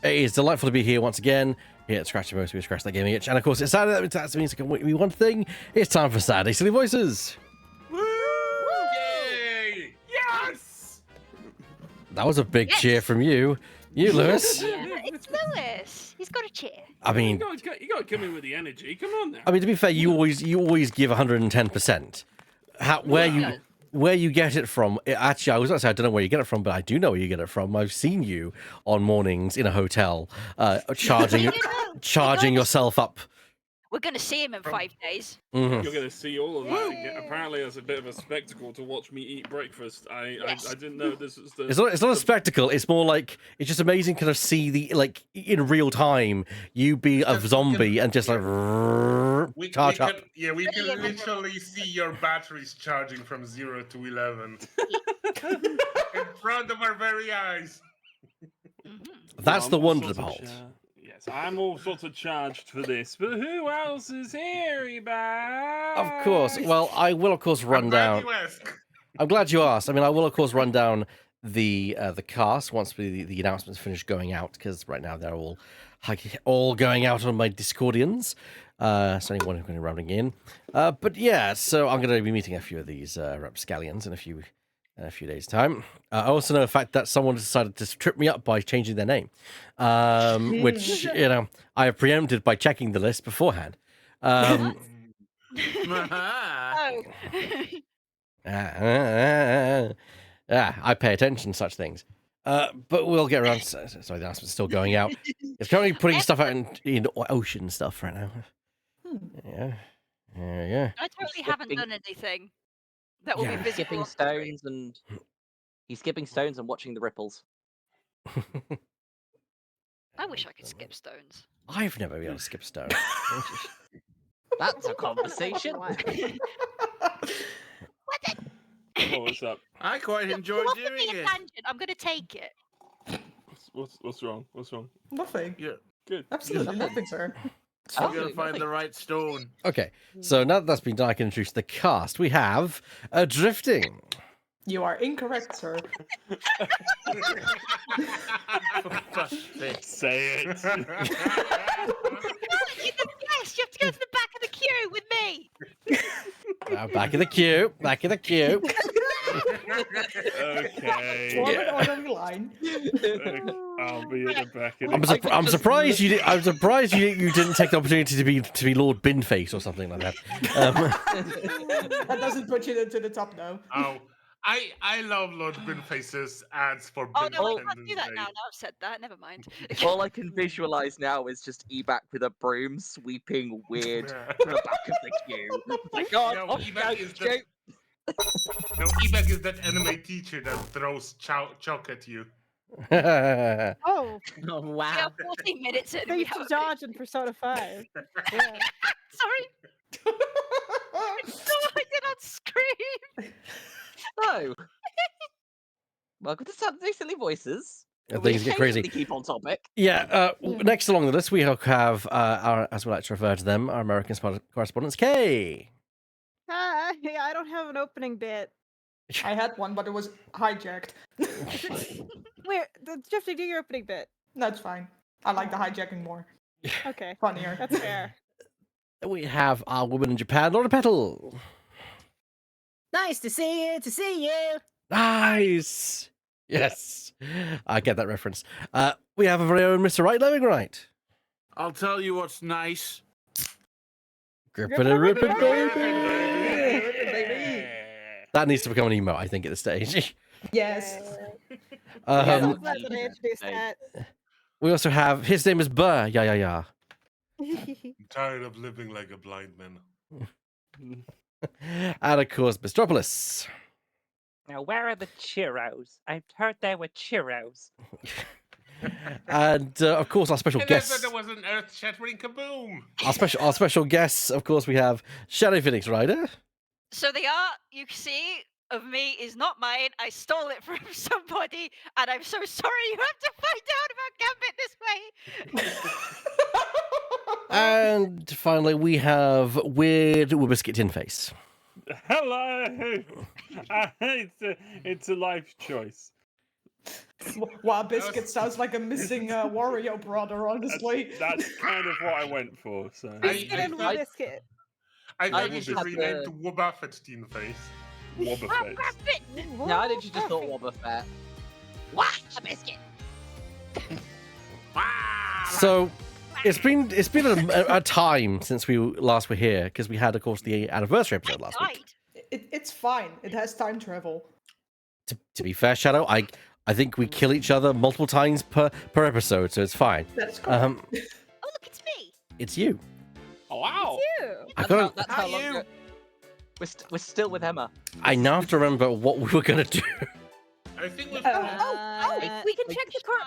It is delightful to be here once again. Here at Scratch the Most, we scratch that gaming itch. And of course, it's Saturday. That means it can be one thing. It's time for Saturday Silly Voices. Woo! Yay! Yes! That was a big cheer from you. You, Lewis. Yeah, it's Lewis. He's got a cheer. I mean, you gotta come in with the energy. Come on now. I mean, to be fair, you always give 110%. Where you get it from? Actually, I was going to say I don't know where you get it from, but I do know where you get it from. I've seen you on mornings in a hotel, charging yourself up. We're going to see him in 5 days. Mm-hmm. You're going to see all of that. Apparently, it's a bit of a spectacle to watch me eat breakfast. I didn't know this was the... It's not a spectacle. It's more like it's just amazing kind of see in real time you be a zombie and just like charge up. We can literally see your batteries charging from 0 to 11 in front of our very eyes. That's the wonder to behold. Yes, I'm all sort of charged for this, but who else is here, Ebay? Of course. Well, I will of course run down. I'm glad you asked. I mean, I will of course run down the cast once the announcements finish going out, because right now they're all going out on my Discordians. So anyone who's going to be rounding in. But yeah, so I'm going to be meeting a few of these rapscallions in a few days' time. I also know the fact that someone decided to trip me up by changing their name, which I have preempted by checking the list beforehand. Oh. I pay attention to such things. But we'll get around. Sorry, the announcement's still going out. It's currently putting stuff out in ocean stuff right now. Yeah. I totally haven't done anything that will be visible. Skipping stones and he's skipping stones and watching the ripples. I wish I could skip stones. I've never been able to skip a stone. That's a conversation. What the? What's up? I quite enjoy What's doing the it. tangent? I'm going to take it. What's wrong? What's wrong? Nothing. Yeah. Good. Absolutely nothing, sir. I'm gonna find the right stone. Okay, so now that that's been done, I can introduce the cast. We have Drifting. You are incorrect, sir. Say it. No, you're the best. You have to go to the back of the queue with me. Back in the queue. Back in the queue. Okay. Form an orderly line. I'll be at the back of I'm surprised you. I'm surprised you didn't take the opportunity to be Lord Binface or something like that. That doesn't put you to the top, though. Oh, I love Lord Binface's ads for Oh no, I Independence can't do that Day. now. Now I've said that. Never mind. All I can visualize now is just Ebac with a broom sweeping weird to the back of the queue. Oh my god! No, Oh, Ebac is no, No, Ebek is that anime teacher that throws chalk at you. Yeah. Oh, Oh We wow! are 14 minutes in. they We used to have dodge in Persona 5. Yeah. Sorry. No, I did not scream. No. Welcome to Saturday Silly Voices. Things get crazy. Keep on topic. Yeah. Next along the list, we have our, as we like to refer to them, our American correspondents, Kay. Yeah, I don't have an opening bit. I had one, but it was hijacked. Where? Drifting, do your opening bit. That's fine. I like the hijacking more. Okay, Funnier. that's fair. We have our woman in Japan, Laura Petal. Nice to see you. Nice. Yes, I get that reference. We have a very own Mr. Right Loving Right. I'll tell you what's nice. Grippin' and rippin', baby. Baby. That needs to become an emote, I think, at this stage. Yes. I'm glad that I introduced that. We also have, his name is Burr. Yeah. I'm tired of living like a blind man. And of course, Bistropolis. Now, where are the churros? I've heard there were churros. And of course, our special And guest. that's there was an earth-shattering kaboom. Our special guests, of course, we have Shadow Phoenix Rider. So the art you see of me is not mine. I stole it from somebody, and I'm so sorry you have to find out about Gambit this way. And finally, we have Weird Wibiscuit Tin Face. Hello. It's a life choice. Wow, Biscuit sounds like a missing Wario brother, honestly. That's kind of what I went for. So Biscuit and I- Biscuit. I I thought you just should have rename the- to Wobbuffet Teen Face. Wobbuffet. No, I literally just thought Wobba Fett. What a biscuit! So it's been a time since we last were here because we had, of course, the anniversary episode last week. It's fine. It has time travel. To be fair, Shadow, I think we kill each other multiple times per episode, so it's fine. That's cool. Oh, look, it's me! It's you. Oh, wow. You. I got. That's how long ago- We're still with Emma. I now have to remember what we were gonna do. I think we've We can check the court.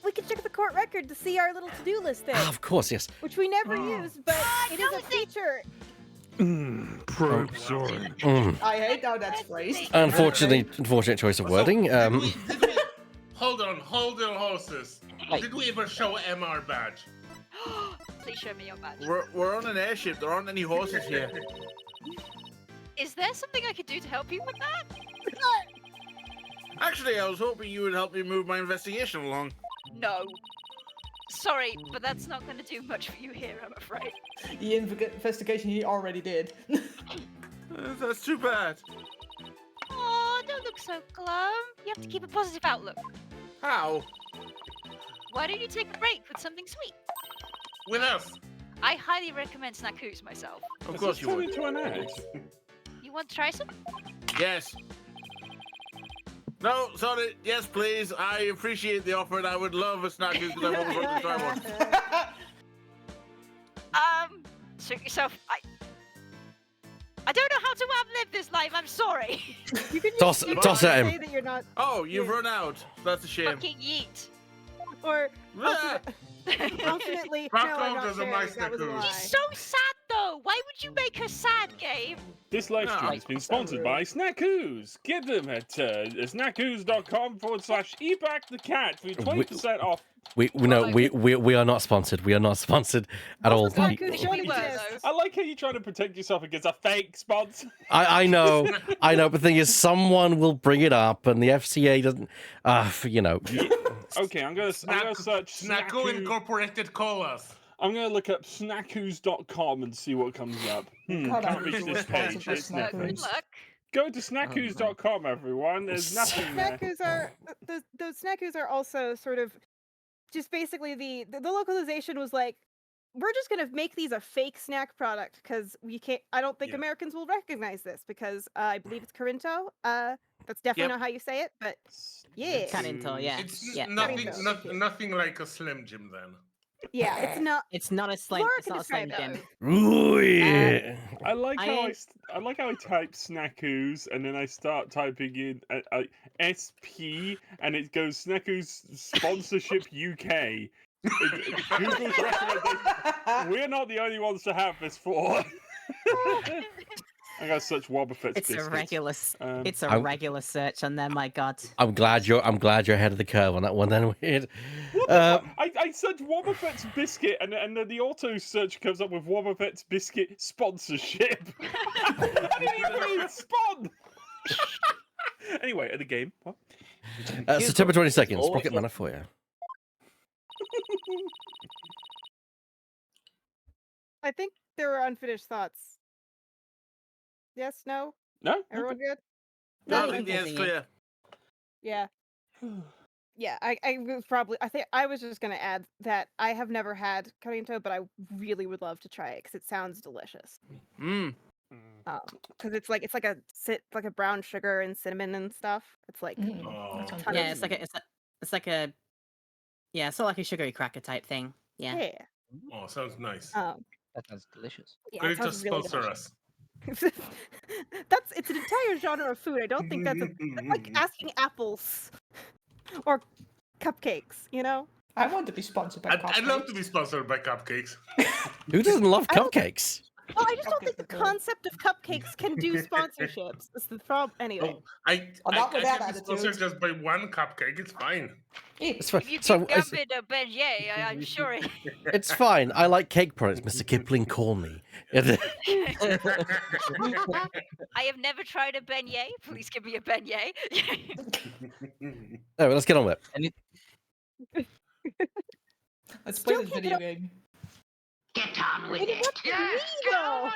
We can check the court record to see our little to-do list there, Of course, yes. which we never use, but it is a feature. Probe sword. I hate how that's phrased. Unfortunate choice of wording. Did we, hold on, hold your horses. Wait. Did we ever show Emma our badge? Please show me your badge. We're on an airship. There aren't any horses here. Is there something I could do to help you with that? Actually, I was hoping you would help me move my investigation along. No. Sorry, but that's not going to do much for you here, I'm afraid. The investigation he already did. That's too bad. Oh, don't look so glum. You have to keep a positive outlook. How? Why don't you take a break with something sweet? With us. I highly recommend Snackoos myself. Of course you would. Into an egg. You want to try some? Yes. No, sorry. Yes, please. I appreciate the offer, and I would love a snack because I've always wanted to try one. Suit yourself. I don't know how to outlive this life. I'm sorry. You can Toss just it say at him. that you're not, Oh, you've run out. That's a shame. Fucking yeet. or Ah, ultimately, Fuck no, off, I'm not there's a sharing. mice That was a that goes. lie. She's so sad though. Why would you make her sad, Gabe? This live stream has been sponsored by Snackoos. Get them at snackoos.com/eback the cat for 20% off. We are not sponsored. We are not sponsored at all. Snackoos We don't were, exist. though. I like how you're trying to protect yourself against a fake sponsor. I know, but the thing is, someone will bring it up, and the FCA doesn't. Okay, I'm gonna search Snacko Snackoos. Incorporated Colas. I'm gonna look up snackoos.com and see what comes up. God, I Can't reach really this sponsored page. by It's Snackoos. nothing. Good luck. Go to snackoos.com, everyone. There's nothing there. Snackoos are those Snackoos are also sort of just basically the localization was like, we're just gonna make these a fake snack product because we can't. I don't think Yeah. Americans will recognize this because I believe it's Corinto. That's definitely Yep. not how you say it, but yeah, Carinto, yeah. It's Yeah. nothing, Carinto. nothing like a Slim Jim then. yeah, it's not. It's not a slim. Laura It's can not a slim describe Jim. that. Ooh, yeah. I like I how ain't- I like how I type snackoos and then I start typing in SP and it goes snackoos sponsorship UK. Google's recommendation. We're not the only ones to have this for. I got such Wobbuffet's It's biscuits. a regular. It's a I'm- regular search on there. My God. I'm glad you're ahead of the curve on that one. Then weird. What the fuck? I searched Wobbuffet's biscuit and then the auto search comes up with Wobbuffet's biscuit sponsorship. I didn't even read spon. Anyway, at the game. What? September 22nd. All Sprocket of Manor for you. I think there were unfinished thoughts. Yes, no, No? everyone good? No, I No, think the it's answer's clear. Yeah. Yeah, I was probably. I think I was just gonna add that I have never had Corinto, but I really would love to try it because it sounds delicious. Mmm. Because it's like a brown sugar and cinnamon and stuff. It's like Oh. that sounds ton good. Yeah, it's like a. Yeah, sort of like a sugary cracker type thing. Yeah. yeah. Oh, sounds nice. That sounds delicious. Yeah, it Great to sounds really sponsor delicious. us. It's an entire genre of food. I don't think that's like asking apples or cupcakes. You know. I want to be sponsored by I'd love to Cupcakes. be sponsored by cupcakes. Who doesn't love I don't- cupcakes? Well, I just don't think the concept of cupcakes can do sponsorships. That's the problem. Anyway. Oh, I not with that can be sponsored attitude. just by one cupcake. It's fine. It's fine. If you So give Gambit a beignet, I'm sure it... it's fine. I like cake products. Mr. Kipling, call me. I have never tried a beignet. Please give me a beignet. Anyway, let's get on with it. Let's play Still this can't video get game. Get on with It it. interrupted me, though.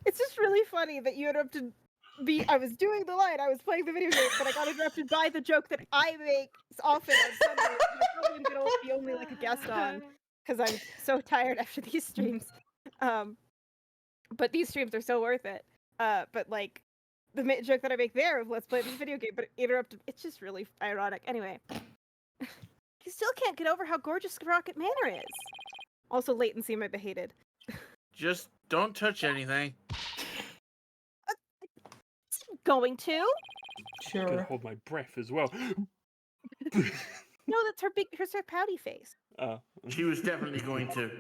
It's just really funny that you interrupted me. I was doing the line, I was playing the video game, but I got interrupted by the joke that I make often on Sunday. I probably am gonna be only like a guest on because I'm so tired after these streams. But these streams are so worth it. But like the joke that I make there of let's play this video game, but interrupted. It's just really ironic. Anyway, you still can't get over how gorgeous Rocket Manor is. Also, latency might be hated. Just don't touch anything. Going to? I'm gonna Sure. hold my breath as well. No, that's her pouty face. She was definitely going to.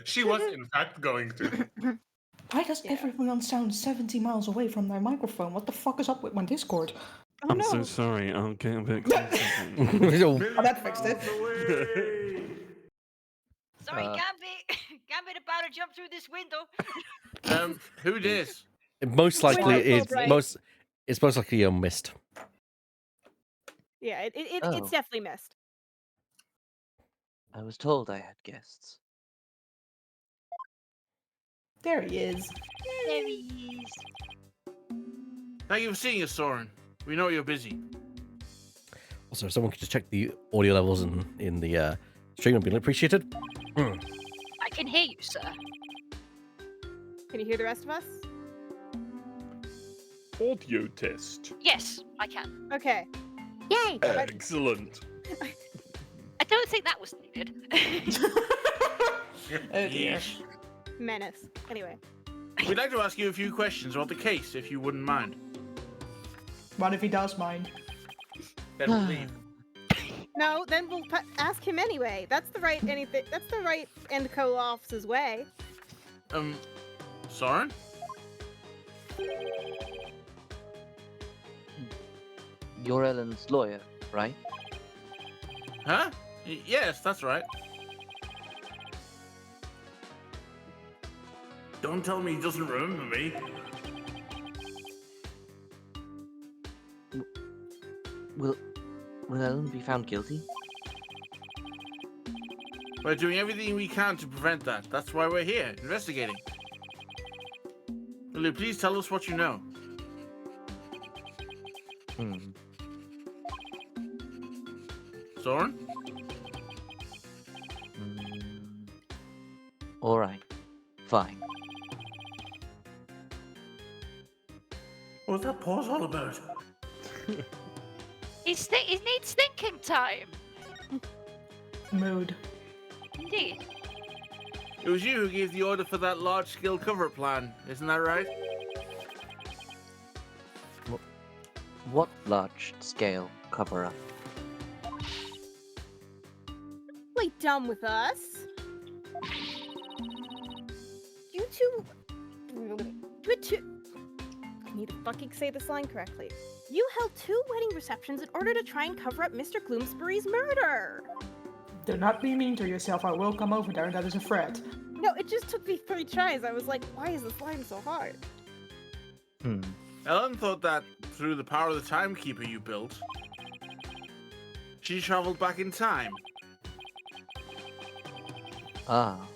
She was, in fact, going to. Why does everyone sound 70 miles away from their microphone? What the fuck is up with my Discord? Oh, I'm no. so sorry. I'll get a bit closer. Oh, that fixed it. Sorry, Gambit. Gambit about to jump through this window. Who dis? Most likely, Wait, it's right. most likely you're missed. Yeah, it's Oh. definitely missed. I was told I had guests. There he is. There he is. Thank you for seeing us, Soren. We know you're busy. Also, if someone could just check the audio levels in the stream, would be appreciated. I can hear you, sir. Can you hear the rest of us? Audio test. Yes, I can. Okay. Yay! Excellent. I don't think that was needed. Oh dear. Yeesh. Menace. Anyway. We'd like to ask you a few questions about the case, if you wouldn't mind. What if he does mind? Then we'll leave. No, then we'll ask him anyway. That's the right Endco Office's way. Soren? You're Ellen's lawyer, right? Huh? Yes, that's right. Don't tell me he doesn't remember me. Will Ellen be found guilty? We're doing everything we can to prevent that. That's why we're here, investigating. Will you please tell us what you know? Soren? All right. Fine. What's that pause all about? He needs thinking time. Mood. Indeed. It was you who gave the order for that large-scale cover plan, isn't that right? What large-scale cover-up? Play dumb with us. You two. I need to fucking say this line correctly. You held 2 wedding receptions in order to try and cover up Mr. Gloomsbury's murder. Do not be mean to yourself. I will come over there. That is a threat. No, it just took me 3 tries. I was like, why is this line so hard? Ellen thought that through the power of the timekeeper you built, she traveled back in time. Ah.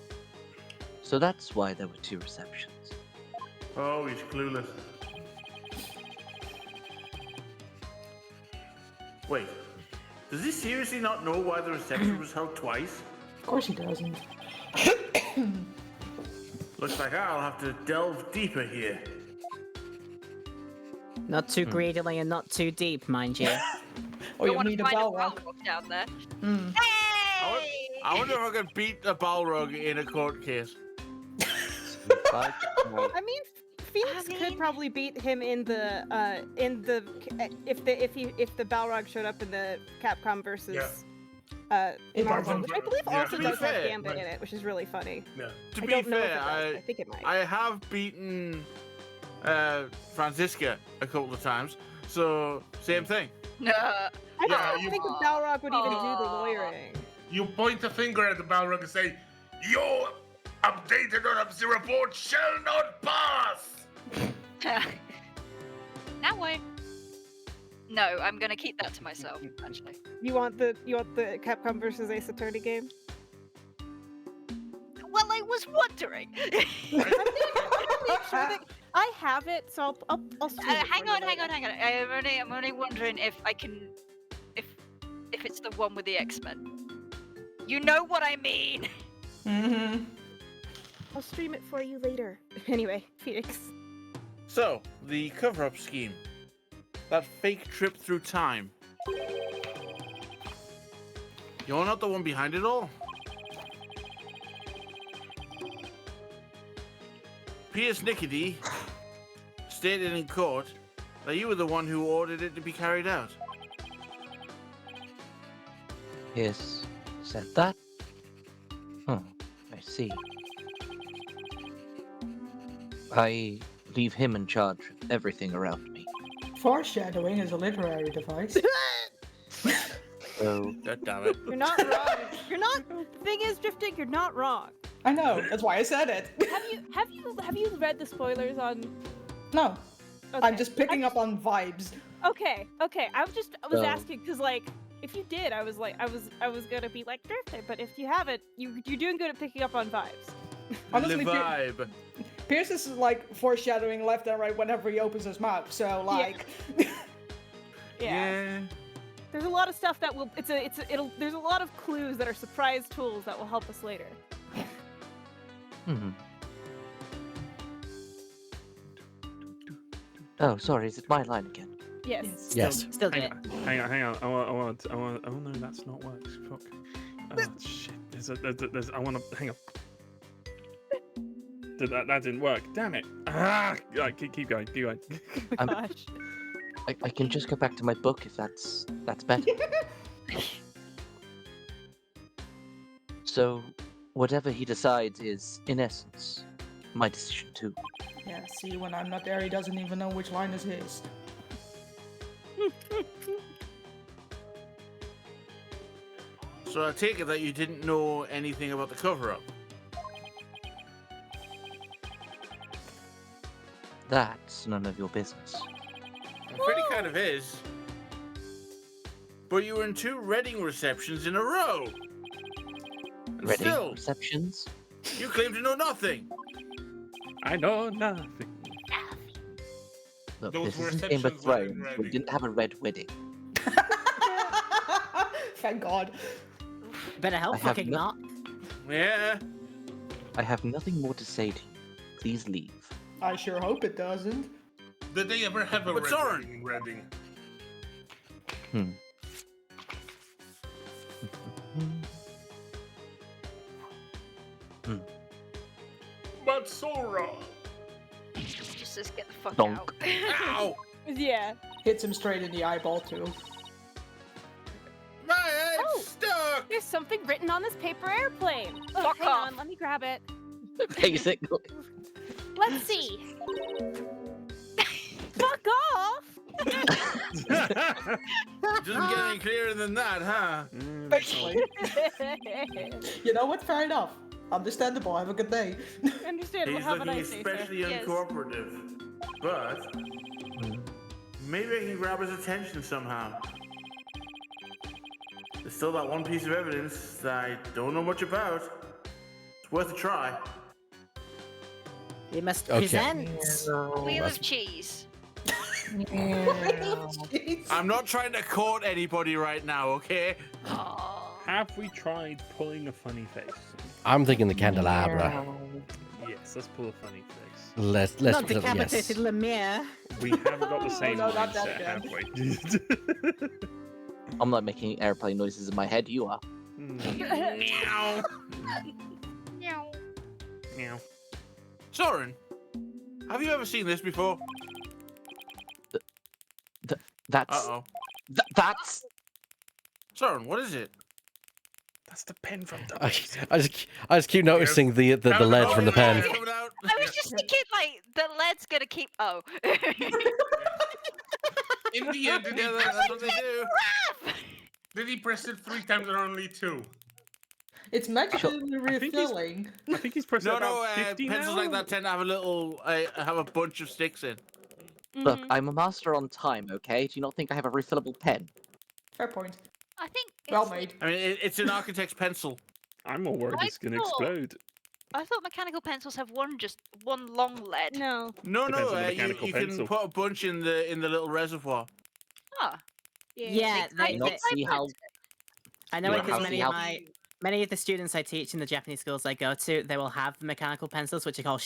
So that's why there were 2 receptions. Oh, he's clueless. Wait, does he seriously not know why the reception was held twice? Of course he doesn't. Looks like I'll have to delve deeper here. Not too greedily and not too deep, mind you. Oh, Don't you want need to a find Balrog. down there. I wonder if I could beat a Balrog in a court case. I mean, Phoenix could probably beat him if the Balrog showed up in the Capcom versus Marvel, which I believe Yeah. also To be does have fair, Gambit in it, which is really funny. Yeah. To I be don't know if it fair, does, but I think it might. I have beaten Franziska a couple of times, so same thing. No. I Yeah, just you- don't think the Balrog would even do the Aw. lawyering. You point a finger at the Balrog and say, "Your updated Unobs report shall not pass." Now what? No, I'm gonna keep that to myself. Actually. You want the Capcom versus Ace Attorney game? Well, I was wondering. Make sure that I have it, so I'll stream it Hang for you on. later. I'm only wondering if I can, if it's the one with the X-Men. You know what I mean. Mm-hmm. I'll stream it for you later. Anyway, Phoenix. So, the cover-up scheme. That fake trip through time. You're not the one behind it all? Pierce Nickety stated in court that you were the one who ordered it to be carried out. Yes, said that? I see. I leave him in charge of everything around me. Foreshadowing is a literary device. So, God damn it. You're not wrong. You're not. The thing is, Drifting, you're not wrong. I know, that's why I said it. Have you read the spoilers on? No, Okay. I'm just picking up on vibes. Okay. I was So- asking because like if you did, I was gonna be like Drifting, but if you haven't, you're doing good at picking up on vibes. Honestly, the vibe. Pierce is like foreshadowing left and right whenever he opens his mouth. So like, Yeah. There's a lot of stuff that will. There's a lot of clues that are surprise tools that will help us later. Oh, sorry, is it my line again? Yes. Yes. Still do Hang it. on, hang on. I want. Oh no, that's not worked. Fuck. Oh shit. There's. I want to. Hang on. That didn't work. Damn it. Ah! Right, keep going. Keep going. Oh my gosh. I can just go back to my book if that's better. So, whatever he decides is, in essence, my decision too. yeah. See, when I'm not there, he doesn't even know which line is his. So I take it that you didn't know anything about the cover-up. That's none of your business. It pretty kind of is. But you were in 2 Reading receptions in a row. And Ready? still, Receptions? you claim to know nothing. I know nothing. Look, Those this isn't Game of receptions were in Thrones. We Reading. didn't have a red wedding. Thank God. Better help I have fucking no- not. Yeah. I have nothing more to say to you. Please leave. I sure hope it doesn't. Did they ever have a But red Soren- wedding in Reading? But Sora! Just says get the fuck Donk. out. Ow! Yeah. Hits him straight in the eyeball too. My head's Oh. stuck! There's something written on this paper airplane. Oh, Fuck hang off. on, let me grab it. Basically. Let's see. Fuck off! Doesn't get any clearer than that, huh? Basically. You know what? Fair enough. Understandable. Have a good day. Understandable. He's Have a looking nice day, sir. especially Yes. uncooperative. But maybe I can grab his attention somehow. There's still that one piece of evidence that I don't know much about. It's worth a try. You must Okay. present. Wheel of cheese. Jeez. I'm not trying to court anybody right now, okay? Aw. Have we tried pulling a funny face? I'm thinking the candelabra. Yes, let's pull a funny face. Let's Not put it, decapitated yes. Lemire. We haven't got the same no, not that mindset, bad. have we? I'm not making airplane noises in my head, you are. Meow. Meow. Meow. Soren, have you ever seen this before? That's... Uh-oh. That's... Soren, what is it? That's the pen from I Duct. I just keep noticing the lead from the pen. I was just thinking, like, the lead's gonna keep. Oh. In the end, did he, That's what they do. did he press it 3 times or only 2? It's magically I think he's- refilling. I think he's pressing No, about 50 pencils now. like that tend to have a little, have a bunch of sticks in. Look, I'm a master on time, okay? Do you not think I have a refillable pen? Fair point. I think. Well it's- made. I mean, it's an architect's pencil. I'm more worried I it's gonna thought- explode. I thought mechanical pencils have one long lead. No. No, Depends on the you mechanical can pencil. put a bunch in the little reservoir. Ah. Yeah, I not see how. I know You it wanna because see how- many of the students I teach in the Japanese schools I go to, they will have mechanical pencils, which they call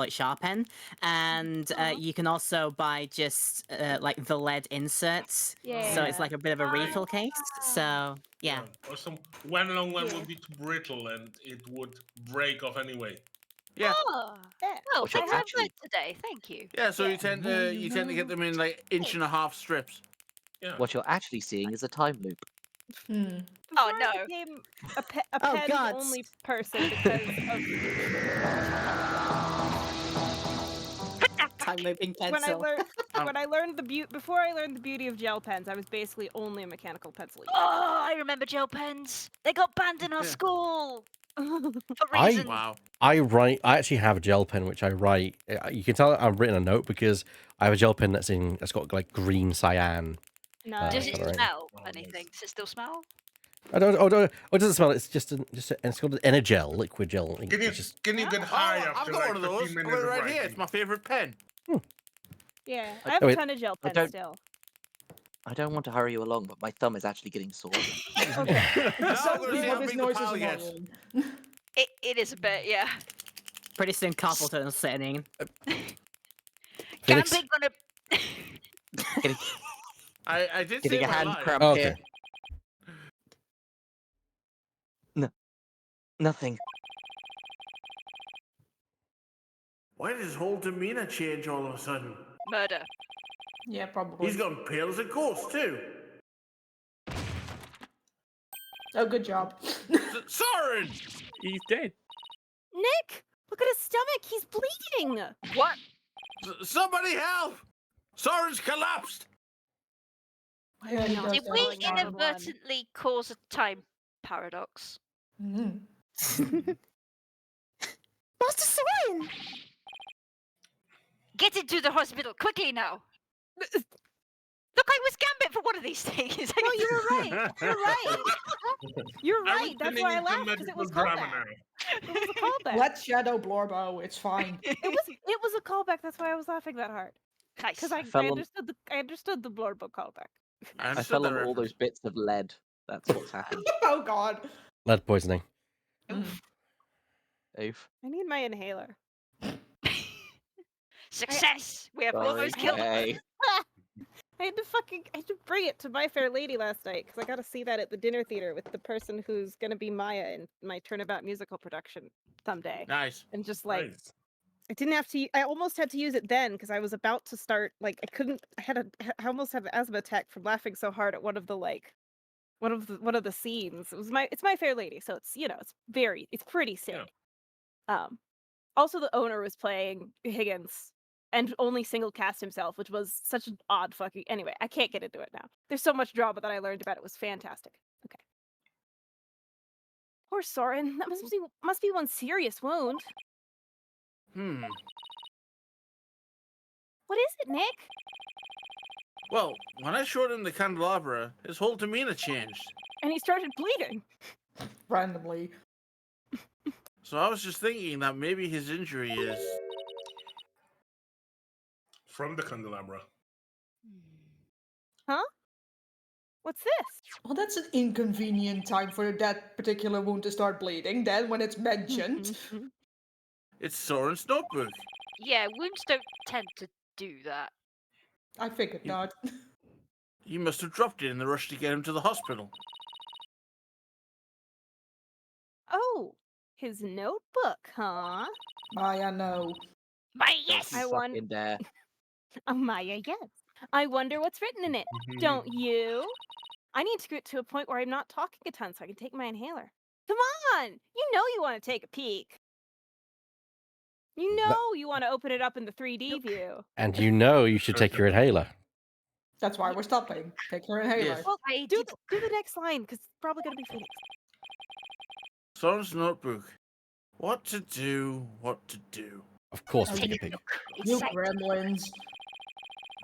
it Sharpen, and you can also buy just like the lead inserts. So it's like a bit of a refill case. So yeah. Or some one long one would be too brittle and it would break off anyway. Yeah. Oh, well, Which are things I've actually- learned today. Thank you. Yeah, so you tend to get them in like 1.5 strips. Yeah. What you're actually seeing is a time loop. Hmm. Oh, Before no. I became a Oh, pen God. only person because of Time looping pencil. when I learned before I learned the beauty of gel pens, I was basically only a mechanical pencil user. Oh, I remember gel pens. They got banned in our school for I- reasons. Wow. I actually have a gel pen which I write. You can tell I've written a note because I have a gel pen that's got like green cyan. Nice. Does it coloring. smell Oh, anything? nice. Does it still smell? I don't. Oh, it doesn't smell. It's just it's called an Energel, liquid gel. Can you, It's just, can you get Oh, high I've after got like one of those. 15 I've minutes got it of right here. writing? It's my favorite pen. Yeah, I have Oh, a wait. ton of gel I pens don't- still. I don't want to hurry you along, but my thumb is actually getting sore. Okay. Now Some we're gonna see people how this big the noise pile is gets. annoying. It is a bit, yeah. Pretty soon Carpleton's setting in. Phoenix? Gambling gonna. I did Getting say a my hand life. cramp Oh, here. okay. Nothing. Why did his whole demeanor change all of a sudden? Murder. Yeah, probably. He's gone pale as a ghost too. Oh, good job. Soren! He's dead. Nick, look at his stomach. He's bleeding. What? Somebody help! Soren's collapsed! Yeah, he Did does Did that. we Calling 911. inadvertently cause a time paradox? Mhm. Master Soren! Get into the hospital quickly now. Look, I was Gambit for one of these things. No, you were right. You're right. You're Are we right. That's turning why I into laughed because it medical was drama callback. now? It was a callback. Let Shadow Blorbo, it's fine. It was a callback. That's why I was laughing that hard. Nice. Because I I understood the Blorbo callback. I fell on all those bits of lead. That's what's happened. Oh god. Lead poisoning. Oof. I need my inhaler. Success. We have Sorry. almost killed him. Hey. I had to bring it to My Fair Lady last night because I got to see that at the dinner theater with the person who's gonna be Maya in my Turnabout musical production someday. Nice. And just like Nice. I didn't have to. I almost had to use it then because I was about to start. Like I couldn't. I almost had an asthma attack from laughing so hard at one of the scenes. It's My Fair Lady, so it's it's pretty sick. Also the owner was playing Higgins and only single cast himself, which was such an odd fucking. Anyway, I can't get into it now. There's so much drama that I learned about it. Was fantastic. Okay. Poor Soren. That must be one serious wound. What is it, Nick? Well, when I showed him the candelabra, his whole demeanor changed. And he started bleeding. Randomly. So I was just thinking that maybe his injury is... From the candelabra. Huh? What's this? Well, that's an inconvenient time for that particular wound to start bleeding, then, when it's mentioned. It's Soren's notebook. Yeah, wounds don't tend to do that. I figured not. He must have dropped it in the rush to get him to the hospital. Oh, his notebook, huh? Maya, no. Maya, yes! I won. In there. Oh, Maya, yes. I wonder what's written in it. Don't you? I need to get to a point where I'm not talking a ton so I can take my inhaler. Come on! You know you want to take a peek. You know you want to open it up in the 3D view. And you know you should take your inhaler. That's why we're stopping. Take your inhaler. Yes. Well, do the next line, because it's probably going to be Phoenix. Soren's notebook. What to do, what to do. Of course, Oh, we take a pig. You gremlins.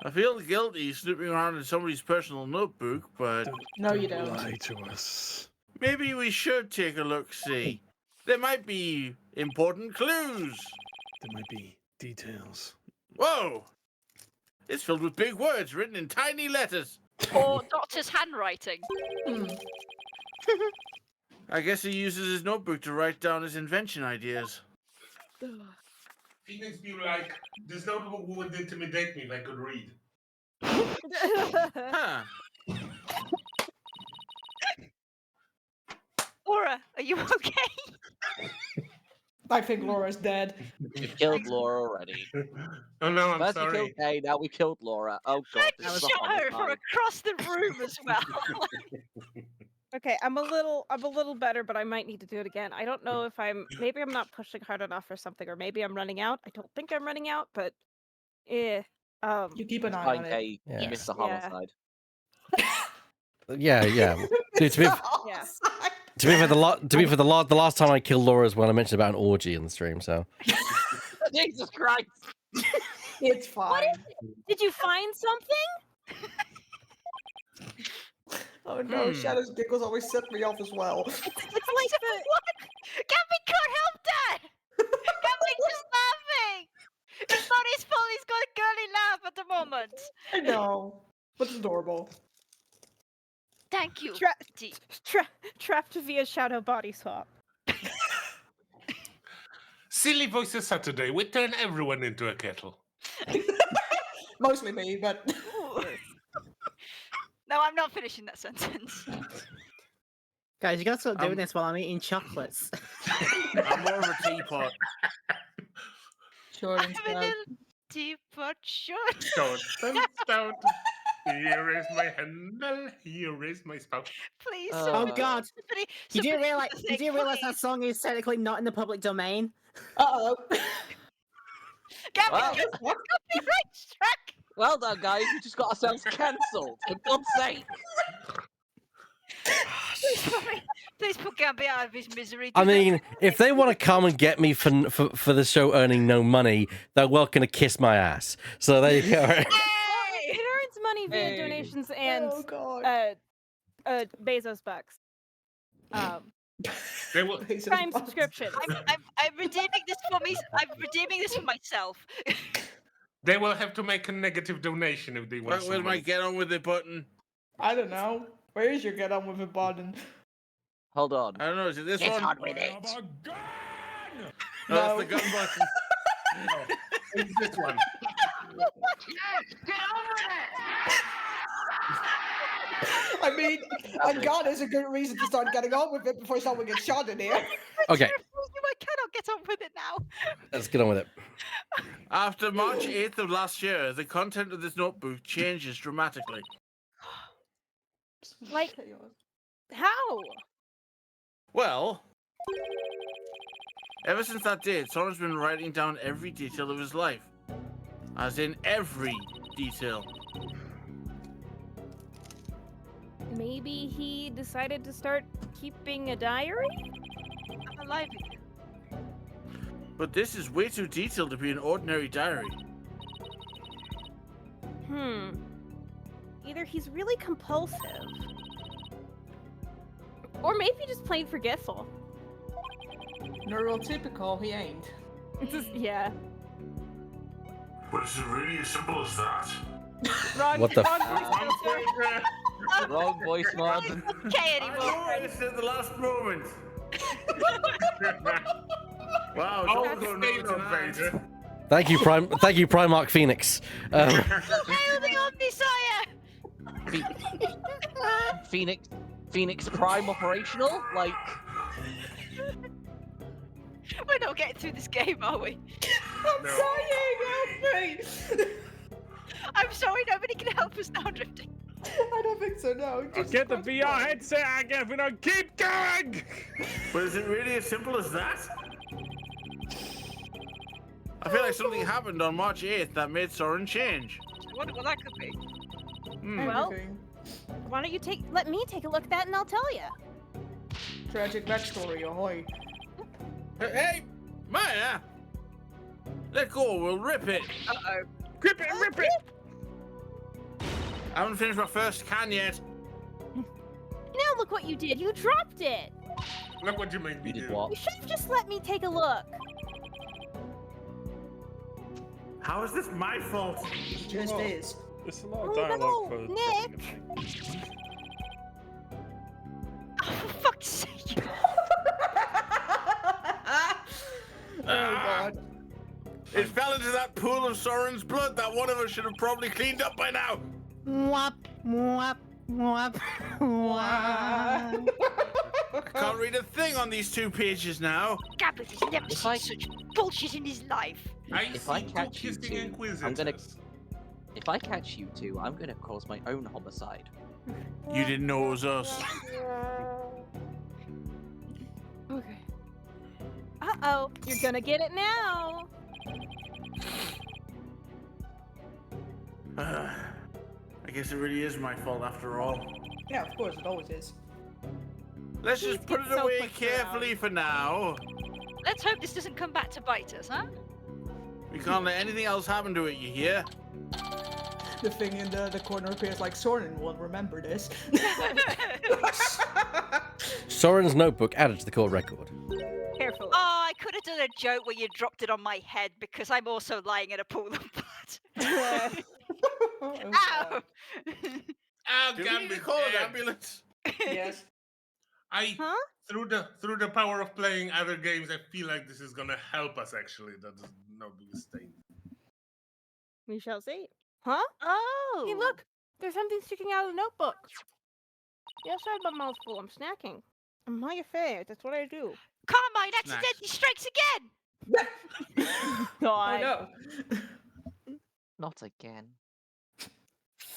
I feel guilty snooping around in somebody's personal notebook, but No, you don't. Lie to us. maybe we should take a look-see. There might be important clues. There might be details. Whoa! It's filled with big words written in tiny letters. Or Doctor's handwriting. I guess he uses his notebook to write down his invention ideas. Phoenix be like, this notebook would intimidate me if I could read. Huh. Laura, are you okay? I think Laura's dead. We killed Laura already. Oh no, I'm First we sorry. killed Kay, now we killed Laura. Oh god. I this is shot a her horrible from time. across the room as well. Okay, I'm a little better, but I might need to do it again. I don't know if maybe I'm not pushing hard enough or something, or maybe I'm running out. I don't think I'm running out, but You keep an eye Fine, on it. Kay, Yeah. you missed the Yeah. homicide. Yeah. Dude, to be yeah. fair, the last time I killed Laura is when I mentioned about an orgy in the stream. So Jesus Christ! It's fine. What is it? Did you find something? Oh no, Shadow's giggles always set me off as well. It's like the What? Gabby can't help that! Gabby's just laughing! It's not his fault, he's got a girly laugh at the moment. I know, but it's adorable. Thank you. trapped via shadow body swap. Silly Voices Saturday, we turn everyone into a kettle. Mostly me, but No, I'm not finishing that sentence. Guys, you gotta stop doing this while I'm eating chocolates. I'm more of a teapot. sure. I'm a little teapot short. Stout. Here is my handle, here is my spout. Please, Oh, somebody- God. somebody- You do somebody realize just you say, do realize "Please." that song is technically not in the public domain? Uh-oh. Gabby, Wow. just copyright strike. Well done, guys. We just got ourselves cancelled. For God's sake. Please put Gabby out of his misery. I Do that. mean, if they want to come and get me for the show earning no money, they're welcome to kiss my ass. So there you go. Hey! It earns money via Hey. donations and Oh god. Bezos bucks. They will, Prime subscription. I'm redeeming this for me. I'm redeeming this for myself. they will have to make a negative donation if they want Where's some my money. get on with it button? I don't know. Where is your get on with it button? Hold on. I don't know, is it this Get one? on with it. No, No. that's the gun button. It's this one. Get over it! I mean, and God is a good reason to start getting on with it before someone gets shot in here. Okay, I cannot get on with it now. let's get on with it. After March 8th of last year, the content of this notebook changes dramatically. Like, how? Well, ever since that date, Soren's been writing down every detail of his life. As in every detail. Maybe he decided to start keeping a diary? I'm alive. But this is way too detailed to be an ordinary diary. Either he's really compulsive, or maybe just plain forgetful. Neurotypical, he ain't. Yeah. But is it really as simple as that? Wrong. What the wrong f- voice. Wrong voice mod. Okay, I anymore. know it's at the last moment. Wow, it's Oh, all going stay over on, tonight. baby. Thank you, Primarch Phoenix. Hail the Omnisire! Phoenix Prime operational? Like, We're not getting through this game, are we? I'm No. dying, help me! I'm sorry, nobody can help us now, Drifting. I don't think so, no. I'll Just get the press VR Y. headset again if we don't keep going! But is it really as simple as that? I feel like something happened on March 8th that made Soren change. What that could be? Well, Everything. why don't you let me take a look at that and I'll tell you. Tragic backstory, ahoy. Hey, Maya! Let go, we'll rip it. Uh-oh. Grip it and rip it! I haven't finished my first can yet. Now look what you did. You dropped it. Look what you made me You did do. what? You should have just let me take a look. How is this my fault? It just Whoa. is. There's a lot of Oh, dialogue no, for Nick. dropping a thing. Oh, for fuck's sake. Oh god. It fell into that pool of Soren's blood that one of us should have probably cleaned up by now. Mwap, mwap, mwap, mwap. I can't read a thing on these 2 pages now. Gabbard has never If seen I- such bullshit in his life. I If see I two catch you kissing two, inquisitors. I'm gonna- If I catch you two, I'm gonna cause my own homicide. You didn't know it was us. Okay. Uh-oh. You're gonna get it now. I guess it really is my fault after all. Yeah, of course, it always is. Let's Please just put get it so away quick carefully for now. Let's hope this doesn't come back to bite us, huh? We can't let anything else happen to it, you hear? The thing in the corner appears like Soren will remember this. Soren's notebook added to the court record. Carefully. Oh, I could have done a joke where you dropped it on my head because I'm also lying in a pool of blood. Oh, Ow! God. Ah, Do we need to call an Gambit. ambulance? Yes. Huh? Through the power of playing other games, I feel like this is gonna help us actually. That is not a mistake. We shall see. Huh? Oh! Hey, look! There's something sticking out of the notebook. Yes, I have my mouth full. I'm snacking. My affair. That's what I do. Carmine Snacks. accidentally strikes again! God. Oh no. Not again.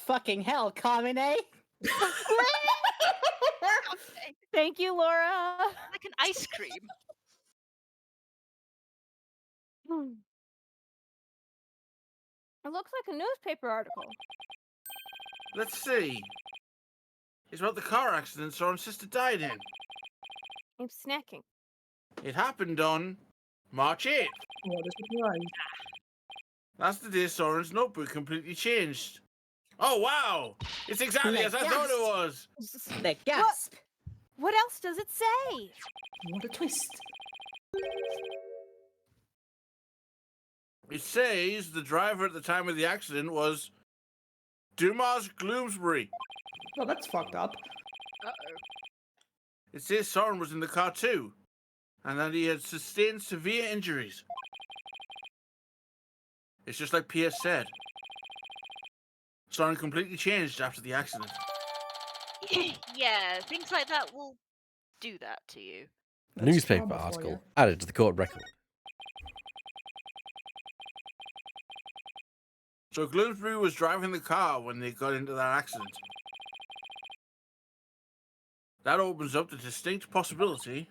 Fucking hell, Carmine, eh? Thank you, Laura. Like an ice cream. It looks like a newspaper article. Let's see. It's about the car accident Soren's sister died in. I'm snacking. It happened on March 8th. What a surprise. That's the day Soren's notebook completely changed. Oh, wow! It's exactly as I thought it was! The gasp. What else does it say? What a twist. It says the driver at the time of the accident was Dumas Gloomsbury. Well, that's fucked up. Uh-oh. It says Soren was in the car too, and that he had sustained severe injuries. It's just like Pierce said. Soren completely changed after the accident. Yeah, things like that will do that to you. That's Newspaper trauma for article you. added to the court record. So Gloomsbury was driving the car when they got into that accident. That opens up the distinct possibility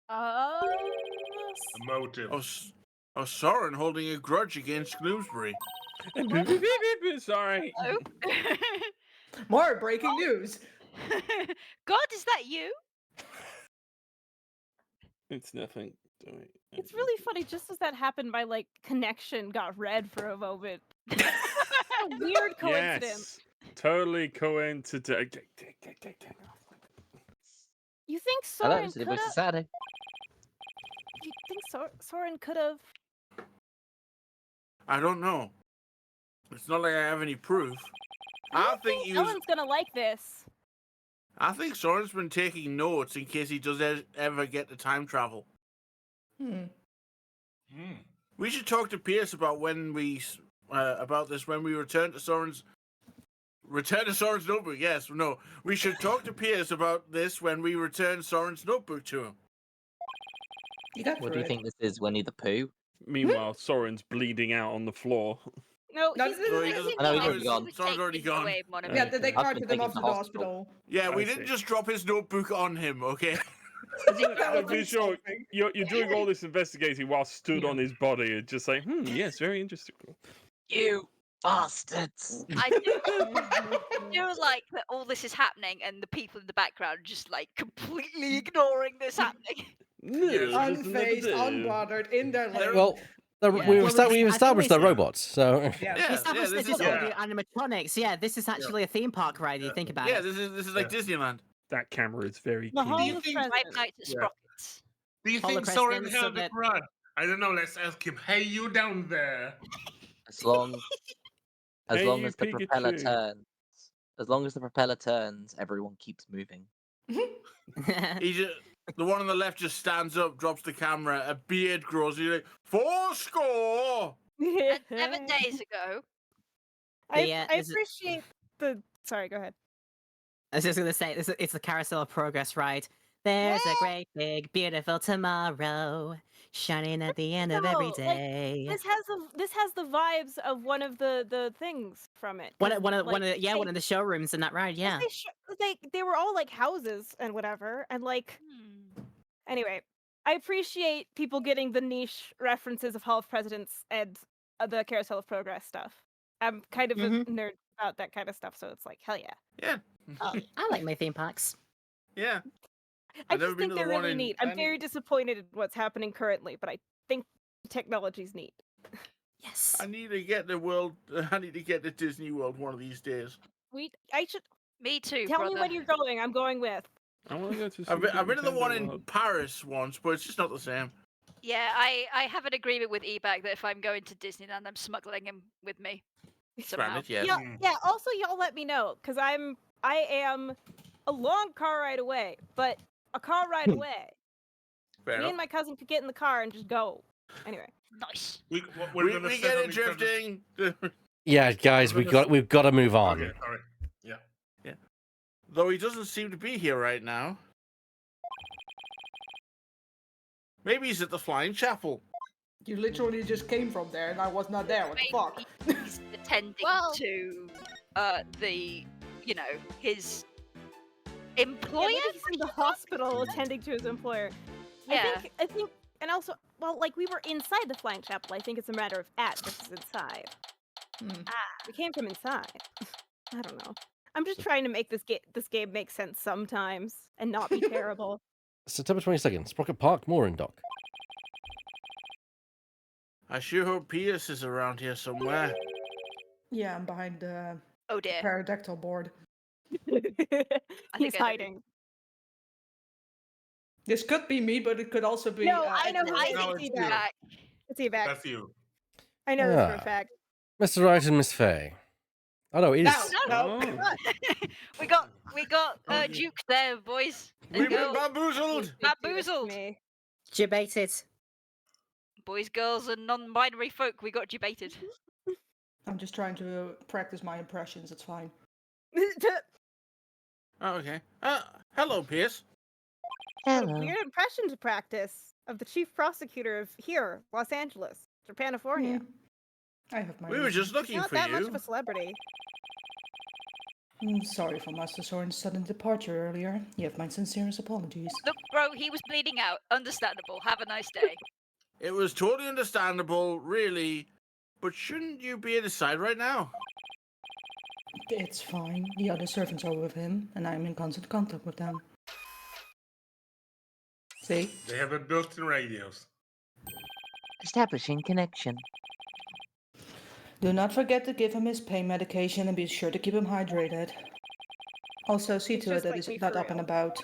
Oh. A motive. of Soren holding a grudge against Gloomsbury. Sorry. Oh. More breaking news. God, is that you? It's nothing. It's really funny. Just as that happened, my connection got red for a moment. A weird coincidence. Yes. Totally coincident. You think Hello, Soren City could Voice have? Society. You think Soren could have? I don't know. It's not like I have any proof. I think he was. Ellen's gonna like this. I think Soren's been taking notes in case he does ever get to time travel. We should talk to Pierce about when we about this when we return to Soren's notebook. Yes, no, we should talk to Pierce about this when we return Soren's notebook to him. You got What do through you it. think this is, Winnie the Pooh? Meanwhile, Soren's bleeding out on the floor. No, No, he's no, he I doesn't- think I know he he could was- be gone. was Someone's already taken gone. away one of Yeah, them. they I've been carted him taken off to to the hospital. hospital. Yeah, we I didn't see. just drop his notebook on him, okay? I'm pretty sure you're doing all this investigating while stood Yeah. on his body and just saying, yes, very interesting. You bastards! I feel like that all this is happening and the people in the background are just like completely ignoring this happening. Unfazed, unbothered, in their lane. Well, Yeah. we've Well, I think established we they're said- robots, so Yeah. Yeah, We established this this is is all yeah. the animatronics. Yeah, this is actually a theme park ride. You think about Yeah, it. this is like Disneyland. That camera is very The keen. Hall you of think- Five Presidents. Nights at Yeah. Sprockets. Do you All the think Soren presidents, so held the that- crud? I don't know. Let's ask him. Hey, you down there? As long Hey, as you the propeller Pikachu. turns, as long as the propeller turns, everyone keeps moving. He just, the one on the left just stands up, drops the camera, a beard grows, he's like, 4 score! And 7 days ago, I this is- appreciate the. Sorry, go ahead. I was just gonna say, it's the Carousel of Progress ride. There's a great big beautiful tomorrow shining at the end of every No, like, day. This has the vibes of one of the things from it. One 'cause, of one of like, one of the showrooms in that ride. Yeah. they were all like houses and whatever, and like hmm, anyway, I appreciate people getting the niche references of Hall of Presidents and the Carousel of Progress stuff. I'm kind of a nerd about that kind of stuff, so it's like hell yeah. Yeah. I like my theme parks. Yeah. I I've never just been think to they're the one really in neat. I'm Penny. very disappointed in what's happening currently, but I think the technology's neat. Yes. I need to get to Disney World one of these days. I should me too, tell brother. me when you're going. I'm going with. I want to go to. I've been to the one Nintendo in World. Paris once, but it's just not the same. Yeah, I have an agreement with eBag that if I'm going to Disneyland, I'm smuggling him with me. Somehow. Granted, yes. Yeah, yeah. Also, y'all let me know because I am a long car ride away, but a car ride away. Fair Me enough. and my cousin could get in the car and just go. Anyway, Nice. We're We gonna get settle it each other- drifting. yeah, guys, we've got to move on. Okay, sorry. Yeah. Though he doesn't seem to be here right now. Maybe he's at the Flying Chapel. You literally just came from there and I was not there. What the fuck? He's attending Well- to the his yeah, employer. maybe he's in the hospital attending to his employer. Yeah. I think, and also, well, like we were inside the Flying Chapel. I think it's a matter of at versus inside. We came from inside. I don't know. I'm just trying to make this game make sense sometimes and not be terrible. September 22nd, Sprocket Park, Mooring Dock. I sure hope Pierce is around here somewhere. Yeah, I'm behind the Oh dear. pterodactyl board. He's think I know. hiding. This could be me, but it could also be. No, I know Edward. who it No, is. it's It's you. Evac. It's Evac. That's you. I know this for a Ah. fact. Mr. Wright and Miss Faye. Oh no, it is. No. Oh. we got Duke there, boys. We've And been girls. bamboozled. Bamboozled. Me. Debated. Boys, girls, and non-binary folk. We got debated. I'm just trying to practice my impressions. It's fine. Oh, okay. Hello, Pierce. What a weird impression to practice of the chief prosecutor of here, Los Angeles, Japanifornia. I have my. We were just looking Not for that you. much of a celebrity. Sorry for Master Soren's sudden departure earlier. You have my sincerest apologies. Look, bro, he was bleeding out. Understandable. Have a nice day. It was totally understandable, really. But shouldn't you be at his side right now? It's fine. The other servants are with him, and I'm in constant contact with them. See? They have a built-in radios. Establishing connection. Do not forget to give him his pain medication and be sure to keep him hydrated. Also, see It's to it just that like he's me not for up and real. about.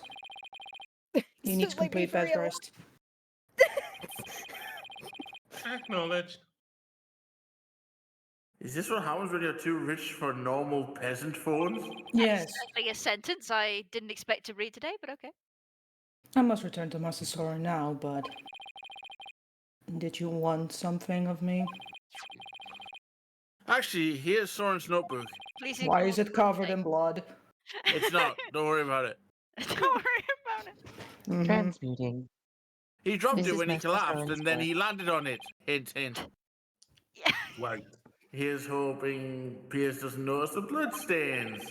He It's needs just like me complete for bed real. rest. Acknowledged. Is this what happens when you're too rich for normal peasant phones? Yes. Like a sentence I didn't expect to read today, but okay. I must return to Master Soren now, but... Did you want something of me? Actually, here's Soren's notebook. Please Why ignore is it the covered thing. in blood? It's not. Don't worry about it. Don't worry about it. Mhm. Transmuting. He dropped This it is when he Master collapsed, Soren's and then work. he landed on it. Hint, hint. Yeah. Right. Here's hoping Pierce doesn't notice the bloodstains.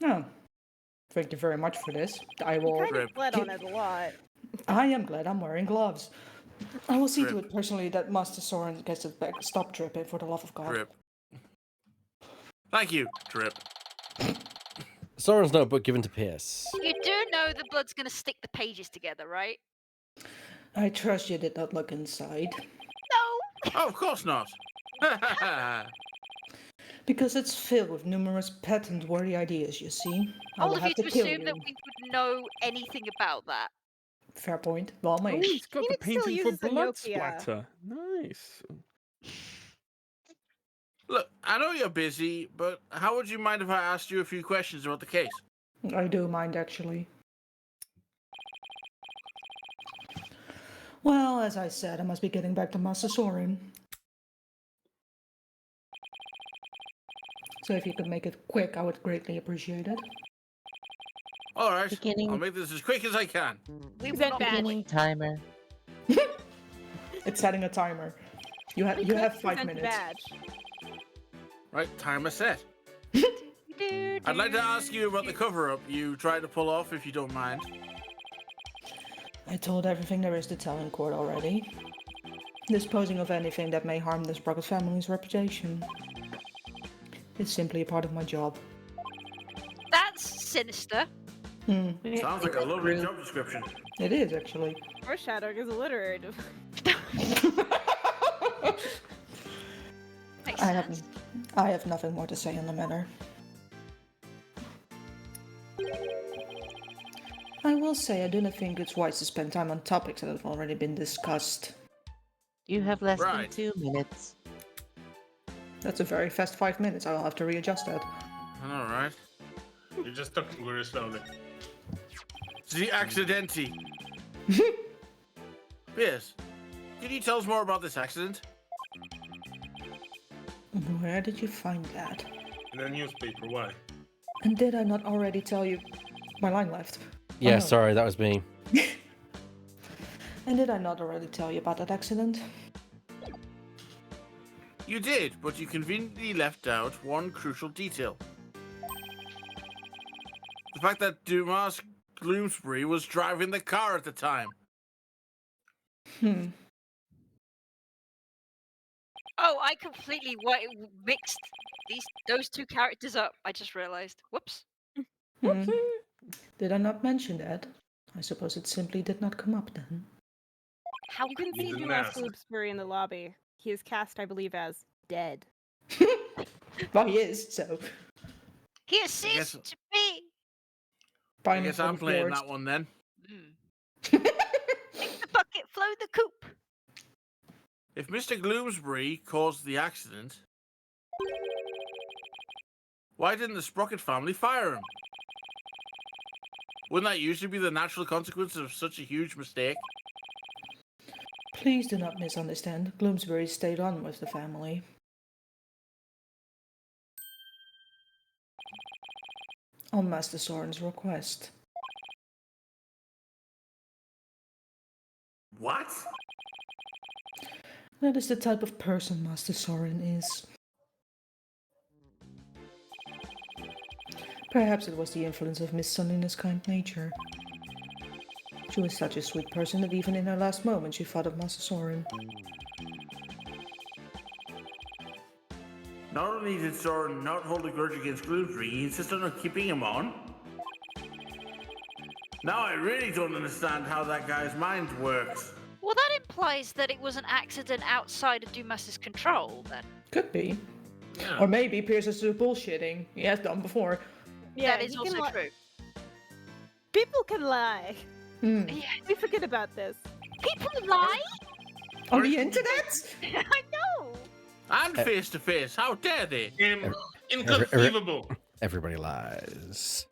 Oh, thank you very much for this. I He will. kind of Rip. bled on it a lot. I am glad I'm wearing gloves. I will see to Drip. it personally that Master Soren gets it back. Stop dripping, for the love of God. Drip. Thank you, Drip. Soren's notebook given to Pierce. You do know the blood's gonna stick the pages together, right? I trust you did not look inside. No! Oh, of course not. Because it's filled with numerous patent-worthy ideas, you see. I Old will of you have to to kill assume you. that we would know anything about that. Fair point. Well Oh, made. he's got the Phoenix still painting for uses a blood Nokia. splatter. Nice. Look, I know you're busy, but how would you mind if I asked you a few questions about the case? I do mind, actually. Well, as I said, I must be getting back to Master Soren. So if you could make it quick, I would greatly appreciate it. All right, Beginning- I'll make this as quick as I can. We Is will that not bad? Beginning timer. It's setting a timer. You have 5 minutes. Badge. Right, timer set. I'd like to ask you about the cover-up you tried to pull off, if you don't mind. I told everything there is to tell in court already. Disposing of anything that may harm the Sprocket family's reputation. It's simply a part of my job. That's sinister. Sounds like a lovely job description. It is, actually. Foreshadowing is alliterative. Makes I sense. have nothing more to say on the matter. I will say I do not think it's wise to spend time on topics that have already been discussed. You have less Right. than 2 minutes. That's a very fast 5 minutes. I'll have to readjust that. All right. You're just talking very slowly. The accidenti. Yes. Can you tell us more about this accident? Where did you find that? In a newspaper, why? And did I not already tell you? My line left. Yeah, no. sorry, that was me. And did I not already tell you about that accident? You did, but you conveniently left out one crucial detail. The fact that Dumas Gloomsbury was driving the car at the time. Oh, I completely mixed those two characters up. I just realized. Whoops. Did I not mention that? I suppose it simply did not come up then. How You can could see didn't Dumas ask. Gloopsbury in the lobby. He is cast, I believe, as dead. Well, he is, so. he is ceased to be? I guess I'm playing that one then. Make the bucket flow the coop. If Mr. Gloomsbury caused the accident, why didn't the Sprocket family fire him? Wouldn't that usually be the natural consequence of such a huge mistake? Please do not misunderstand. Gloomsbury stayed on with the family. On Master Soren's request. What? That is the type of person Master Soren is. Perhaps it was the influence of Miss Sunniness' kind nature. She was such a sweet person that even in her last moment she thought of Master Soren. Not only did Soren not hold a grudge against Gloomsbury, he insisted on keeping him on. Now I really don't understand how that guy's mind works. Well, that implies that it was an accident outside of Dumas's control, then. Could be. Yeah. Or maybe Pierce is just bullshitting. He has done before. Yeah, that is he also can true. People can lie. Yeah. We forget about this. People lie? On the internet? I know. And face to face, how dare they? Inconceivable. Everybody lies.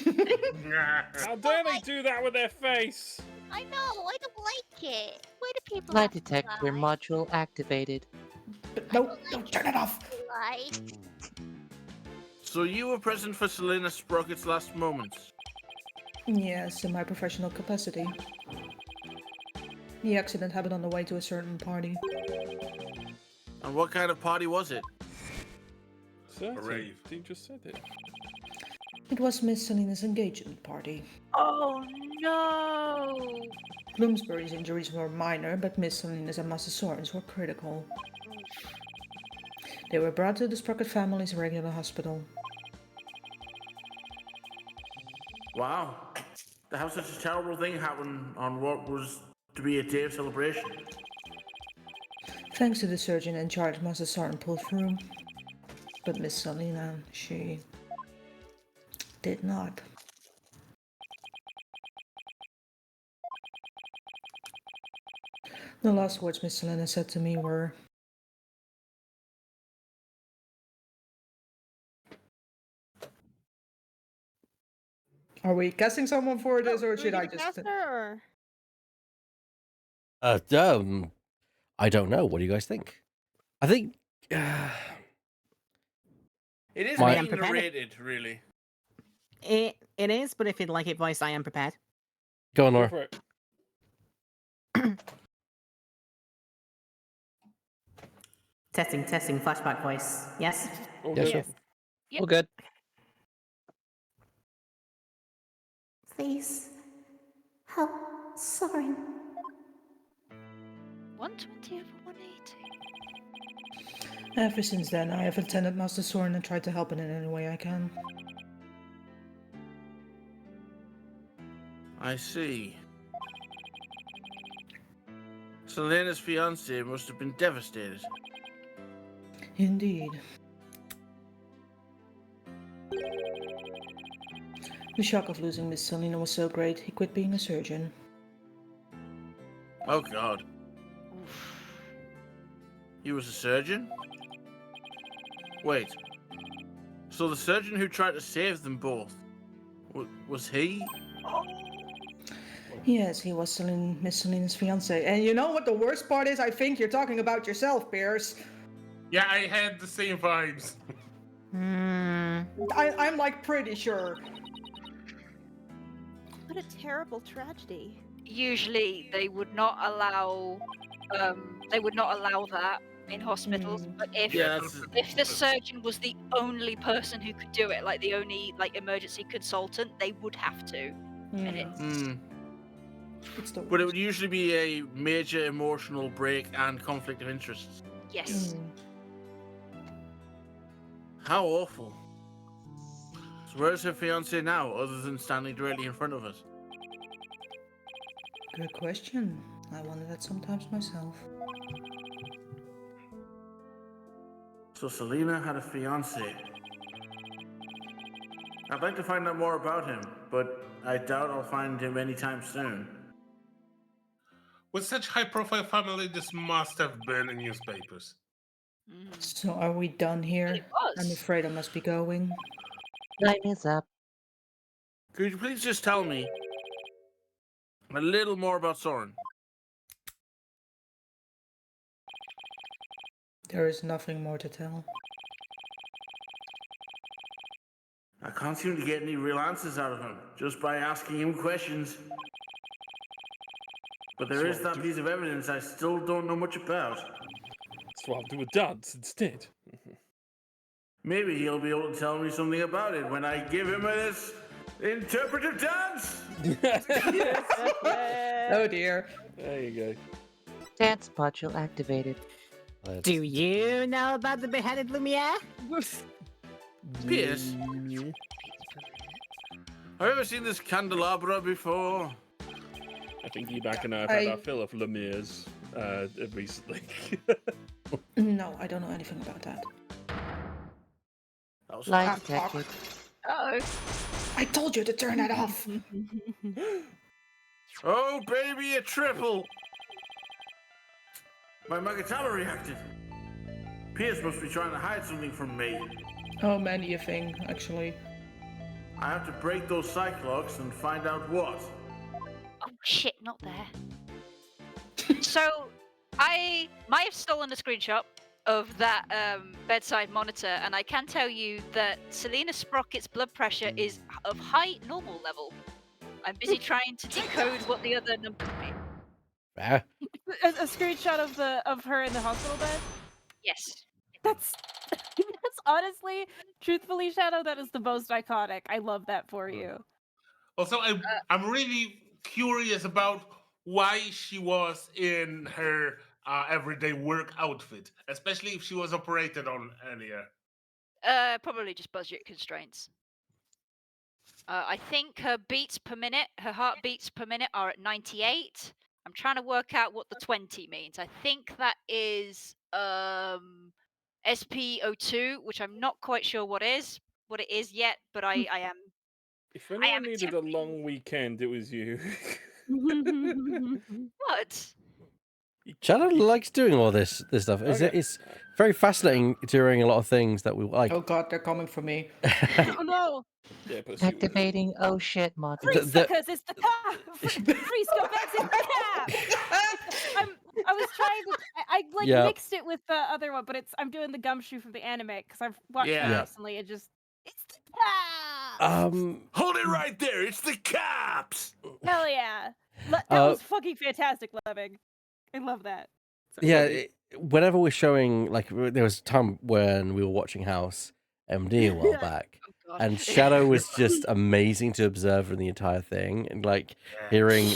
How dare they do that with their face? I know, I don't like it. Why do people Lie have to detector lie? module activated. No, turn it off. Lie. So you were present for Selena Sprocket's last moments? Yes, in my professional capacity. The accident happened on the way to a certain party. And what kind of party was it? certain. rave. You just said it. It was Miss Selena's engagement party. Oh no! Bloomsbury's injuries were minor, but Miss Selena's and Master Soren's were critical. They were brought to the Sprocket family's regular hospital. Wow. To have such a terrible thing happen on what was to be a day of celebration. Thanks to the surgeon in charge, Master Soren pulled through. But Miss Selena, she did not. The last words Miss Selena said to me were, "Are we casting someone for this, or should I just..." Or... I don't know. What do you guys think? I think. It is My- being narrated, really. It is, but if you'd like it voiced, I am prepared. Go on, Go Laura. for it. Testing, flashback voice. Yes? Oh, Yes, good. sir. All good. Please help Soren. 120 over 180. Ever since then, I have attended Master Soren and tried to help in any way I can. I see. Selena's fiancé must have been devastated. Indeed. The shock of losing Miss Selena was so great, he quit being a surgeon. Oh God. He was a surgeon? Wait. So the surgeon who tried to save them both, was he? Yes, he was Miss Selena's fiance. And you know what the worst part is? I think you're talking about yourself, Pierce. Yeah, I had the same vibes. I'm like pretty sure. What a terrible tragedy. Usually, they would not allow. They would not allow that in hospitals. But if the surgeon was the only person who could do it, like the only emergency consultant, they would have to. And it's But it would usually be a major emotional break and conflict of interests. yes. How awful. So where's her fiancé now, other than standing directly in front of us? Good question. I wonder that sometimes myself. So Selena had a fiancé. I'd like to find out more about him, but I doubt I'll find him anytime soon. With such high-profile family, this must have been in newspapers. So are we done here? I'm afraid I must be going. Time is up. Could you please just tell me a little more about Soren? There is nothing more to tell. I can't seem to get any real answers out of him, just by asking him questions. But there is that piece of evidence I still don't know much about. So I'll do a dance instead. Maybe he'll be able to tell me something about it when I give him this interpretive dance! Oh dear. There you go. Dance module activated. Do you know about the beheaded Lumiere? Pierce, have you ever seen this candelabra before? I think you back and I have had our fill of Lemire's recently. No, I don't know anything about that. Lie detected. Oh. I told you to turn that off. Oh, baby, a triple! My Magatala reacted. Pierce must be trying to hide something from me. Oh, many a thing, actually. I have to break those cyclops and find out what. Oh shit, not there. So, I might have stolen a screenshot of that bedside monitor, and I can tell you that Selena Sprocket's blood pressure is of high normal level. I'm busy trying to decode what the other numbers mean. Ah. A screenshot of her in the hospital bed. Yes. That's Honestly, truthfully, Shadow, that is the most iconic. I love that for you. Also, I'm really curious about why she was in her everyday work outfit, especially if she was operated on earlier. Probably just budget constraints. I think her beats per minute, her heartbeats per minute are at 98. I'm trying to work out what the 20 means. I think that is SpO2, which I'm not quite sure what it is yet, but I am. If anyone needed a long weekend, it was you. What? Shadow likes doing all this stuff. It's very fascinating during a lot of things that we like. Oh god, they're coming for me. Oh no! Yeah, Activating oh shit mod. Freeze suckers, it's the cap! Freeze scumbags, it's the cap! I was trying to. I like Yeah. mixed it with the other one, but I'm doing the gumshoe from the anime because I've watched that Yeah. recently. It's the cap! Hold it right there. It's the cops. Hell yeah! That was fucking fantastic, Leving. I love that. Yeah, whenever we're showing, like, there was a time when we were watching House MD a while back, and Shadow was just amazing to observe in the entire thing, and like hearing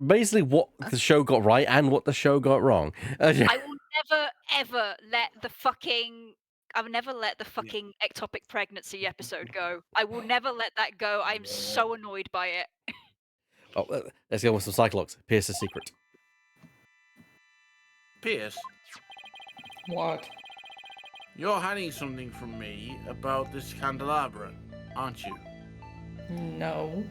basically what the show got right and what the show got wrong. I will never ever let the fucking. I will never let the fucking ectopic pregnancy episode go. I will never let that go. I'm so annoyed by it. Oh, let's go with some Cyclops. Pierce the secret. Pierce, What? you're hiding something from me about this candelabra, aren't you? No.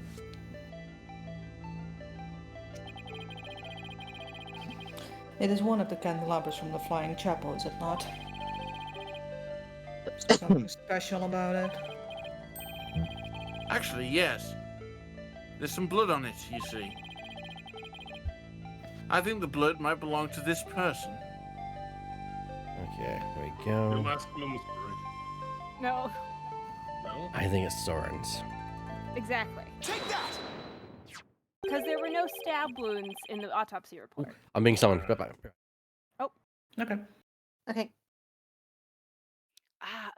It is one of the candelabras from the Flying Chapel, is it not? Something special about it? Actually, yes. There's some blood on it, you see. I think the blood might belong to this person. Okay, here we go. No, No? I think it's Soren's. exactly. Because there were no stab wounds in the autopsy report. I'm being summoned. Bye-bye. Oh. Okay. Okay.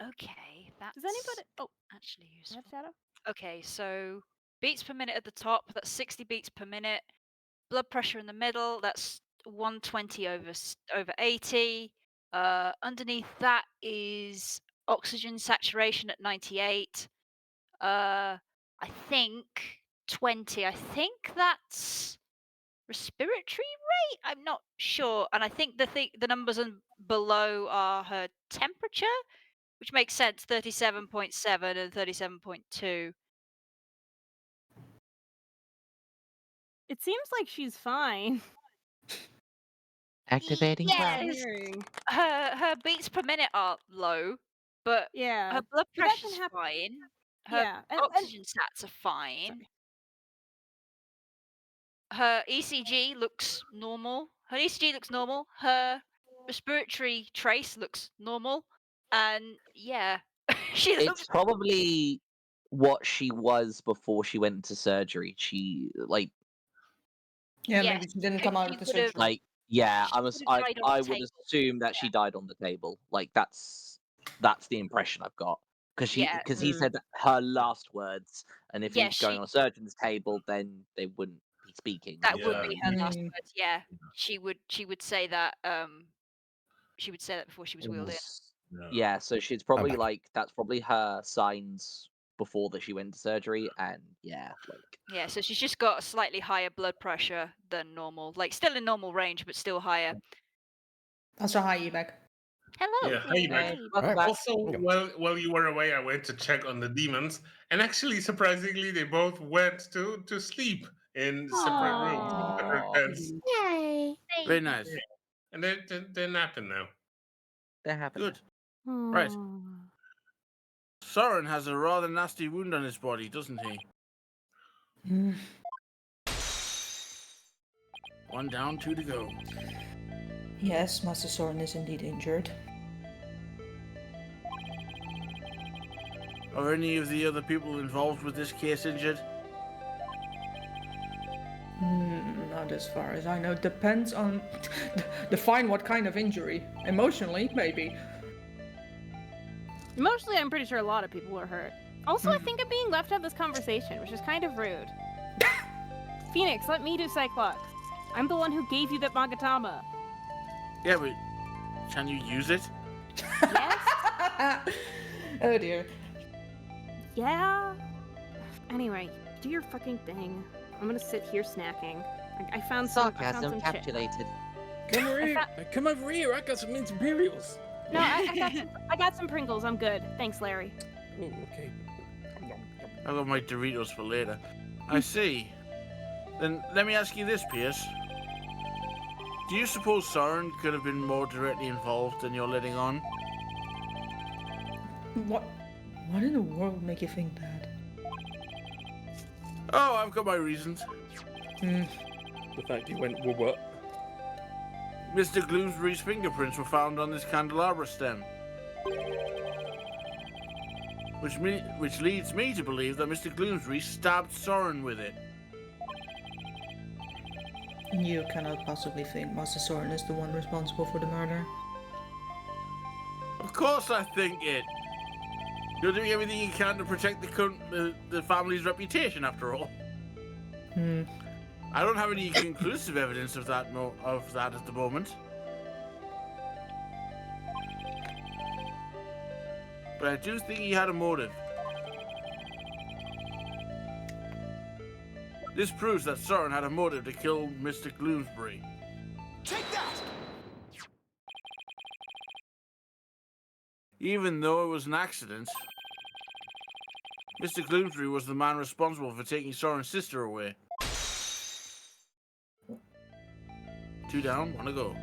Okay. That's... Does anybody? Oh, actually useful. Have Shadow? Okay, so beats per minute at the top. That's 60 beats per minute. Blood pressure in the middle. That's 120 over 80. Underneath that is oxygen saturation at 98. I think 20. I think that's respiratory rate. I'm not sure, and I think the numbers below are her temperature, which makes sense. 37.7 and 37.2. It seems like she's fine. Activating Yes. cloud. Her beats per minute are low, but Yeah. her blood But that can pressure's happen. fine. Her Yeah, and oxygen sats are fine. Her ECG looks normal. Her ECG looks normal. Her respiratory trace looks normal. And yeah, she It's looks. probably what she was before she went into surgery. She like Yeah, Yes, maybe she didn't come out of the surgery. like yeah, She I would've died on I the would table. assume that she died on the table. Like that's the impression I've got. Because Yeah. he said that her last words, and if Yeah, he's going on a surgeon's table, then they wouldn't be speaking. That would be her last Mm. words. Yeah, she would say that. She would say that before she was wheeled in. Yeah, so she's probably like that's probably her signs before that she went to surgery, and yeah, like Yeah, so she's just got a slightly higher blood pressure than normal. Like still in normal range, but still higher. That's a high evac. Hello. Yeah, hi, Mike. welcome back. Also, while you were away, I went to check on the demons, and actually, surprisingly, they both went to sleep in separate rooms, separate beds. Yay! Very nice. And they're napping now. They're happy. Good. Right. Soren has a rather nasty wound on his body, doesn't he? One down, two to go. Yes, Master Soren is indeed injured. Are any of the other people involved with this case injured? Not as far as I know. Depends on... Define what kind of injury. Emotionally, maybe. Emotionally, I'm pretty sure a lot of people were hurt. Also, I think I'm being left out of this conversation, which is kind of rude. Phoenix, let me do Cyclops. I'm the one who gave you that Magatama. Yeah, but can you use it? Yes? Oh dear. Yeah? Anyway, do your fucking thing. I'm gonna sit here snacking. I found some. I found Sarcasm some calculated. Come over here. Come over here. I got some Mince Imperials. No, I got some Pringles. I'm good. Thanks, Larry. Oh, okay. I got my Doritos for later. I see. Then let me ask you this, Pierce. Do you suppose Soren could have been more directly involved than you're letting on? What in the world make you think that? Oh, I've got my reasons. The fact you went, well, what? Mr. Gloomsbury's fingerprints were found on this candelabra stem. Which leads me to believe that Mr. Gloomsbury stabbed Soren with it. You cannot possibly think Master Soren is the one responsible for the murder. Of course I think it. You're doing everything you can to protect the family's reputation, after all. I don't have any conclusive evidence of that at the moment. But I do think he had a motive. This proves that Soren had a motive to kill Mr. Gloomsbury. Take that! Even though it was an accident, Mr. Gloomsbury was the man responsible for taking Soren's sister away. 2 down, 1 to go.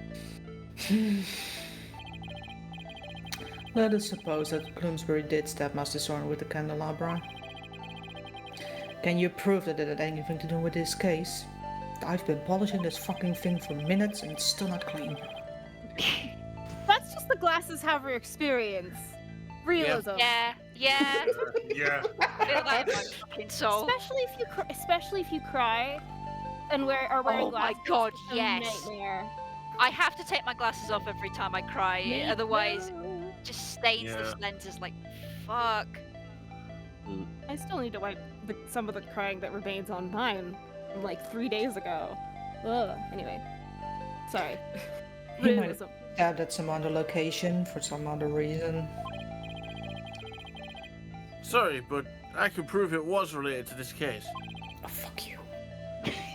Let us suppose that Bloomsbury did stab Master Soren with the candelabra. Can you prove that it had anything to do with this case? I've been polishing this fucking thing for minutes and it's still not clean. That's just the glasses have your experience. Realism. Yeah. Yeah. Yeah. Feel that in my fucking soul. Especially if you cry and wearing Oh my glasses. god, It's a yes. Nightmare. I have to take my glasses off every time I cry, Me otherwise too. it just stains this lenses like fuck. I still need to wipe some of the crying that remains on mine from like 3 days ago. Ugh. Anyway. Sorry. He might Realism. have stabbed at some other location for some other reason. Sorry, but I can prove it was related to this case. Oh, fuck you.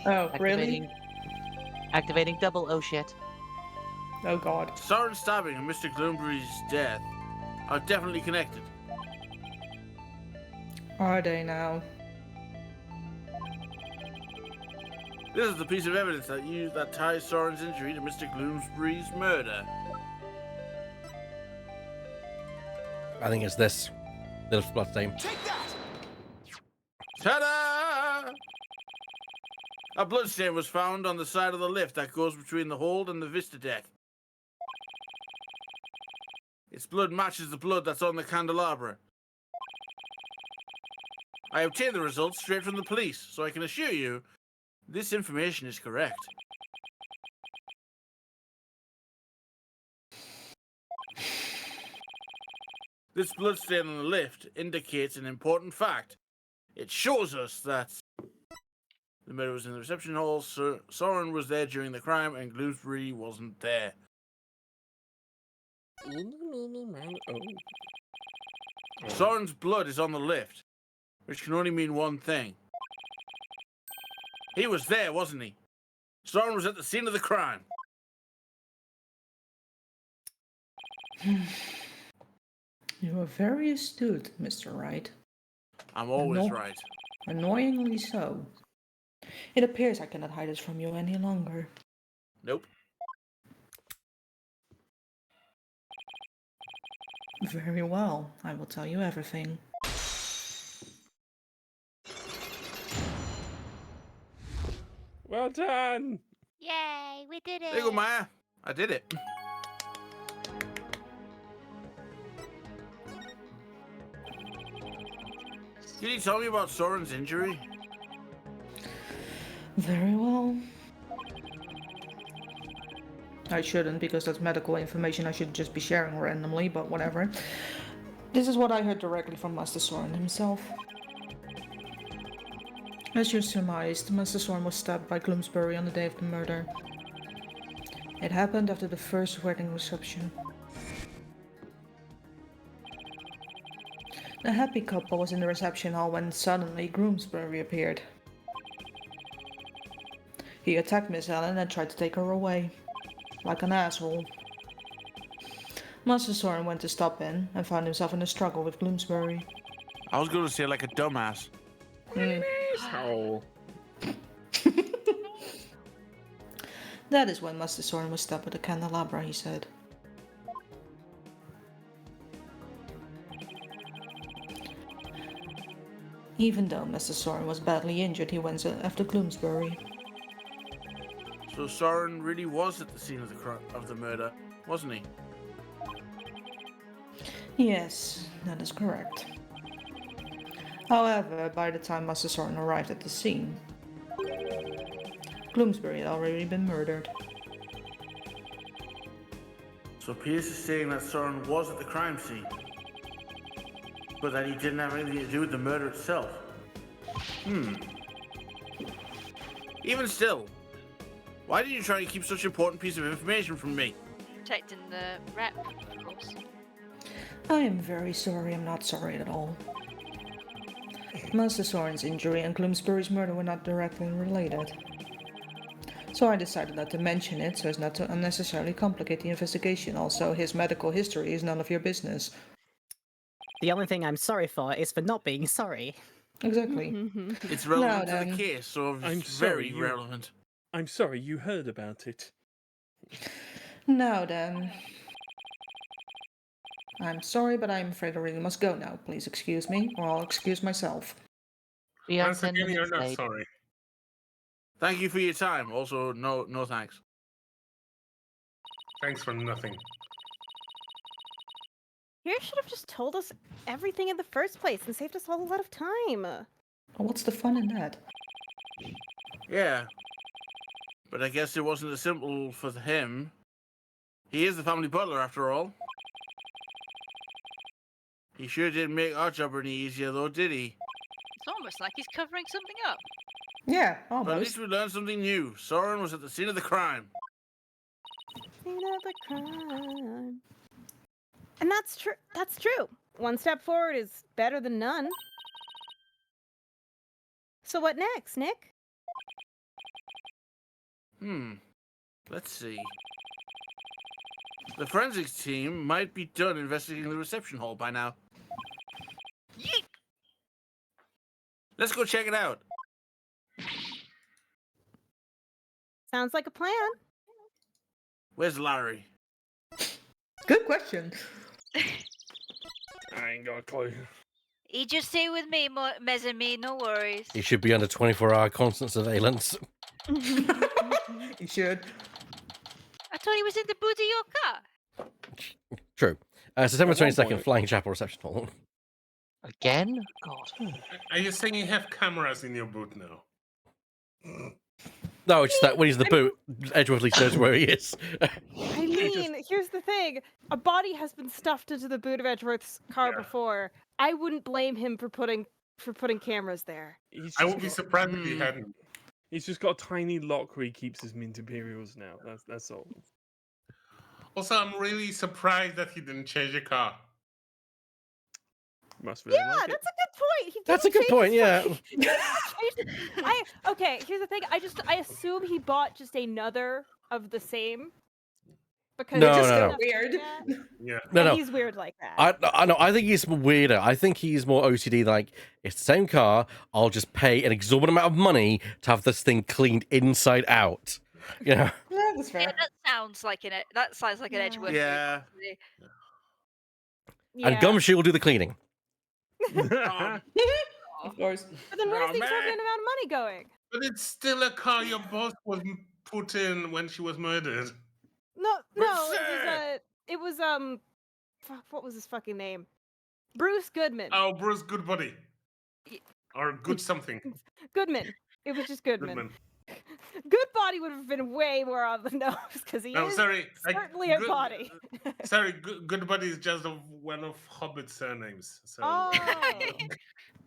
Oh, really? Activating double oh shit. Oh god. Soren's stabbing and Mr. Gloomsbury's death are definitely connected. Are they now? This is the piece of evidence that ties Soren's injury to Mr. Gloomsbury's murder. I think it's this. Little bloodstain. Take that! Ta-da! A bloodstain was found on the side of the lift that goes between the hold and the vista deck. Its blood matches the blood that's on the candelabra. I obtained the results straight from the police, so I can assure you this information is correct. This bloodstain on the lift indicates an important fact. It shows us that the murder was in the reception hall, Soren was there during the crime, and Gloomsbury wasn't there. Soren's blood is on the lift, which can only mean one thing. He was there, wasn't he? Soren was at the scene of the crime. You are very astute, Mr. Wright. I'm always right. Annoyingly so. It appears I cannot hide this from you any longer. Nope. Very well. I will tell you everything. Well done! Yay, we did it. There you go, Maya. I did it. Can you tell me about Soren's injury? Very well. I shouldn't, because that's medical information I should just be sharing randomly, but whatever. This is what I heard directly from Master Soren himself. As you surmised, Master Soren was stabbed by Gloomsbury on the day of the murder. It happened after the first wedding reception. The happy couple was in the reception hall when suddenly Gloomsbury appeared. He attacked Miss Ellen and tried to take her away. Like an asshole. Master Soren went to stop in and found himself in a struggle with Gloomsbury. I was going to say like a dumbass. Oh. That is when Master Soren was stabbed with a candelabra, he said. Even though Master Soren was badly injured, he went after Gloomsbury. So Soren really was at the scene of the murder, wasn't he? Yes, that is correct. However, by the time Master Soren arrived at the scene, Gloomsbury had already been murdered. So Pierce is saying that Soren was at the crime scene, but that he didn't have anything to do with the murder itself. Even still, why did you try to keep such an important piece of information from me? Protecting the rep, of course. I am very sorry, I'm not sorry at all. Master Soren's injury and Gloomsbury's murder were not directly related. So I decided not to mention it so as not to unnecessarily complicate the investigation. Also, his medical history is none of your business. The only thing I'm sorry for is for not being sorry. Exactly. It's relevant Now to then. the case, so I'm it's sorry, very relevant. I'm sorry, you heard about it. Now then. I'm sorry, but I'm afraid I really must go now. Please excuse me, or I'll excuse myself. We are Once 10 again, you're minutes not late. sorry. Thank you for your time. Also, no thanks. Thanks for nothing. You should have just told us everything in the first place and saved us all a lot of time. Well, what's the fun in that? Yeah. But I guess it wasn't as simple for him. He is the family butler, after all. He sure didn't make our job any easier, though, did he? It's almost like he's covering something up. Yeah, But at almost. least we learned something new. Soren was at the scene of the crime. Scene of the crime. And that's true. That's true. One step forward is better than none. So what next, Nick? Let's see. The forensics team might be done investigating the reception hall by now. Yeet! Let's go check it out. Sounds like a plan. Where's Larry? Good question. I ain't got a clue. He just stay with me, Mez and me, no worries. He should be under 24-hour constant surveillance. You should. I thought he was in the boot of your car. True. September At one 22nd, point- Flying Chapel Reception Hall. Again? God. Are you saying you have cameras in your boot now? No, it's just that when he's in the boot, Edgeworth at least knows where he is. I mean, here's the thing. A body has been stuffed into the boot of Edgeworth's car before. I wouldn't blame him for putting cameras there. I would be surprised if he hadn't. He's just got a tiny lock where he keeps his mint imperials now. That's all. Also, I'm really surprised that he didn't change the car. Must really Yeah, like it. that's a good point. He That's a didn't good point, yeah. Okay, here's the thing. I assume he bought just another of the same. Because No, it's just no, no. enough Weird. like that. Yeah. No, And no. he's weird like that. I know. I think he's weirder. I think he's more OCD. Like, it's the same car. I'll just pay an exorbitant amount of money to have this thing cleaned inside out. You know. Yeah, that's fair. Yeah, that sounds like an Edgeworth. Yeah. Movie. And Gumshoe will do the cleaning. Of course. But then where's Oh, the man. exorbitant amount of money going? But it's still a car your boss was put in when she was murdered. No, it was fuck, what was his fucking name? Bruce Goodman. Oh, Bruce Goodbody. Or good something. Goodman. It was just Goodman. Good body would have been way more on the nose because he No, is sorry. certainly a good, body. Sorry, good buddy is just one of Hobbit's surnames. So. Oh,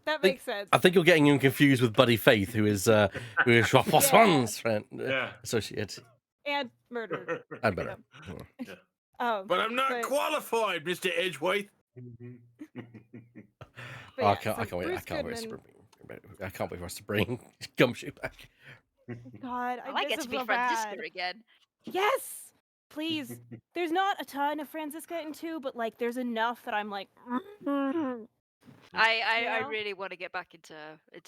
that makes sense. I think you're getting him confused with Buddy Faith, who is Schwarzwasser's friend, associate. And murdered. And better. But I'm not qualified, Mr. Edgewaite. Oh, I can't wait. I can't wait for us to bring Gumshoe back. God, I get miss to him be so Franziska bad. again. Yes, please. There's not a ton of Franziska in 2, but like there's enough that I'm like. I know? really want to get back into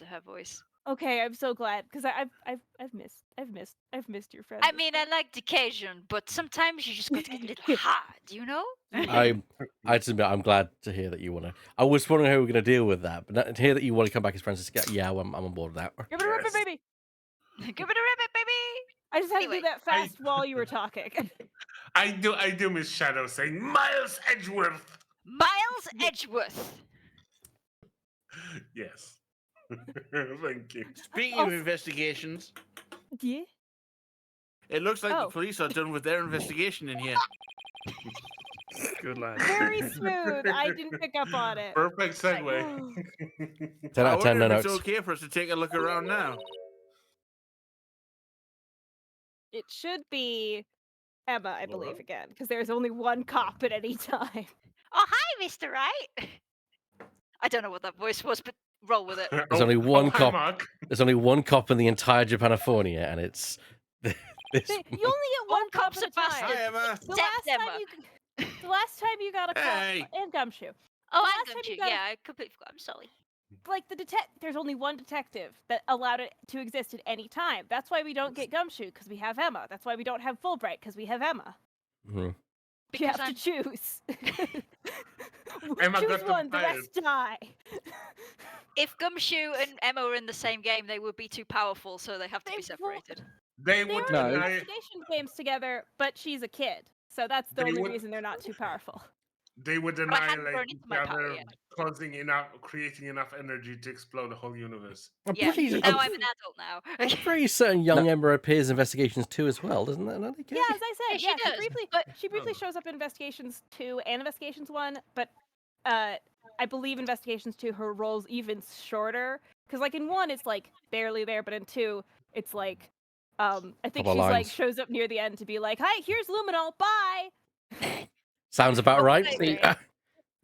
her voice. Okay, I'm so glad because I've missed your friend. I mean, I like the occasion, but sometimes you just got to get a little hard, you know? I just admit, I'm glad to hear that you want to. I was wondering how we were going to deal with that, but to hear that you want to come back as Francisca, yeah, I'm on board with that. Give it a ribbon, baby. Give it a ribbon, baby. I just had to do that fast while you were talking. I do miss Shadow saying Miles Edgeworth. Miles Edgeworth. Yes. Thank you. Speaking of investigations, yeah, it looks like the police are done with their investigation in here. Good lad. Very smooth. I didn't pick up on it. Perfect segue. 10 out of 10, no It's notes. okay for us to take a look around now. It should be Emma, I believe, again, because there's only one cop at any time. Oh, hi, Mr. Right. I don't know what that voice was, but roll with it. There's only one hi, cop. Mark. There's only one cop in the entire Japanifornia, and it's this. You only get one cop at a time. bastard. Hi, Emma. The last time you got a cop Hey. and Gumshoe. Oh, last and time you Gumshoe. got a- Yeah, I completely forgot. I'm sorry. Like there's only one detective that allowed it to exist at any time. That's why we don't get Gumshoe because we have Emma. That's why we don't have Fulbright because we have Emma. Mhm. You have to choose. Emma choose got one, the fired. rest die. If Gumshoe and Emma were in the same game, they would be too powerful, so they have to be separated. They They would were in deny. investigation games together, but she's a kid, so that's the They only would- reason they're not too powerful. They would I haven't annihilate grown each into my power other, yet. creating enough energy to explode the whole universe. Yeah, pretty- now I'm an adult now. I'm pretty certain young Emma appears in Investigations 2 as well, doesn't that? Not Yeah, as I said, Yeah, she does, she briefly shows up in Investigations 2 and Investigations 1, but I believe Investigations 2 her role's even shorter. Because like in 1 it's like barely there, but in 2 it's like I think Couple she's like lines. shows up near the end to be like, "Hi, here's Luminol, bye." Sounds about right.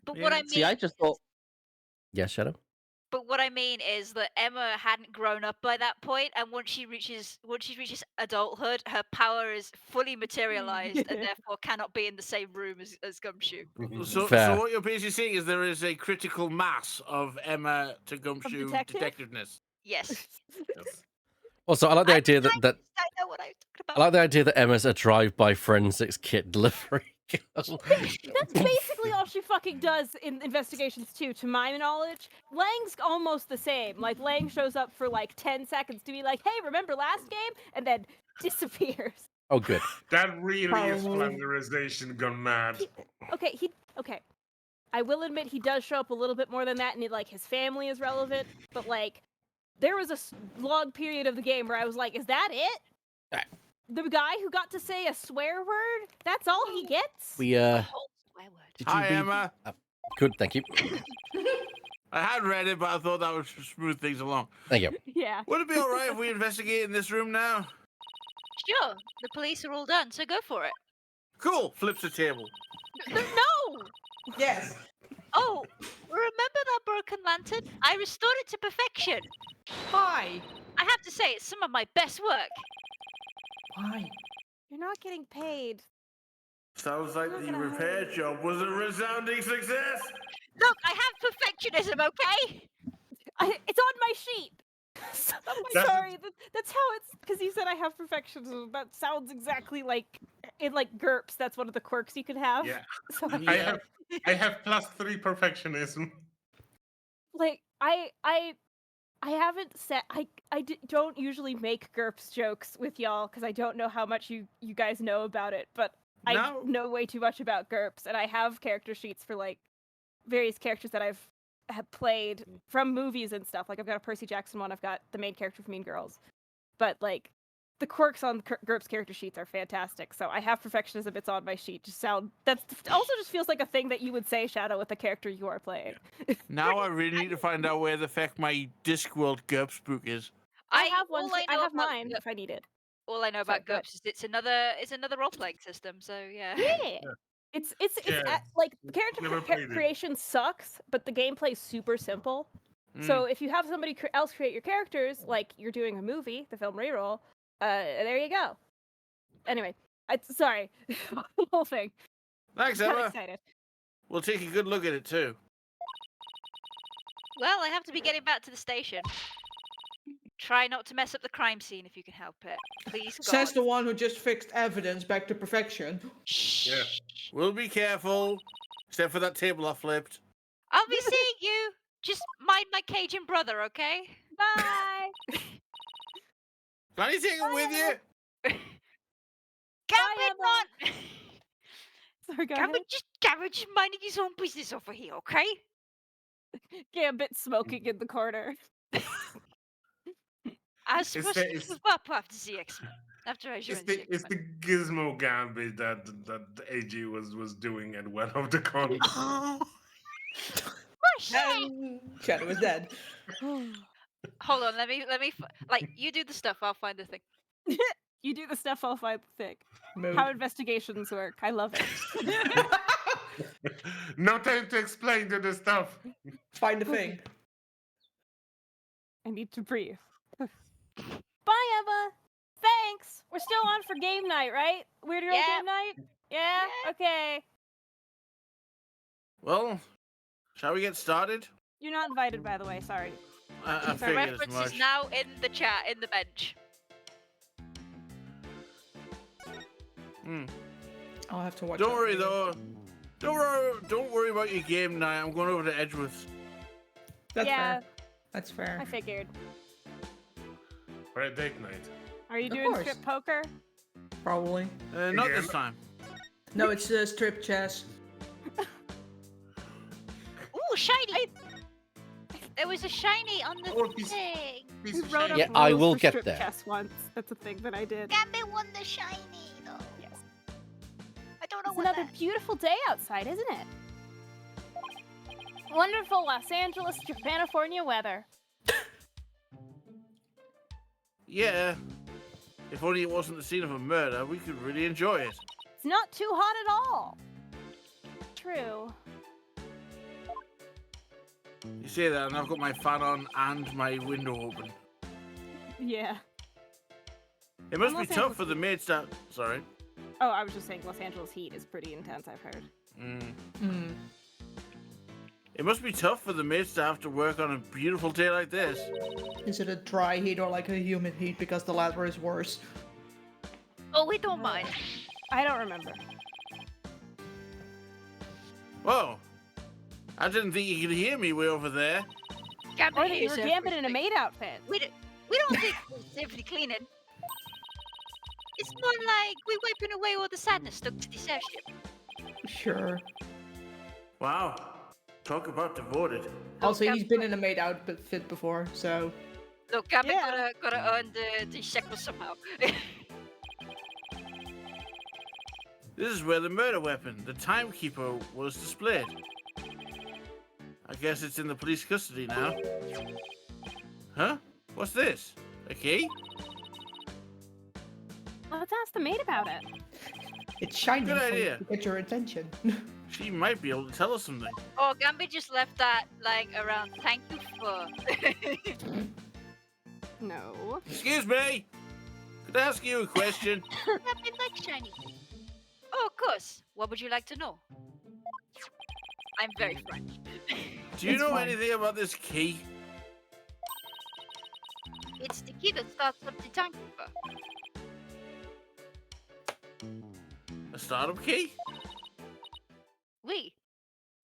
But what I mean, See, I just thought Yes, Shadow. but what I mean is that Emma hadn't grown up by that point, and once she reaches adulthood, her power is fully materialized, and therefore cannot be in the same room as Gumshoe. So Fair. what you're basically saying is there is a critical mass of Emma to Gumshoe detective? detectiveness. Yes. Also, I like the idea that I know what I'm talking about. I like the idea that Emma's a drive-by forensics kit delivery girl. That's basically all she fucking does in Investigations 2, to my knowledge. Lang's almost the same. Like, Lang shows up for like 10 seconds to be like, "Hey, remember last game?" and then disappears. Oh, good. That really is flanderization gone mad. Okay. I will admit he does show up a little bit more than that, and like his family is relevant, but like, there was a long period of the game where I was like, is that it? The guy who got to say a swear word? That's all he gets? We did you Hi, read- Emma. Good, thank you. I had read it, but I thought that would smooth things along. Thank you. Yeah. Would it be all right if we investigate in this room now? Sure, the police are all done, so go for it. Cool. Flips the table. No! Yes. Oh, remember that broken lantern? I restored it to perfection. Hi. I have to say, it's some of my best work. Why? You're not getting paid. Sounds like not the gonna repair hurt. job was a resounding success. Look, I have perfectionism, okay? It's on my sheet. I'm sorry. That's how it's because you said I have perfectionism. That sounds exactly like in like GURPS. That's one of the quirks you can have. Yeah. So, I have +3 perfectionism. like I haven't said don't usually make GURPS jokes with y'all because I don't know how much you guys know about it, but I No. know way too much about GURPS, and I have character sheets for like various characters that have played from movies and stuff. Like I've got a Percy Jackson one, I've got the main character from Mean Girls, but like the quirks on GURPS character sheets are fantastic. So I have perfectionism bits on my sheet. That also just feels like a thing that you would say, Shadow, with the character you are playing. Now I really need to find out where the feck my Discworld GURPS book is. I have one. all I I know have about mine if I need it. All I know Sorry, about go ahead. GURPS is it's another role playing system. So yeah. Yeah. It's like character Never played it. creation sucks, but the gameplay's super simple. So if you have somebody else create your characters, like you're doing a movie, the film reroll, there you go. Anyway, sorry, the whole thing. Thanks, I'm Emma. excited. We'll take a good look at it too. Well, I have to be getting back to the station. Try not to mess up the crime scene if you can help it. Please, God. Says the one who just fixed evidence back to perfection. Yeah. We'll be careful. Except for that table I flipped. I'll be seeing you. Just mind my Cajun brother, okay? Bye. Can you take him with you? Gambit, not. Sorry, go ahead. Gambit just minding his own business over here, okay? Gambit smoking in the corner. I was supposed to it's- move up after ZX. After I It's joined the, ZX. it's the Gizmo Gambit that AG was doing at one of the cons. And Shadow is dead. Hold on, let me like you do the stuff. I'll find the thing. You do the stuff, I'll find the thing. Mood. How investigations work. I love it. No time to explain to the stuff. Find the thing. I need to breathe. Bye, Emma. Thanks. We're still on for game night, right? Weird Girl game night? Yeah? Okay. Well, shall we get started? You're not invited, by the way. Sorry. I The figured as reference much. is now in the chat, in the bench. I'll have to watch. Don't that worry video. though. Don't worry about your game night. I'm going over to Edgeworth. That's Yeah. fair. That's fair. I figured. For a date night. Are you Of doing course. strip poker? Probably. Not Again. this time. No, it's strip chess. Ooh, shiny! There was a shiny on the Oh, piece- thing. Piece We of wrote shit. up Yeah, I rules will for get strip there. chess once. That's a thing that I did. Gambit won the shiny, though. Yes. I don't know It's what another that... beautiful day outside, isn't it? Wonderful Los Angeles, Japanifornia weather. Yeah. If only it wasn't the scene of a murder, we could really enjoy it. It's not too hot at all. True. You say that, and I've got my fan on and my window open. Yeah. It must Los be tough Angeles for the maid staff. Sorry. Oh, I was just saying Los Angeles heat is pretty intense, I've heard. It must be tough for the maid staff to work on a beautiful day like this. Is it a dry heat or like a humid heat? Because the latter is worse. Oh, we don't mind. I don't remember. Whoa. I didn't think you could hear me way over there. Gambit Or that you hears were Gambit in a everything. maid outfit. We don't think we're simply cleaning. It's more like we're wiping away all the sadness stuck to this airship. Sure. Wow. Talk about devoted. Also, he's been in a maid outfit before, so. Look, Gambit Yeah. gotta earn the shekel somehow. This is where the murder weapon, the timekeeper, was displayed. I guess it's in the police custody now. Huh? What's this? A key? Let's ask the maid about it. It's shiny Good for you idea. to get your attention. She might be able to tell us something. Oh, Gambit just left that lying around. Thank you for. No. Excuse me! Could I ask you a question? Gambit likes shiny. Oh, of course. What would you like to know? I'm very French. Do you It's know fine. anything about this key? It's the key that starts up the timekeeper. A startup key? We.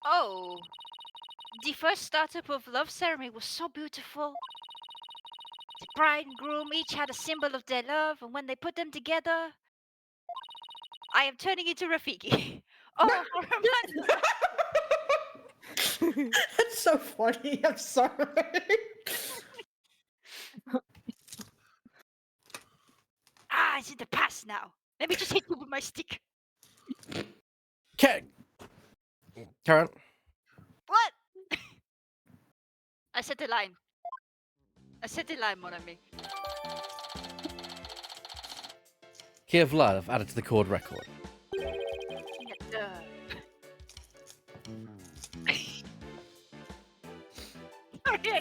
Oh. The first startup of Love Ceremony was so beautiful. The bride and groom each had a symbol of their love, and when they put them together, I am turning into Rafiki. Oh, That's so funny. I'm sorry. in the past now. Let me just hit you with my stick. Karen. What? I said the line. Mon ami. Key of Love added to the chord record.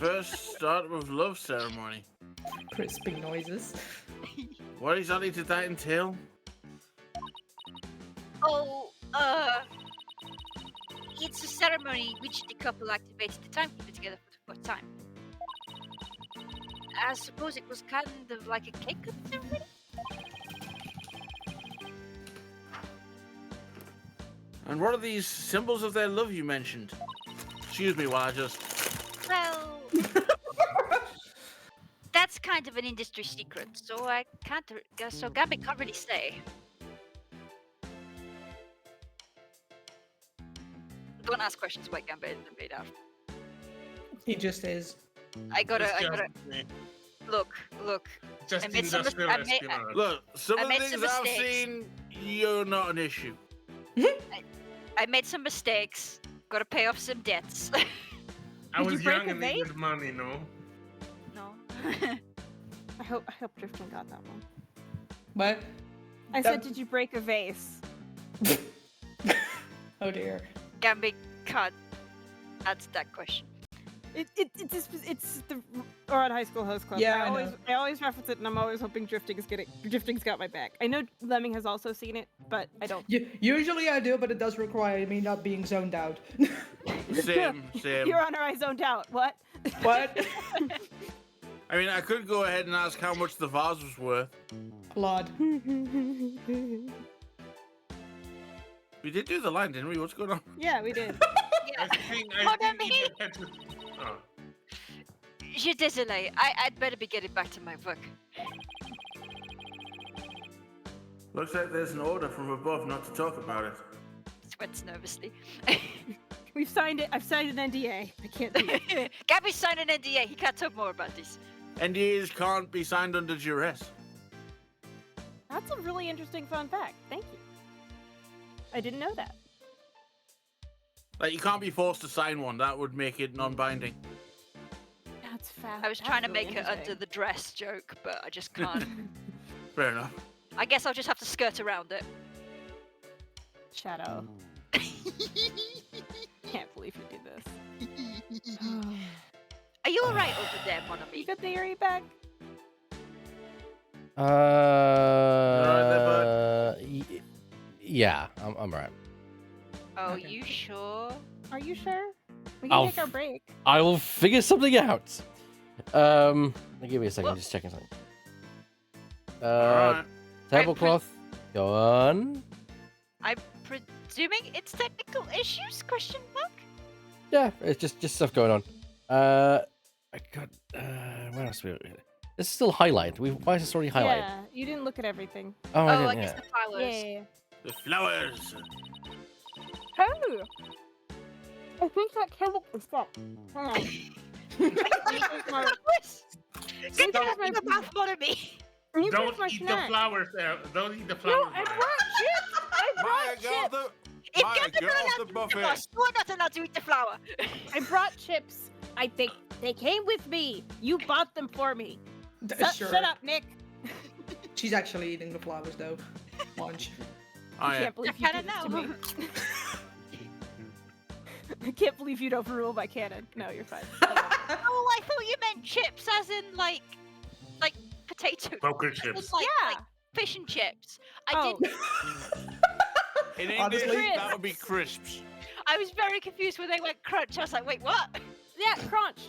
First start with love ceremony. Crisping noises. What exactly did that entail? Oh, it's a ceremony which the couple activates the timekeeper together for the first time. I suppose it was kind of like a cake cutting ceremony. And what are these symbols of their love you mentioned? Excuse me while I just... Well, that's kind of an industry secret, so I can't. So Gabby can't really say. Don't ask questions about Gambit and made out. He just is. I gotta. Look. Just I made some industrial I made, espionage. Look, some I of the made things some I've mistakes. seen, you're not an issue. I made some mistakes. Gotta pay off some debts. I Did you was break young a and vase? needed money, no? No. I hope Drifting got that one. But I said, did you break a vase? oh dear. Gambit can't answer that question. It's the Oran High School Host Club. Yeah, I always reference it, and I'm always hoping Drifting's got my back. I know Lemming has also seen it, but I don't. Usually I do, but it does require me not being zoned out. Same. Your Honor, I zoned out. What? What? I mean, I could go ahead and ask how much the vase was worth. A lot. We did do the line, didn't we? What's going on? Yeah, we did. I think you had to... Oh. Je désolé. I'd better be getting back to my work. Looks like there's an order from above not to talk about it. Sweats nervously. We've signed it. I've signed an NDA. I can't do it. Gabby signed an NDA. He can't talk more about this. NDAs can't be signed under duress. That's a really interesting fun fact. Thank you. I didn't know that. Like, you can't be forced to sign one. That would make it non-binding. That's fast. I was trying to make it under the dress joke, but I just can't. Fair enough. I guess I'll just have to skirt around it. Shadow. Can't believe you did this. Are you alright over there, mon ami? You got the earring back? Yeah, I'm alright. Oh, Okay. you sure? Are you sure? We can I'll take our break. I will figure something out. Give me a second. I'm just checking something. Alright. Tablecloth. Go on. I'm presuming it's technical issues? Question mark? Yeah, it's just stuff going on. I got. Where else? This is still highlighted. Why is this already highlighted? Yeah, you didn't look at everything. Oh, I didn't, guess yeah. the flowers. Yeah. The flowers. Oh! I think that came up with that. Hang on. Get that out of my mouth, mon ami! Don't eat the flowers. Don't eat the flowers. No, I brought chips! I brought chips! If Maya, Gabby's get not off allowed the to eat the buffet. flower, you're not allowed to eat the flower. I brought chips. I think they came with me. You bought them for me. Sure. Shut up, Nick. She's actually eating the flowers though. Munch. Oh, I yeah. can't believe you did this to me. I can't believe you'd overrule my canon. No, you're fine. Oh, I thought you meant chips as in like potato. Poker As chips. in, like Yeah. fish and chips. I Oh. didn't. In English, Honestly- that would be crisps. I was very confused when they went crunch. I was like, wait, what? Yeah, crunch.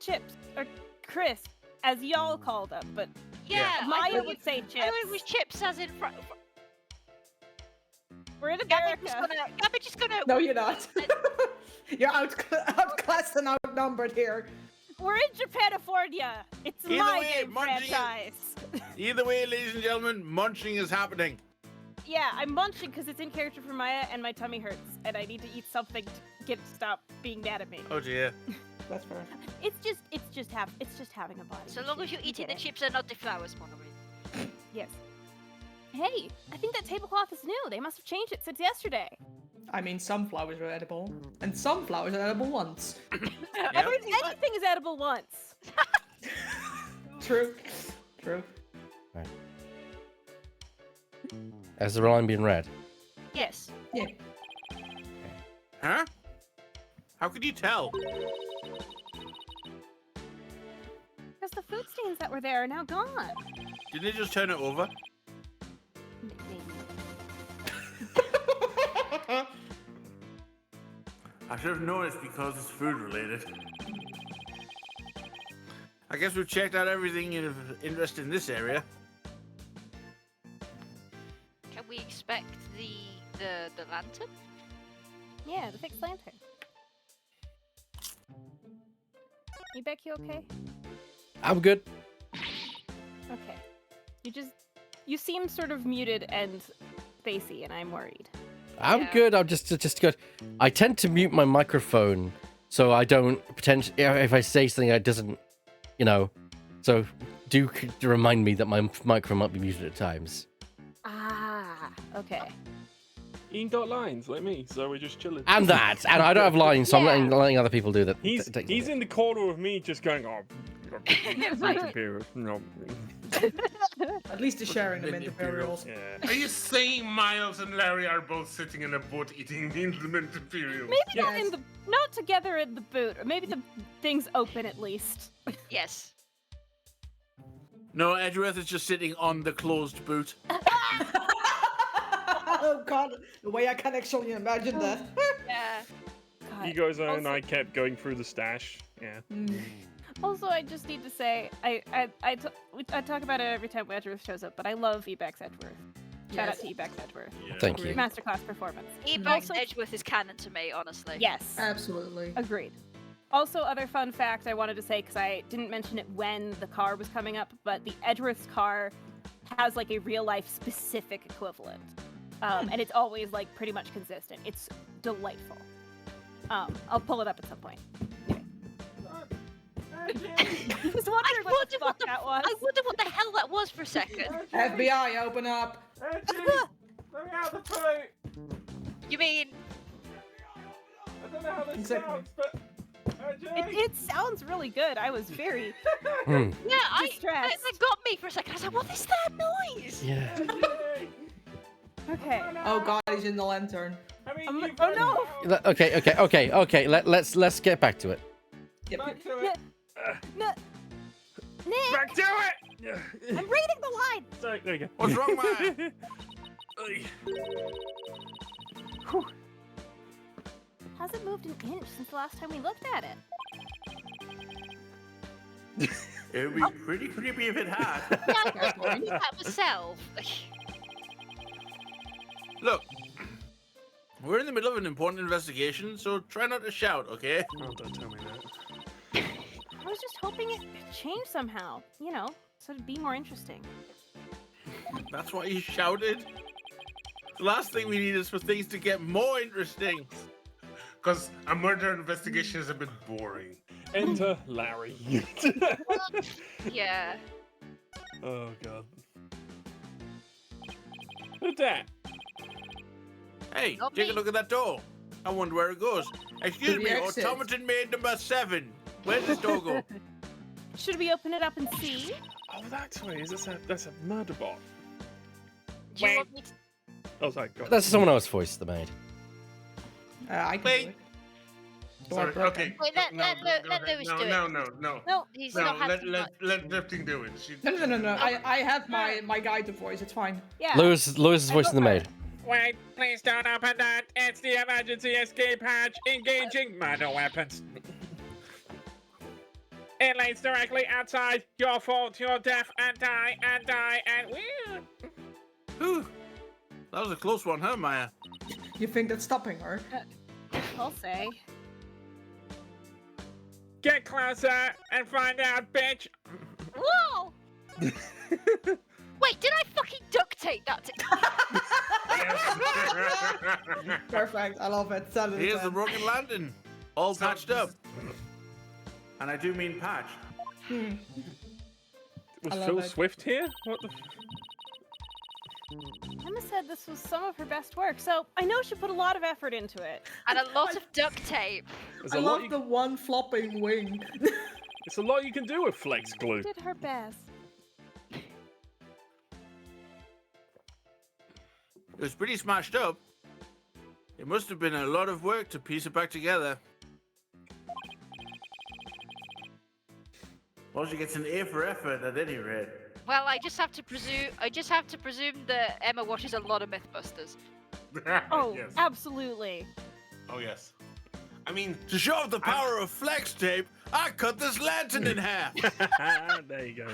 Chips. Or crisp, as y'all call them. But Yeah, I Maya thought would you- say I chips. thought it was chips as in. We're in Gabby America. just gonna. No, you're not. You're outclassed and outnumbered here. We're in Japanifornia. It's Either my way, game munching- franchise. Either way, ladies and gentlemen, munching is happening. Yeah, I'm munching because it's in character for Maya and my tummy hurts and I need to eat something to get stop being mad at me. Oh dear. That's fair. It's just having a body. So long as you're eating the chips and not the flowers, mon ami. Yes. Hey, I think that tablecloth is new. They must have changed it since yesterday. I mean, some flowers are edible, and some flowers are edible once. Anything is edible once. True. True. Right. Has the line been read? Yes. Yeah. Huh? How could you tell? Because the food stains that were there are now gone. Didn't they just turn it over? I should have noticed because it's food related. I guess we've checked out everything of interest in this area. Can we expect the lantern? Yeah, the fixed lantern. Ebek, you okay? I'm good. Okay. You seem sort of muted and spacey, and I'm worried. I'm good. I'm just good. I tend to mute my microphone so I don't potentially, if I say something that doesn't, so do remind me that my microphone might be muted at times. Ah, okay. You ain't got lines like me, so we're just chilling. And I don't have lines, so I'm letting other people do that. He's in the corner of me, just going, oh, no. At least he's sharing the mint imperials. Yeah. Are you saying Miles and Larry are both sitting in a boat eating the mint imperials? Maybe not together in the boot, or maybe the thing's open at least. Yes. No, Edgeworth is just sitting on the closed boot. Oh god, the way I can actually imagine that. Yeah. God. You guys and I kept going through the stash. Yeah. Also, I just need to say, I talk about it every time Edgeworth shows up, but I love Ebek's Edgeworth. Shout out to Ebek's Edgeworth. Yeah. Thank you. Masterclass performance. Ebek's Edgeworth is canon to me, honestly. Yes. Absolutely. Agreed. Also, other fun fact I wanted to say, because I didn't mention it when the car was coming up, but the Edgeworth's car has like a real life specific equivalent. And it's always like pretty much consistent. It's delightful. I'll pull it up at some point. I was wondering what the fuck that was. I wonder what the hell that was for a second. FBI, open up. Let me out the boat. You mean? I don't know how this sounds, but it sounds really good. I was very Yeah, distressed. that got me for a second. I was like, what is that noise? Yeah. Okay. Oh god, he's in the lantern. Oh no! Okay. Let's get back to it. Back to it. Nick! Back to it! I'm reading the line! Sorry, there you go. What's wrong, man? Hasn't moved an inch since the last time we looked at it. It would be pretty creepy if it had. Yeah, I was doing that myself. Look, we're in the middle of an important investigation, so try not to shout, okay? Oh, don't tell me that. I was just hoping it changed somehow, so it'd be more interesting. That's why you shouted. The last thing we need is for things to get more interesting. Because a murder investigation is a bit boring. Enter Larry. Yeah. Oh god. Who's that? Hey, Not take me. a look at that door. I wonder where it goes. Excuse To the me, exit. automaton maid number 7. Where's this door go? Should we open it up and see? Oh, that's what it is. That's a murder bot. Do you want me to... Oh, sorry. Go on. That's someone else's voice, the maid. I can Wait. do it. Sorry, okay. Wait, let Lewis do it. No. No, He's No, not had to let Drifting do it. No. I have my guide to voice. It's fine. Yeah. Lewis's voicing the maid. Wait, please don't open that. It's the emergency escape hatch. Engaging murder weapons. It lays directly outside. Your fault. You're deaf and die and weird. Whew. That was a close one, huh, Maya? You think that's stopping her? I'll say. Get closer and find out, bitch. Whoa! Wait, did I fucking duct tape that? Perfect. I love it. 10 out of Here's the 10. broken landing. All patched up. And I do mean patched. I Was love Phil it. Swift here? What the? Emma said this was some of her best work, so I know she put a lot of effort into it. And a lot of duct tape. There's I a lot love the one flopping wing. It's a lot you can do with flex glue. Did her best. It was pretty smashed up. It must have been a lot of work to piece it back together. Well, she gets an A for effort at any rate. Well, I just have to presume that Emma watches a lot of Mythbusters. Oh, yes. absolutely. Oh yes. I mean, To show off the power of flex tape, I cut this lantern in half. There you go.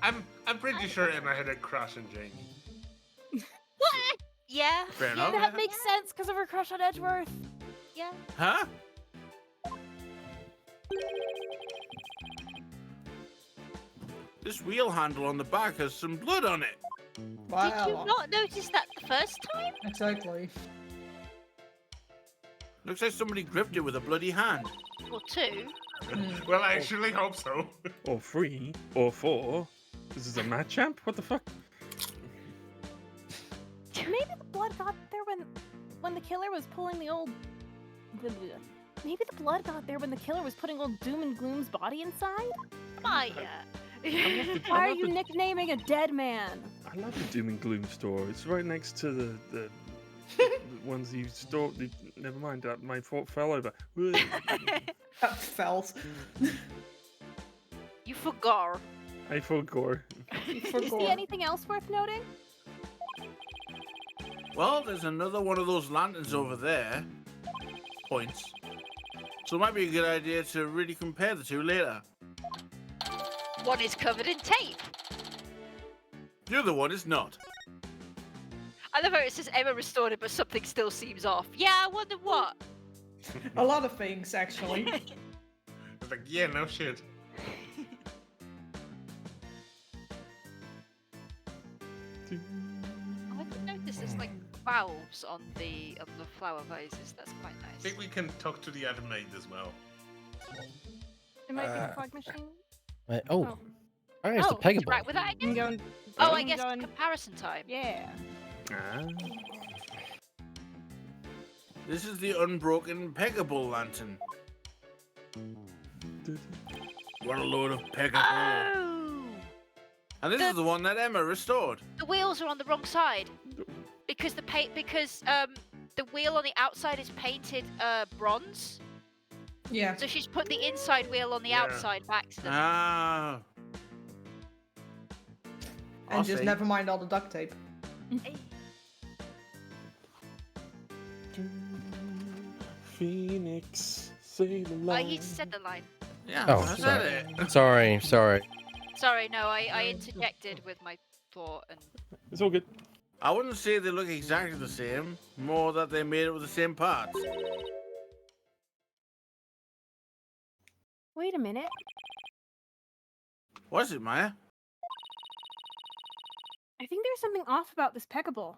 I'm pretty sure Emma had a crush on Jamie. What? Yeah. Fair Yeah, enough. that makes sense because of her crush on Edgeworth. Yeah. Huh? This wheel handle on the back has some blood on it. Did you not notice that the first time? Exactly. Looks like somebody gripped it with a bloody hand. Or two? Well, I actually hope so. Or 3, or 4. This is a Machamp? What the fuck? Maybe the blood got there when the killer was pulling the old. Maybe the blood got there when the killer was putting old Doom and Gloom's body inside. Maya. Why are you nicknaming a dead man? I love the Doom and Gloom store. It's right next to the ones you store. Never mind, my foot fell over. That felt. You forgot. I forgot. Do you see anything else worth noting? Well, there's another one of those lanterns over there. Points. So it might be a good idea to really compare the two later. One is covered in tape. The other one is not. I love how it says Emma restored it, but something still seems off. Yeah, I wonder what. A lot of things, actually. It's like, yeah, no shit. I didn't notice there's like valves on the flower vases. That's quite I nice. think we can talk to the other maid as well. It might be a fog machine. Wait, oh, it's the it's Pegabull. right with that again? Going, Oh, I guess comparison time. Yeah. Ah. This is the unbroken Pegabull lantern. What a load of Pegabull. Oh! And this is the one that Emma restored. The wheels are on the wrong side because the wheel on the outside is painted bronze. Yeah. So she's put the inside wheel on the Yeah. outside by accident. Ah. And I'll just see. never mind all the duct tape. Phoenix, say the Oh, line. he said the line. Yeah, Oh, I said sorry. it. Sorry. Sorry, no, I interjected with my thought and. It's all good. I wouldn't say they look exactly the same, more that they made it with the same parts. Wait a minute. What is it, Maya? I think there's something off about this Pegabull.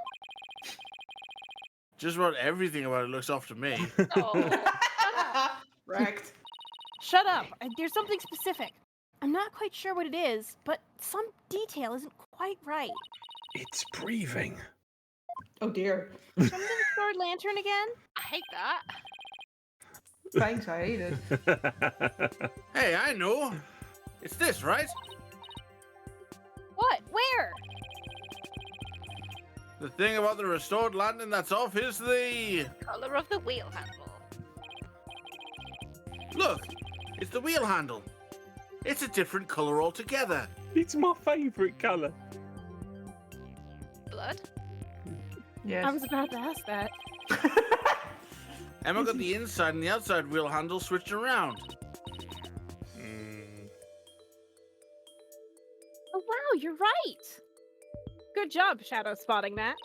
Just about everything about it looks off to me. Oh. Wrecked. Shut up. There's something specific. I'm not quite sure what it is, but some detail isn't quite right. It's breathing. Oh dear. Something restored lantern again? I hate that. Thanks, I hate it. Hey, I know. It's this, right? What? Where? The thing about the restored lantern that's off is the... Color of the wheel handle. Look, it's the wheel handle. It's a different color altogether. It's my favourite colour. Blood? Yes. I was about to ask that. Emma got the inside and the outside wheel handle switched around. Oh wow, you're right. Good job, Shadow, spotting that.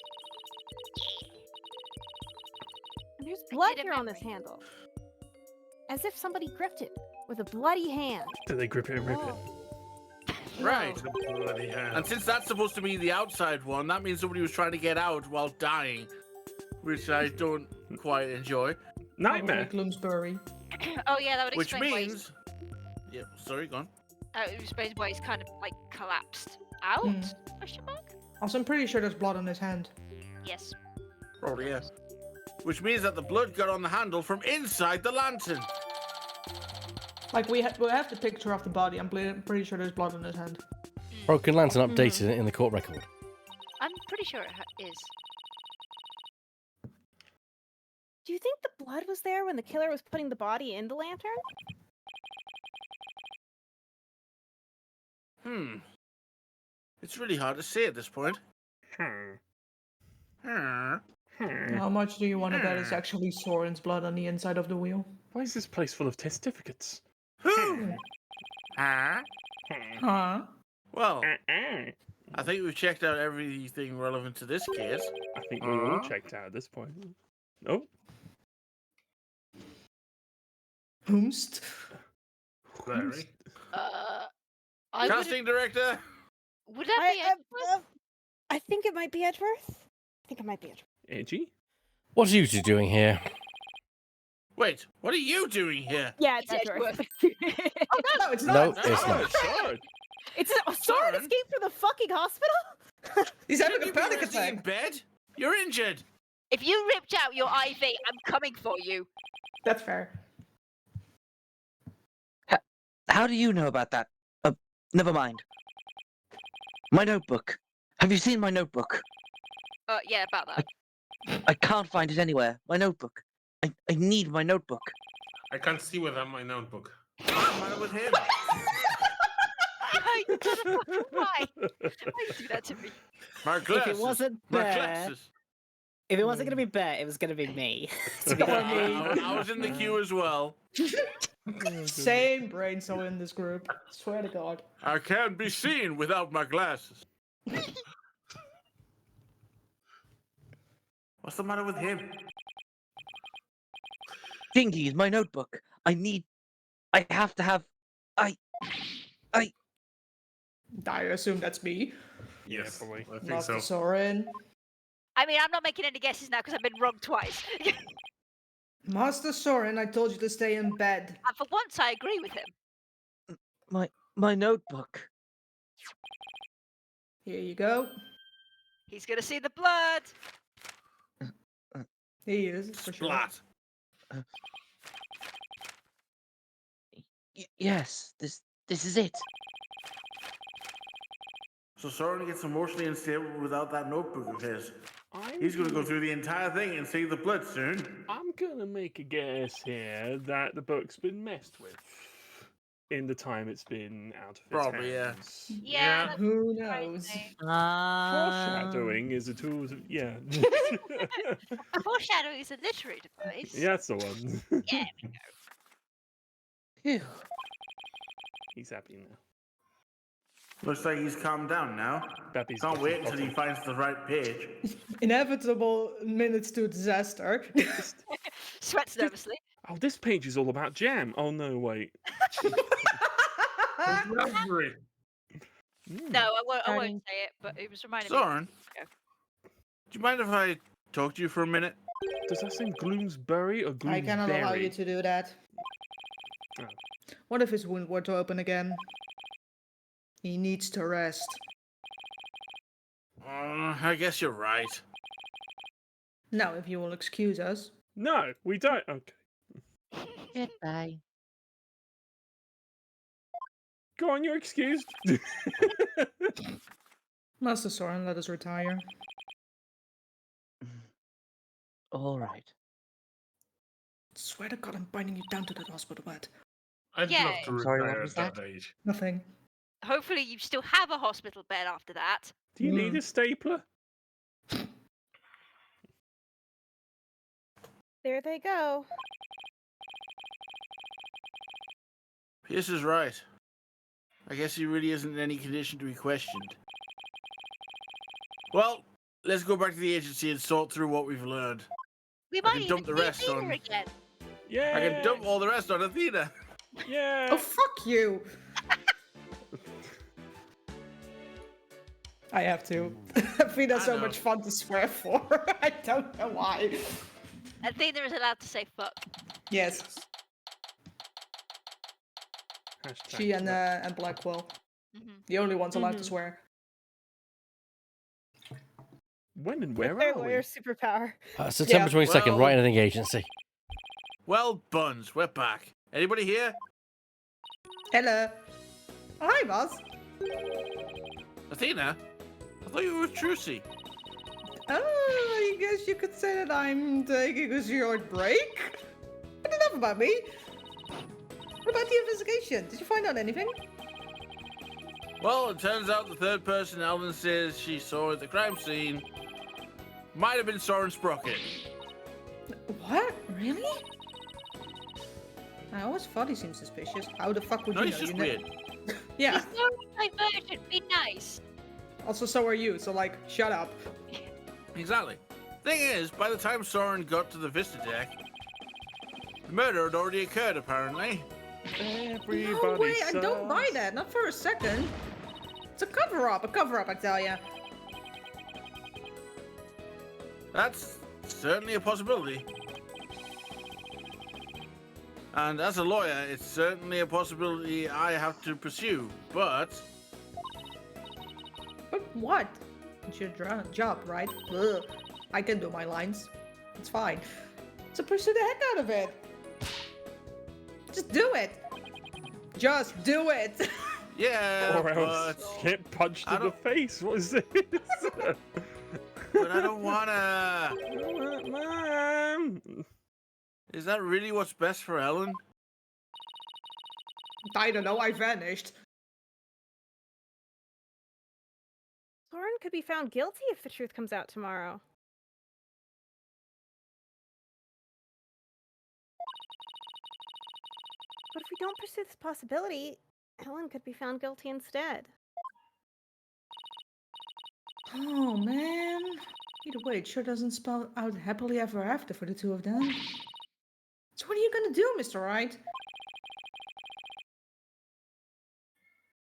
And there's blood here on this handle. As if somebody gripped it with a bloody hand. Do they grip it and rip it? Right. Bloody hell. And since that's supposed to be the outside one, that means somebody was trying to get out while dying, which I don't quite enjoy. Nightmare. Bloomsbury. Oh yeah, that would Which explain why means... Yeah, sorry, go on. it explains why he's kind of like collapsed. Out? Hmm. Question mark? Also, I'm pretty sure there's blood on his hand. Yes. Probably, yeah. Which means that the blood got on the handle from inside the lantern. Like, we have the picture of the body. I'm pretty sure there's blood on his hand. Broken Lantern updated it in the court record. I'm pretty sure it is. Do you think the blood was there when the killer was putting the body in the lantern? It's really hard to say at this point. How much do you want to bet it's actually Soren's blood on the inside of the wheel? Why is this place full of testificates? Huh? Well, I think we've checked out everything relevant to this case. I think we all checked out at this point. Oh. Whomst? Larry. Casting director. Would that be Edgeworth? I think it might be Edgeworth. I think it might be Edgeworth. Edgy? What are you two doing here? Wait, what are you doing here? Yeah, it's Edgeworth. Oh no, it's No, not. it's not. Soren. It's Soren escaped from the fucking hospital. He's having a You panic resting in attack. bed? You're injured. If you ripped out your IV, I'm coming for you. That's fair. How do you know about that? Never mind. My notebook. Have you seen my notebook? Yeah, about that. I can't find it anywhere. My notebook. I need my notebook. I can't see without my notebook. What's the matter with him? I don't know why. Why you do that to me? My glasses. If it wasn't My there, glasses. if it wasn't going to be Bert, it was going to be me. To be Or honest. me. I was in the queue as well. Same brain cell in this group. Swear to God. I can't be seen without my glasses. What's the matter with him? Dingy is my notebook. I have to have. I assume that's me. Yes, probably. I think Master so. Soren. I mean, I'm not making any guesses now because I've been wrong twice. Master Soren, I told you to stay in bed. And for once, I agree with him. my notebook. Here you go. He's gonna see the blood. He is, for sure. Splat. Yes, this is it. So Soren gets emotionally unstable without that notebook of his. He's going to go through the entire thing and see the blood soon. I'm going to make a guess here that the book's been messed with in the time it's been out of its Probably, yeah. hands. Yeah. that's Who right, knows? mate. Foreshadowing is a tool. Yeah. Foreshadowing is a literary device. Yeah, that's the one. Yeah, we go. Phew. He's happy now. Looks like he's calmed down now. Bappy's Can't got wait his until he bottle. finds the right page. Inevitable minutes to disaster. Sweats nervously. Oh, this page is all about jam. Oh no, wait. Raspberry. No, I won't say it, but it was reminding me. Soren, do you mind if I talk to you for a minute? Does that say Gloomsbury or Gloomsberry? I cannot allow you to do that. Oh. What if his wound were to open again? He needs to rest. I guess you're right. Now, if you will excuse us. No, we don't. Okay. Goodbye. Go on, you're excused. Master Soren, let us retire. All right. Swear to God, I'm binding you down to that hospital bed. I'd Yeah. love to Sorry, retire what was at that? that age. Nothing. Hopefully, you still have a hospital bed after that. Do you need a stapler? There they go. Pierce is right. I guess he really isn't in any condition to be questioned. Well, let's go back to the agency and sort through what we've learned. We I might can even dump the see rest Athena on. again. Yeah. I can dump all the rest on Athena. Yeah. Oh, fuck you! I have to. Athena's so much fun to swear for. I don't know why. Athena is allowed to say fuck. Yes. Hashtag She and Blackwell. Mhm. The only ones allowed to swear. When and With where their are we? lawyer superpower. September 22nd, Well- right in an agency. Well, buns, we're back. Anybody here? Hello. Hi, boss. Athena? I thought you were with Trucy. Oh, I guess you could say that I'm taking a short break. But enough about me. What about the investigation? Did you find out anything? Well, it turns out the third person Ellen says she saw at the crime scene might have been Soren Sprocket. What? Really? I always thought he seemed suspicious. How the fuck would No, you he's know? just You weird. Yeah. He's so divergent. Be nice. Also, so are you. So, like, shut up. Exactly. Thing is, by the time Soren got to the Vista deck, the murder had already occurred, apparently. Everybody No way, I sus. don't buy that. Not for a second. It's a cover-up, I tell ya. That's certainly a possibility. And as a lawyer, it's certainly a possibility I have to pursue, but... But what? It's your job, right? Ugh. I can do my lines. It's fine. So pursue the heck out of it. Just do it. Just do it. Yeah, Or else but... get punched in the face. What is this? But I don't wanna... Man. Is that really what's best for Ellen? I don't know, I vanished. Soren could be found guilty if the truth comes out tomorrow. But if we don't pursue this possibility, Helen could be found guilty instead. Oh, man. Either way, it sure doesn't spell out happily ever after for the two of them. So what are you gonna do, Mr. Wright?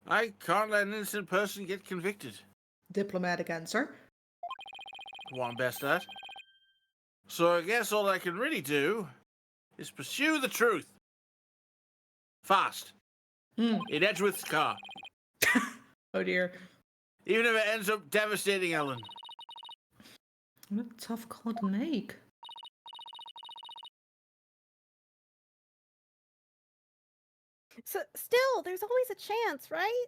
I can't let an innocent person get convicted. Diplomatic answer. One best at. So I guess all I can really do is pursue the truth. Fast. In Edgeworth's car. Oh dear. Even if it ends up devastating Ellen. What a tough call to make. So, still, there's always a chance, right?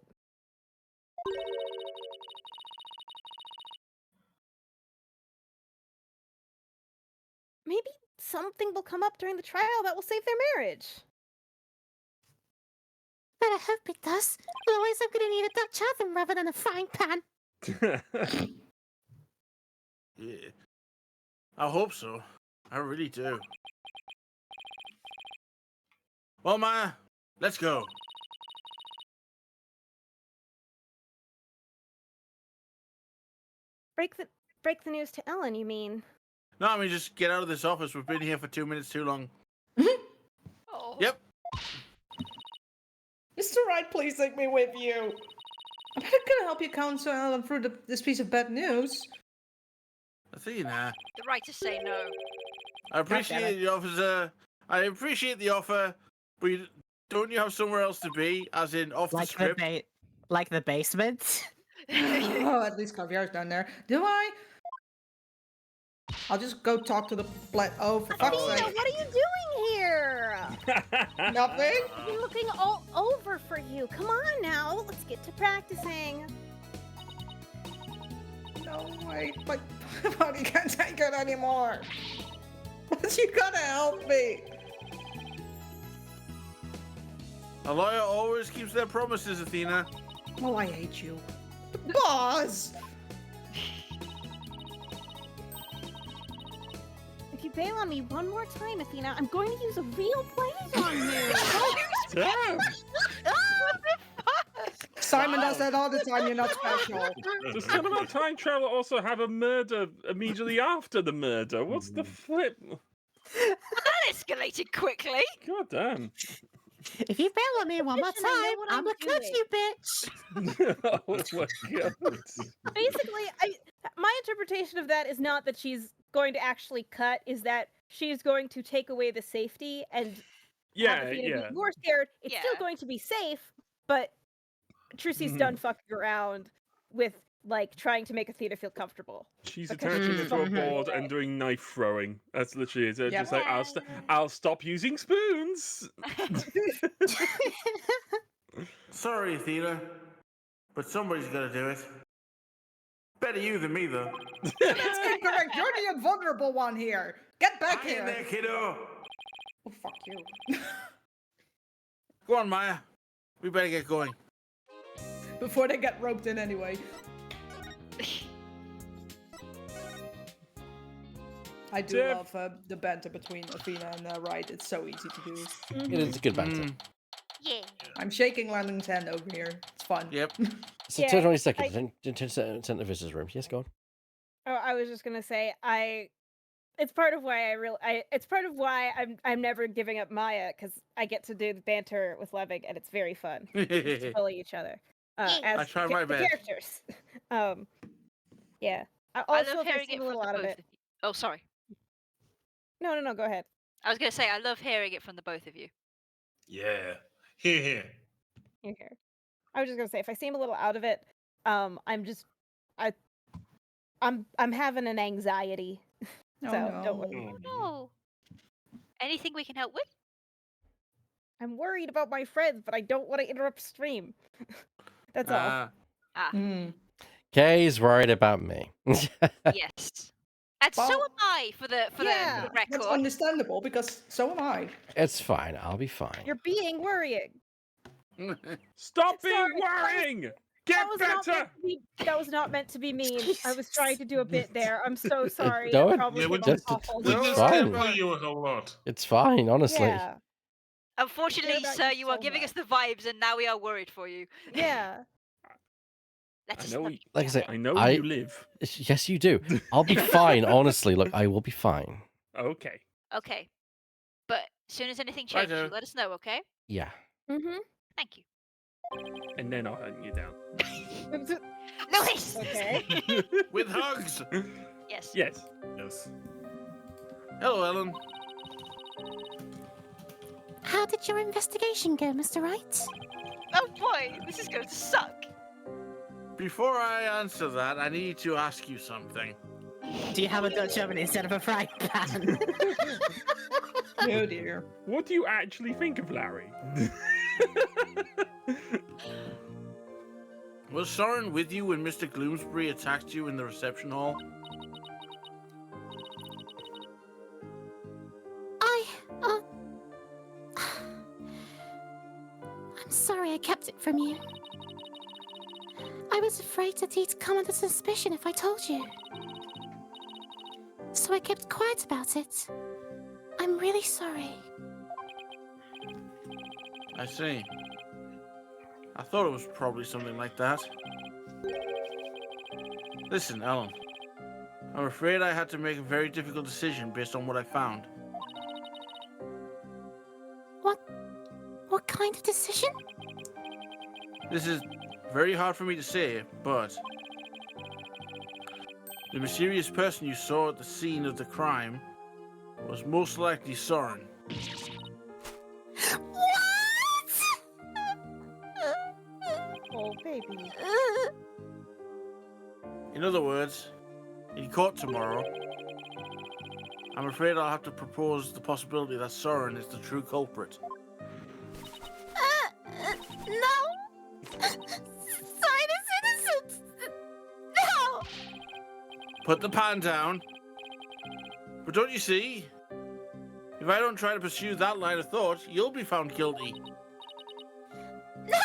Maybe something will come up during the trial that will save their marriage. But I hope it does. Otherwise, I'm gonna need a Dutch oven rather than a frying pan. Yeah. I hope so. I really do. Well, Maya, let's go. Break the news to Ellen, you mean? No, I mean, just get out of this office. We've been here for 2 minutes too long. Oh. Yep. Mr. Wright, please take me with you. I'm not gonna help you counsel Ellen through this piece of bad news. Athena, The right to say no. I appreciate the officer. I appreciate the offer, but don't you have somewhere else to be? As in, off the script? Like the basement? Oh, at least Caviar's down there. Do I? I'll just go talk to the oh, for fuck's Athena, sake. what are you doing here? Nothing? I've been looking all over for you. Come on now, let's get to practicing. No, wait, my body can't take it anymore. But you gotta help me. A lawyer always keeps their promises, Athena. Oh, I hate you. Boss! If you bail on me one more time, Athena, I'm going to use a real blade on you. Damn. Simon does that all the time, you're not special. Does Cinema Time Travel also have a murder immediately after the murder? What's the flip? That escalated quickly. God damn. If you bail on me one more Listen, I know time, what I'm I'm gonna cut doing. you, bitch. Oh my god. Basically, my interpretation of that is not that she's going to actually cut, is that she's going to take away the safety and have Athena be more scared. It's still going to be safe, but Trucy's done fucking around. with like trying to make Athena feel comfortable. She's Because attaching she's it to a fucking board away. and doing knife throwing. That's literally it. Yep. Just like I'll stop using spoons. Sorry, Athena, but somebody's got to do it. Better you than me, though. That's incorrect. You're the invulnerable one here. Get back Hang in there, here. kiddo. Oh, fuck you. Go on, Maya. We better get going. Before they get roped in anyway. I do love the banter between Athena and Wright. It's so easy to do. It is a good banter. Yeah. I'm shaking Landon's hand over here. It's fun. Yep. So, 20 seconds. 10 the visitor's room. Yes, go on. Oh, I was just gonna say it's part of why it's part of why I'm never giving up Maya, because I get to do the banter with Levig and it's very fun. We get to bully each other. As I try my the best. characters. Yeah. I Also, love if hearing seem it a from little the out of both it. of you. Oh, sorry. No, go ahead. I was going to say, I love hearing it from the both of you. Yeah. Here. You're here. I was just gonna say, if I seem a little out of it, I'm having an anxiety. Oh, So no. don't worry. No. Anything we can help with? I'm worried about my friends, but I don't want to interrupt stream. That's all. Kay's worried about me. Yes. And so Well, am I, for the Yeah, record. that's understandable because so am I. It's fine. I'll be fine. You're being worrying. Stop being worrying! Get better! That was not meant to be mean. I was trying to do a bit there. I'm so sorry. No, I it- probably Yeah, we came just- off awful. We It's just fine. care for you a whole lot. It's fine, honestly. Yeah. Unfortunately, about sir, you you are so giving much. us the vibes, and now we are worried for you. Yeah. Let us know know. you- Like I say, I know where you live. Yes, you do. I'll be fine, honestly. Look, I will be fine. Okay. Okay. But as soon as anything changes, Righto. you let us know, okay? Yeah. Mm-hmm. Thank you. And then I'll hunt you down. Lewis! Okay. With hugs. Yes. Yes. Yes. Hello, Ellen. How did your investigation go, Mr. Wright? Oh boy, this is going to suck. Before I answer that, I need to ask you something. Do you have a Dutch oven instead of a frying pan? Oh dear. What do you actually think of Larry? Was Soren with you when Mr. Gloomsbury attacked you in the reception hall? I'm sorry I kept it from you. I was afraid that he'd come under suspicion if I told you. So I kept quiet about it. I'm really sorry. I see. I thought it was probably something like that. Listen, Ellen. I'm afraid I had to make a very difficult decision based on what I found. What kind of decision? This is very hard for me to say, but the mysterious person you saw at the scene of the crime was most likely Soren. Oh, baby. In other words, in court tomorrow, I'm afraid I'll have to propose the possibility that Soren is the true culprit. No! Sign is innocent! No! Put the pan down. But don't you see? If I don't try to pursue that line of thought, you'll be found guilty. No!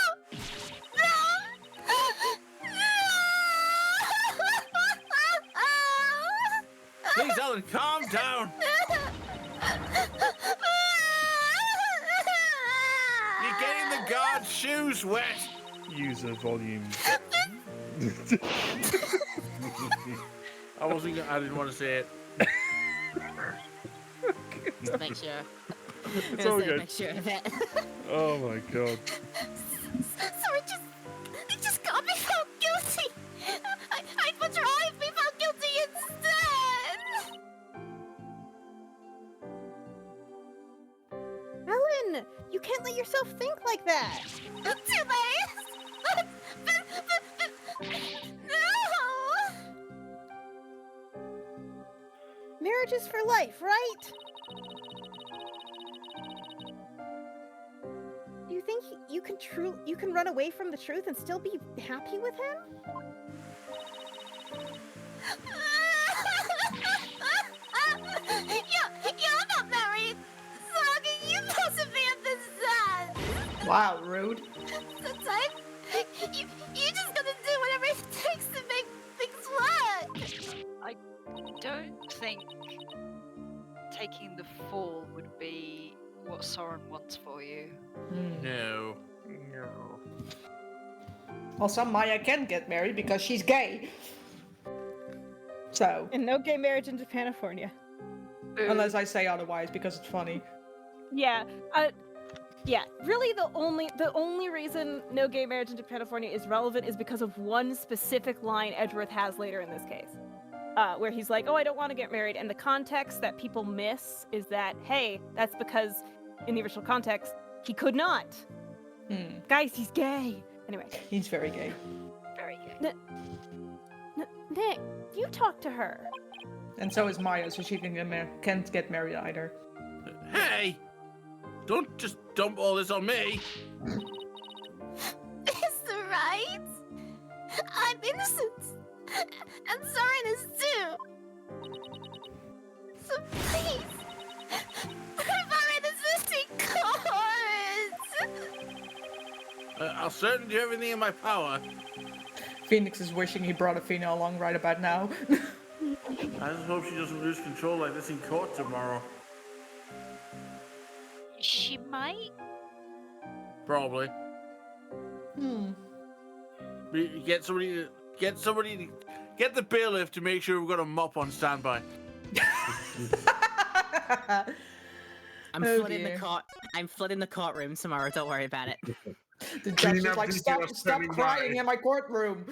Please, Ellen, calm down. You're getting the guard's shoes wet. User volume. I didn't want to say it. Just make sure. It's all good. Make sure of it. Oh my god. Sorry, just got me found guilty. I'd much rather be found guilty instead. Ellen, you can't let yourself think like that. Too late. marriage is for life, right? Do you think you can run away from the truth and still be happy with him? You're not married, so how can you possibly understand? Wow, rude. Sometimes you just gotta do whatever it takes to make things work. I don't think taking the fall would be what Soren wants for you. No. Also, Maya can get married because she's gay. So. And no gay marriage in Japanifornia. Unless I say otherwise because it's funny. Yeah. Yeah. Really, the only reason no gay marriage in Japanifornia is relevant is because of one specific line Edgeworth has later in this case. Where he's like, oh, I don't want to get married. And the context that people miss is that, hey, that's because in the original context, he could not. Guys, he's gay. Anyway. He's very gay. Very gay. Nick, you talk to her. And so is Maya, so she can't get married either. Hey! Don't just dump all this on me. Mr. Right? I'm innocent. And Soren is too. So please, provide existing cards. I'll certainly do everything in my power. Phoenix is wishing he brought Athena along right about now. I just hope she doesn't lose control like this in court tomorrow. She might. Probably. Get the bailiff to make sure we've got a mop on standby. I'm flooding the court. I'm flooding the courtroom tomorrow. Don't worry about it. The judge is like, stop crying in my courtroom.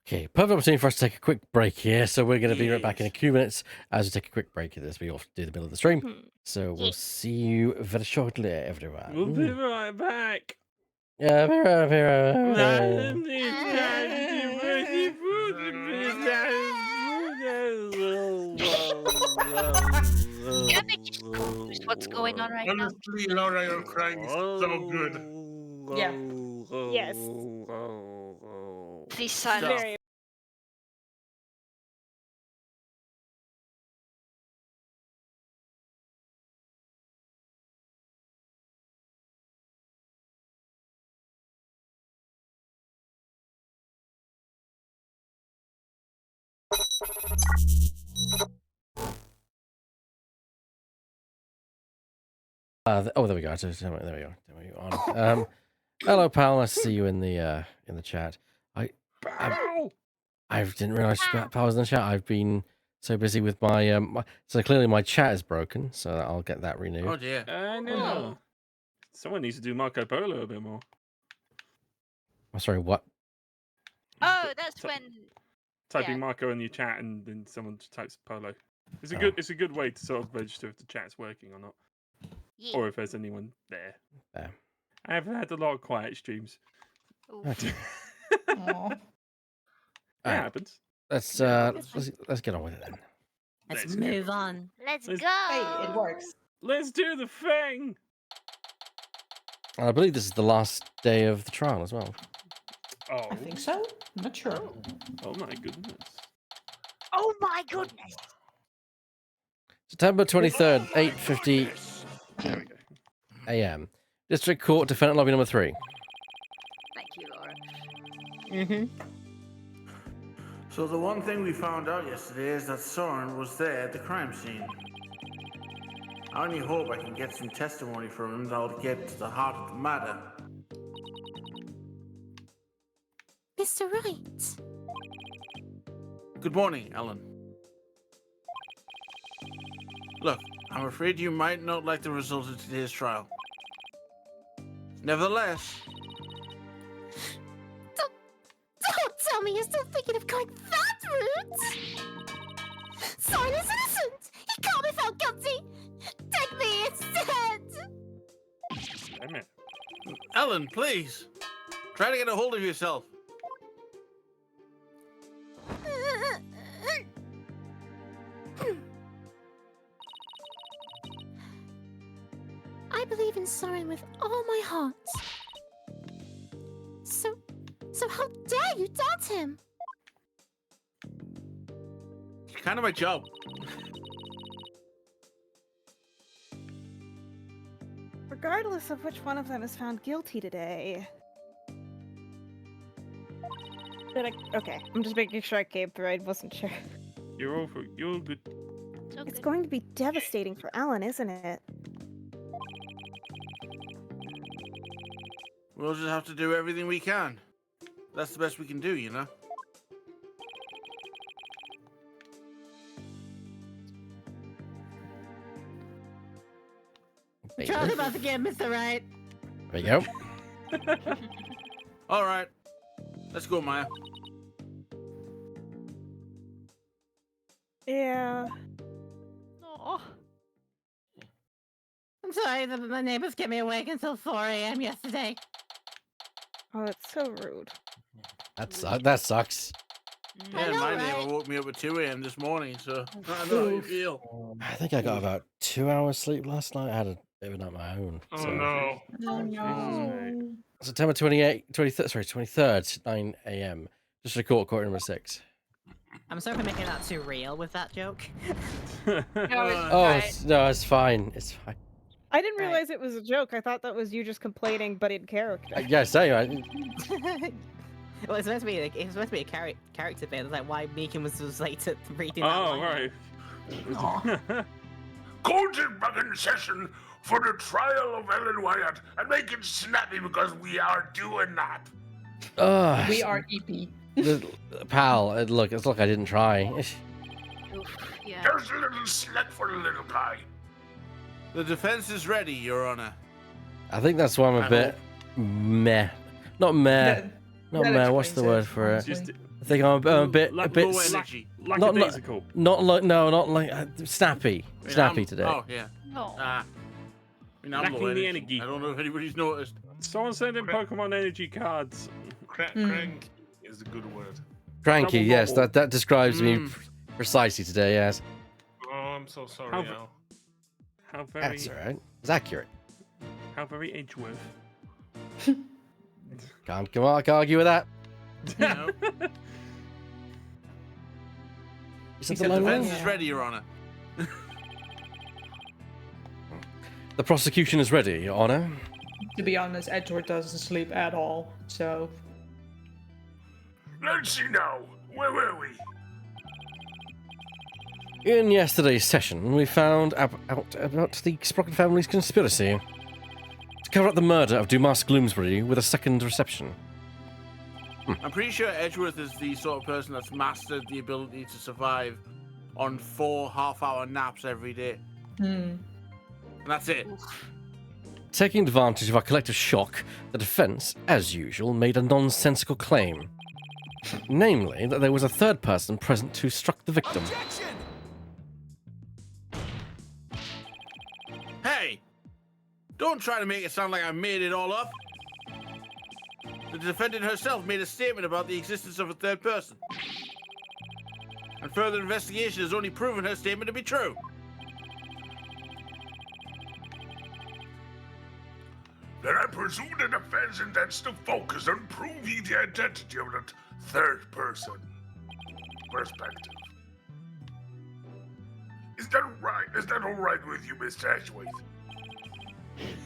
Okay, perfect opportunity for us to take a quick break here. So we're going to be right back in a few minutes as we take a quick break. This we often do in the middle of the stream. So we'll see you very shortly, everyone. We'll be right back. Yeah, be right What's going on right now? Honestly, Laura, your crying is so good. Yeah. Yes. Please silence. Very. Oh, there we go. There we go. There we go. Hello, pal. Nice to see you in the chat. I didn't realize Pal was in the chat. I've been so busy with my so clearly my chat is broken. So I'll get that renewed. Oh dear. I know. Someone needs to do Marco Polo a bit more. I'm sorry. What? Oh, that's when. Typing Marco in your chat and then someone just types Polo. It's a good way to sort of register if the chat's working or not. Yeah. Or if there's anyone there. There. I have had a lot of quiet streams. Okay. It happens. Let's get on with it then. Let's move on. Let's Let's- go. Hey, it works. Let's do the thing. I believe this is the last day of the trial as well. Oh. I think so. I'm not sure. Oh my goodness. Oh my goodness. September 23rd, 8:50 There we go. a.m. District Court, Defendant Lobby number 3. Thank you, Laura. So the one thing we found out yesterday is that Soren was there at the crime scene. I only hope I can get some testimony from him that'll get to the heart of the matter. Mr. Wright. Good morning, Ellen. Look, I'm afraid you might not like the result of today's trial. Nevertheless, Don't tell me you're still thinking of going that route! Soren is innocent! He can't be found guilty! Take me instead! Damn it. Ellen, please, try to get a hold of yourself. Mr. Soren with all my heart. So how dare you doubt him? It's kind of my job. Regardless of which one of them is found guilty today. Okay, I'm just making sure I came through. I wasn't sure. You're good. It's going to be devastating for Alan, isn't it? We'll just have to do everything we can. That's the best we can do, you know? Talk about the game, Mr. Right. There you go. All right. Let's go, Maya. Yeah. Oh. I'm sorry that my neighbors kept me awake until 4 a.m. yesterday. Oh, it's so rude. That sucks. Yeah, know, my right? neighbor woke me up at 2 a.m. this morning, so I know how you feel. I think I got about 2 hours sleep last night. I had a bit of a night of my own. Oh So. no. Oh no. September 23rd, 9 a.m. Just record court number 6. I'm sorry for making that too real with that joke. No, it's fine. It's fine. I didn't realize it was a joke. I thought that was you just complaining, but in character. Yes, anyway. Well, it's meant to be a character bit. It's like why Meekin was late to reading that Oh, line. right. Court back in session for the trial of Ellen Wyatt, and make it snappy because we are doing that. We are EP. Pal, look, I didn't try. Yeah. There's a little slack for the little guy. The defense is ready, Your Honor. I think that's why I'm a bit meh. Not meh. Not meh. What's the word for it? Just I think I'm a bit Low energy. lackadaisical. not like snappy. Snappy today. Oh, yeah. No. I mean, I'm Lacking low the energy. energy. I don't know if anybody's noticed. Someone send in Pokemon energy cards. Crank is a good word. Cranky, Double yes, bubble. that describes me precisely today. Yes, Oh, I'm so sorry, How- Al. How very, that's all right. It's accurate. how very Edgeworth. Can't argue with that. No. Is He it the said lone defense one? is ready, Your Honor. The prosecution is ready, Your Honor. To be honest, Edward doesn't sleep at all, so. Let's see now. Where were we? In yesterday's session, we found out about the Sprocket family's conspiracy to cover up the murder of Dumas Gloomsbury with a second reception. I'm pretty sure Edgeworth is the sort of person that's mastered the ability to survive on 4 half-hour naps every day. And that's it. Taking advantage of our collective shock, the defense, as usual, made a nonsensical claim. Namely, that there was a third person present who struck the victim. Hey! Don't try to make it sound like I made it all up. The defendant herself made a statement about the existence of a third person. And further investigation has only proven her statement to be true. Then I presume the defense intends to focus on proving the identity of that third person perspective. Is that right? Is that all right with you, Mr. Edgeworth?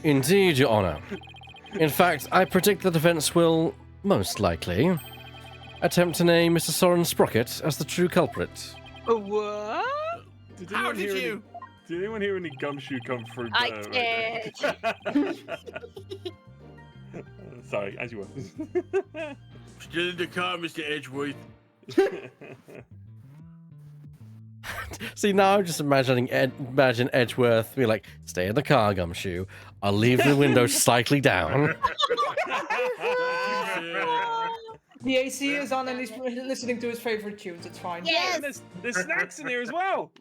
Indeed, Your Honor. In fact, I predict the defense will, most likely, attempt to name Mr. Soren Sprocket as the true culprit. What? How did you? Did anyone hear any gumshoe come through? I Right Sorry, as you were. Still in the car, Mr. Edgeworth. See, now I'm just imagining imagine Edgeworth be like, stay in the car, Gumshoe. I'll leave the window slightly down. The AC is on and he's listening to his favorite tunes, it's fine. Yes! There's snacks in here as well!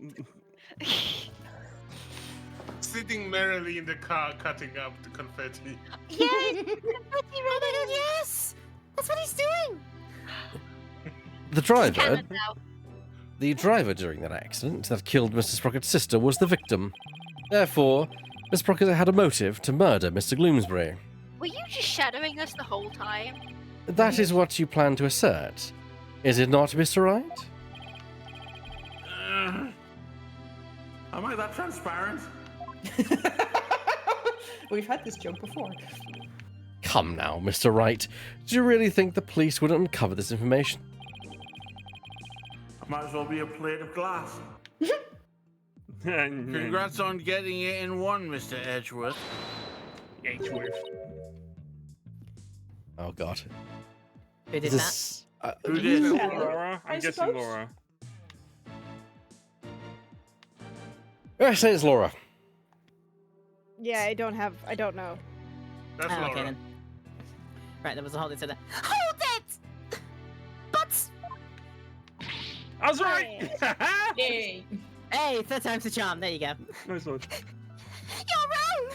Sitting merrily in the car, cutting up the confetti. Yes! Oh my god, yes! That's what he's doing! The driver during that accident that killed Mr. Sprocket's sister was the victim. Therefore, Miss Sprocket had a motive to murder Mr. Gloomsbury. Were you just shadowing us the whole time? That is what you plan to assert. Is it not, Mr. Wright? Am I that transparent? We've had this joke before. Come now, Mr. Wright. Do you really think the police would uncover this information? Might as well be a plate of glass. Congrats. Congrats on getting it in one, Mr. Edgeworth. Edgeworth. Oh, God. Who did This- Who did? Laura? I'm I guessing suppose. Laura. I say it's Laura. Yeah, I don't know. That's Oh, Laura. okay then. Right, there was a hold it. Hold it! But I was right! Yay! Hey, third time's the charm. There you go. Nice one. you're wrong!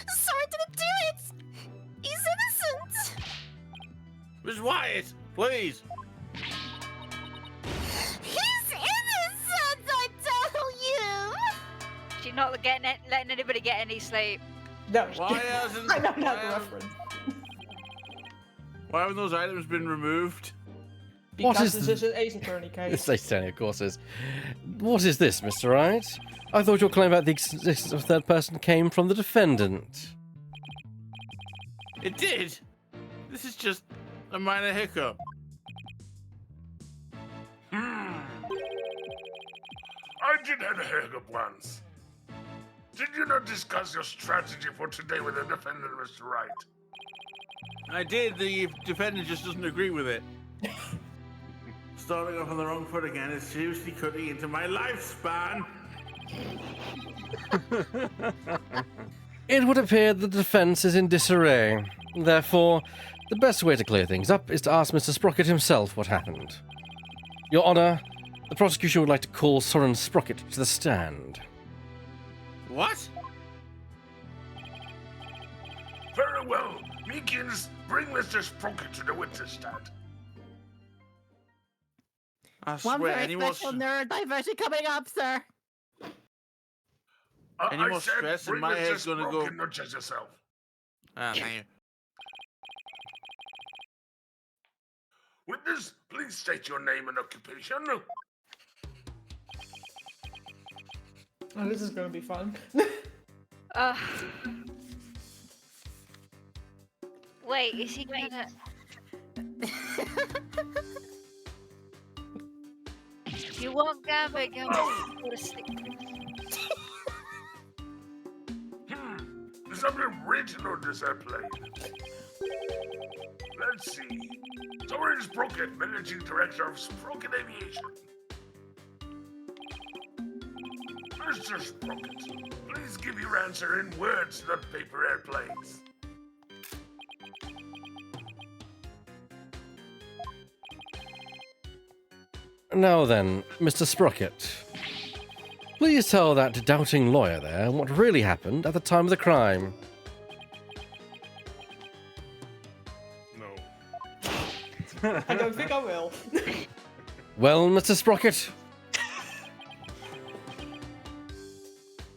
Sorry didn't do it! He's innocent! Miss Wyatt, please. He's innocent, I tell you! She's not letting anybody get any sleep. No. Why hasn't? I don't why have the haven't- reference. Why haven't those items been removed? What Because is this is an Ace Attorney case. It's Ace Attorney, of course, is. What is this, Mr. Wright? I thought your claim about the existence of a third person came from the defendant. It did. This is just a minor hiccup. I did have a hiccup once. Did you not discuss your strategy for today with the defendant, Mr. Wright? I did. The defendant just doesn't agree with it. Starting off on the wrong foot again is seriously cutting into my lifespan. It would appear the defense is in disarray. Therefore, the best way to clear things up is to ask Mr. Sprocket himself what happened. Your Honor, the prosecution would like to call Soren Sprocket to the stand. What? Very well. Meekins, bring Mr. Sprocket to the witness stand. I One swear, very any more, special nerd diversion coming up, sir. Any I more said stress and bring my Mr. head's gonna go- Sprocket, not just yourself. thank you. Witness, please state your name and occupation. Oh, this is gonna be fun. Wait, is he gonna... You won't gamble, gamble. Something original this airplane. Let's see. Soren Sprocket, Managing Director of Sprocket Aviation. Mr. Sprocket, please give your answer in words, not paper airplanes. Now then, Mr. Sprocket, please tell that doubting lawyer there what really happened at the time of the crime. No. I don't think I will. Well, Mr. Sprocket,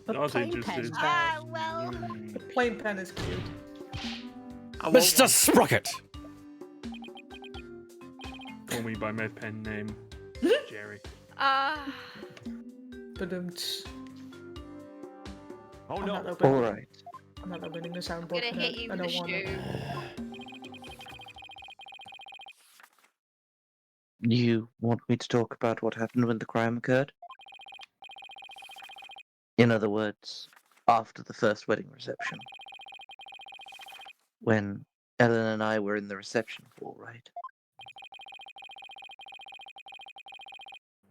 Not plain interested. pen. well. The plain pen is cute. Mr. Sprocket! Call me by my pen name, Jerry. Ba-dum-ts. Oh I'm no. not opening- All right. I'm not opening the I'm soundboard gonna for hit that. you I with a don't want it. shoe. You want me to talk about what happened when the crime occurred? In other words, after the first wedding reception. When Ellen and I were in the reception hall, right?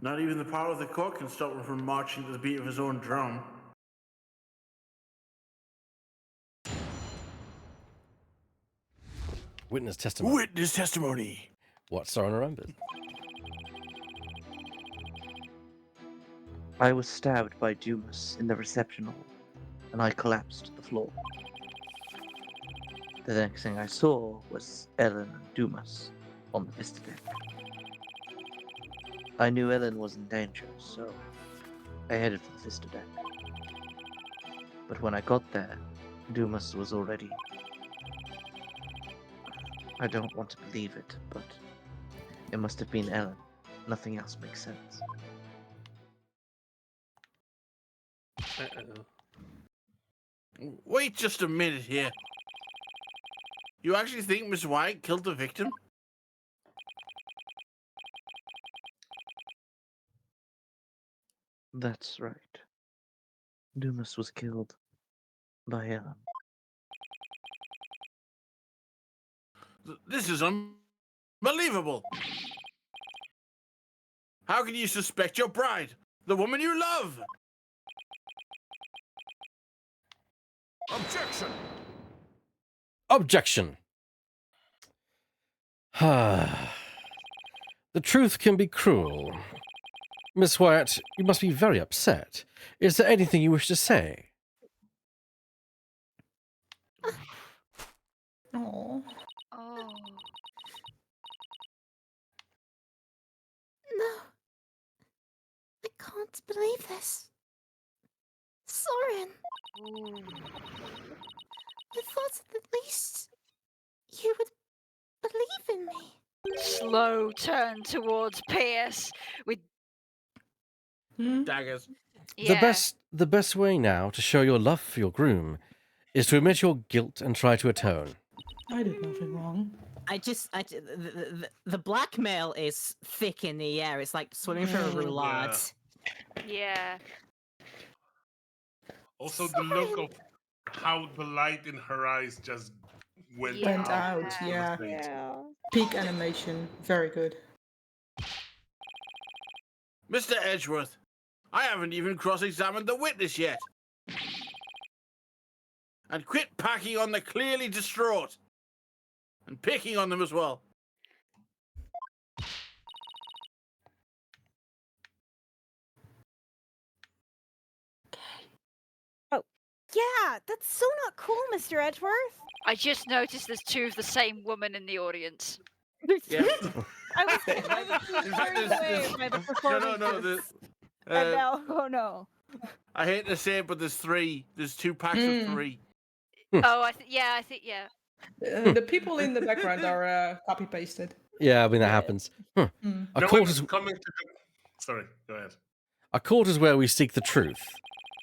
Not even the power of the court can stop him from marching to the beat of his own drum. Witness testimony. Witness testimony. What Soren remembered. I was stabbed by Dumas in the reception hall, and I collapsed to the floor. The next thing I saw was Ellen and Dumas on the vista deck. I knew Ellen was in danger, so I headed for the vista deck. But when I got there, Dumas was already... I don't want to believe it, but it must have been Ellen. Nothing else makes sense. Uh-oh. Wait just a minute here. You actually think Miss White killed the victim? That's right. Dumas was killed by Ellen. This is unbelievable. How can you suspect your bride, the woman you love? Objection! Objection. The truth can be cruel. Miss Wyatt, you must be very upset. Is there anything you wish to say? Oh. Oh. No. I can't believe this. Soren. I thought at least you would believe in me. Slow turn towards Pierce with Daggers. yeah. The best way now to show your love for your groom is to admit your guilt and try to atone. I did nothing wrong. The blackmail is thick in the air. It's like swimming through a roulade. Yeah. Also, the look of how the light in her eyes just went out, yeah. Peak animation, very good. Mr. Edgeworth, I haven't even cross-examined the witness yet. And quit packing on the clearly distraught. And picking on them as well. Oh, yeah, that's so not cool, Mr. Edgeworth. I just noticed there's two of the same woman in the audience. Yeah. I was being carried away by the performances. And now, oh no. I hate to say it, but there's three. There's 2 packs of 3. Oh, I think yeah. The people in the background are copy pasted. Yeah, I mean, that happens. A No court one's is coming to the... Sorry, go ahead. a court is where we seek the truth,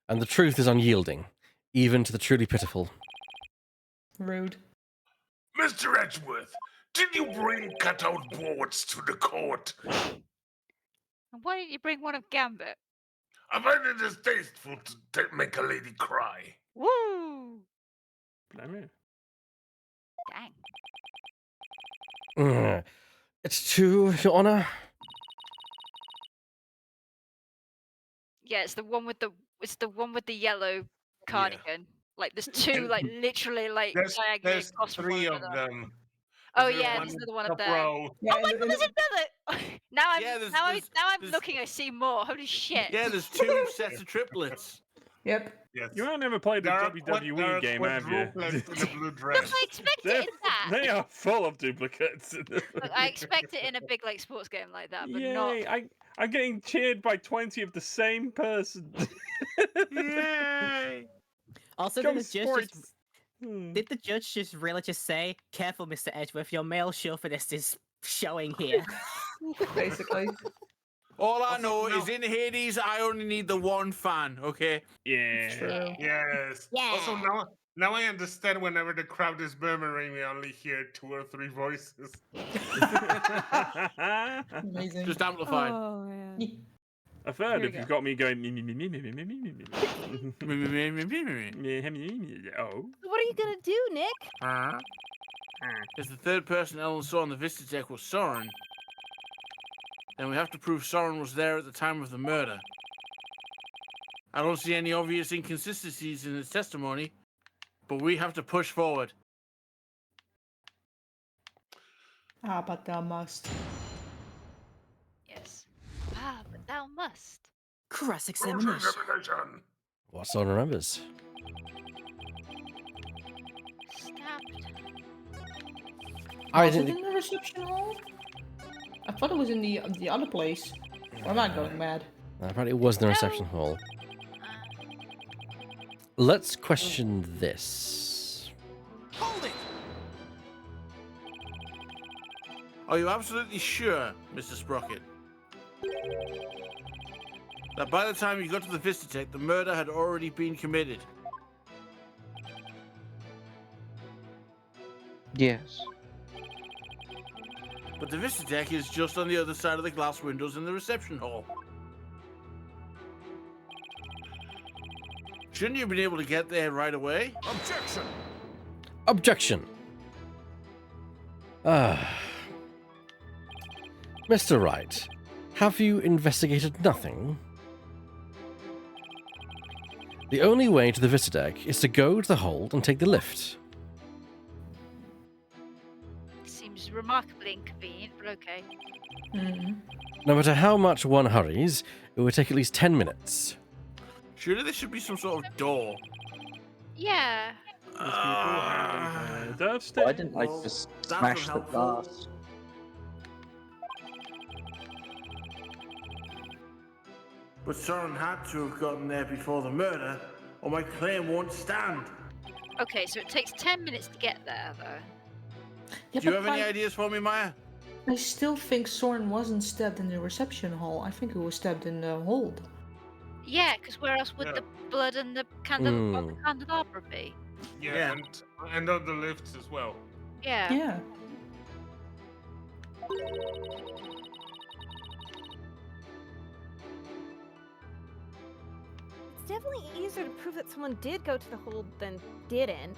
and the truth is unyielding, even to the truly pitiful. Rude. Mr. Edgeworth, did you bring cutout boards to the court? And why didn't you bring one of Gambit? I find it distasteful to make a lady cry. Woo! Blimey. Dang. It's true, Your Honor. Yeah, it's the one with the yellow cardigan. Like there's two, like literally, like diagonally There's across from 3 one of another. them. Oh There's yeah, one there's another one top up there. row. Yeah, Oh my god, there's another! now I'm there's- looking. I see more. Holy shit! Yeah, there's 2 sets of triplets. Yep. Yes. You ain't never played a There are WWE game, have you? quadruplets in a blue Look, dress. I expect it in that. They are full of duplicates. Look, I expect it in a big like sports game like that, but Yay! not. I'm getting cheered by 20 of the same person. Yay! Also, Go did the judge sports. just did the judge just really just say, "Careful, Mr. Edgeworth, your male chauvinist is showing here." Basically. All I know is in Hades, I only need the 1 fan, okay? Yeah. True. Yes. Yeah. Also, now I understand whenever the crowd is murmuring, we only hear 2 or 3 voices. Amazing. Just amplified. Oh man. I've heard Here if we you've go. got me going. Oh. What are you gonna do, Nick? If the third person Ellen saw on the Vista deck was Soren, then we have to prove Soren was there at the time of the murder. I don't see any obvious inconsistencies in his testimony, but we have to push forward. Ah, but thou must. Yes. Ah, but thou must. Cross-examination. Examination. What Soren remembers? Stabbed. I Was it didn't. in the reception hall? I thought it was in the other place. Or am I going mad? Apparently, it was in the reception hall. Let's question this. Hold it! Are you absolutely sure, Mr. Sprocket, that by the time you got to the Vistatech, the murder had already been committed? Yes. But the Vistatech is just on the other side of the glass windows in the reception hall. Shouldn't you have been able to get there right away? Objection! Objection. Mr. Wright, have you investigated nothing? The only way to the Vistadeck is to go to the hold and take the lift. Seems remarkably inconvenient, but okay. No matter how much one hurries, it would take at least 10 minutes. Surely there should be some sort of door. Yeah. Why didn't I just smash the glass? But Soren had to have gotten there before the murder, or my claim won't stand. Okay, so it takes 10 minutes to get there, though. Yeah, Do you but have any ideas for me, Maya? I still think Soren wasn't stabbed in the reception hall. I think he was stabbed in the hold. Yeah, because where else would the blood and the candelabra be? Yeah, and on the lifts as well. Yeah. Yeah. It's definitely easier to prove that someone did go to the hold than didn't.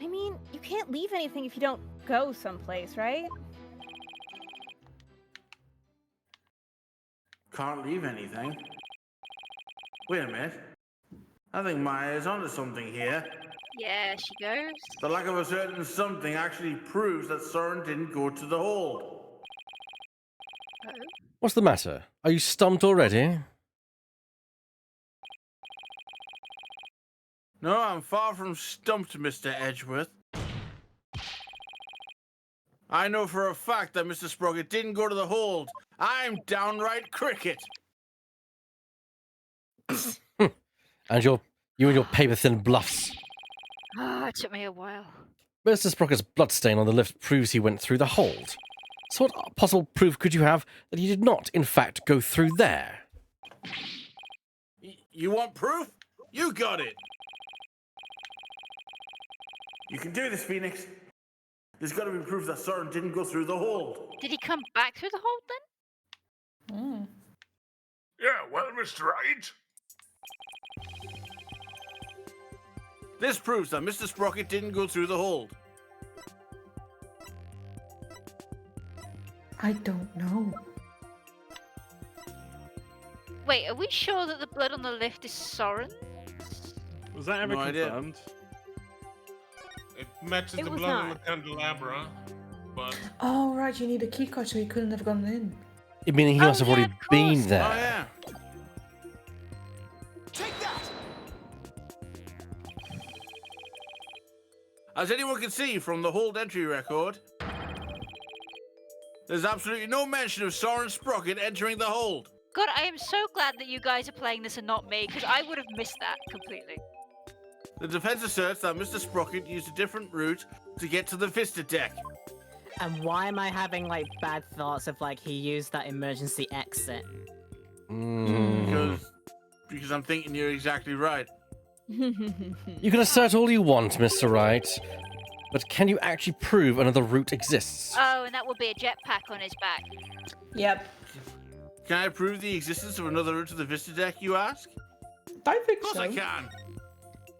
I mean, you can't leave anything if you don't go someplace, right? Can't leave anything. Wait a minute. I think Maya is onto something here. Yeah, she goes. The lack of a certain something actually proves that Soren didn't go to the hold. What's the matter? Are you stumped already? No, I'm far from stumped, Mr. Edgeworth. I know for a fact that Mr. Sprocket didn't go to the hold. I'm downright cricket. And you and your paper-thin bluffs. Ah, it took me a while. Mr. Sprocket's bloodstain on the lift proves he went through the hold. So what possible proof could you have that he did not, in fact, go through there? You want proof? You got it. You can do this, Phoenix. There's got to be proof that Soren didn't go through the hold. Did he come back through the hold then? Yeah, well, Mr. Wright. This proves that Mr. Sprocket didn't go through the hold. I don't know. Wait, are we sure that the blood on the lift is Soren's? Was that ever No idea. confirmed? It matches It the was blood on not. the candelabra, but Oh, right, you need a keycard so he couldn't have gone in. I mean, he must have already been Oh, there. yeah. Take that! As anyone can see from the hold entry record, there's absolutely no mention of Soren Sprocket entering the hold. God, I am so glad that you guys are playing this and not me, because I would have missed that completely. The defense asserts that Mr. Sprocket used a different route to get to the Vista deck. And why am I having like bad thoughts of like he used that emergency exit? Because I'm thinking you're exactly right. You can assert all you want, Mr. Wright, but can you actually prove another route exists? Oh, and that would be a jetpack on his back. Yep. Can I prove the existence of another route to the Vista deck, you ask? I think Of course I can.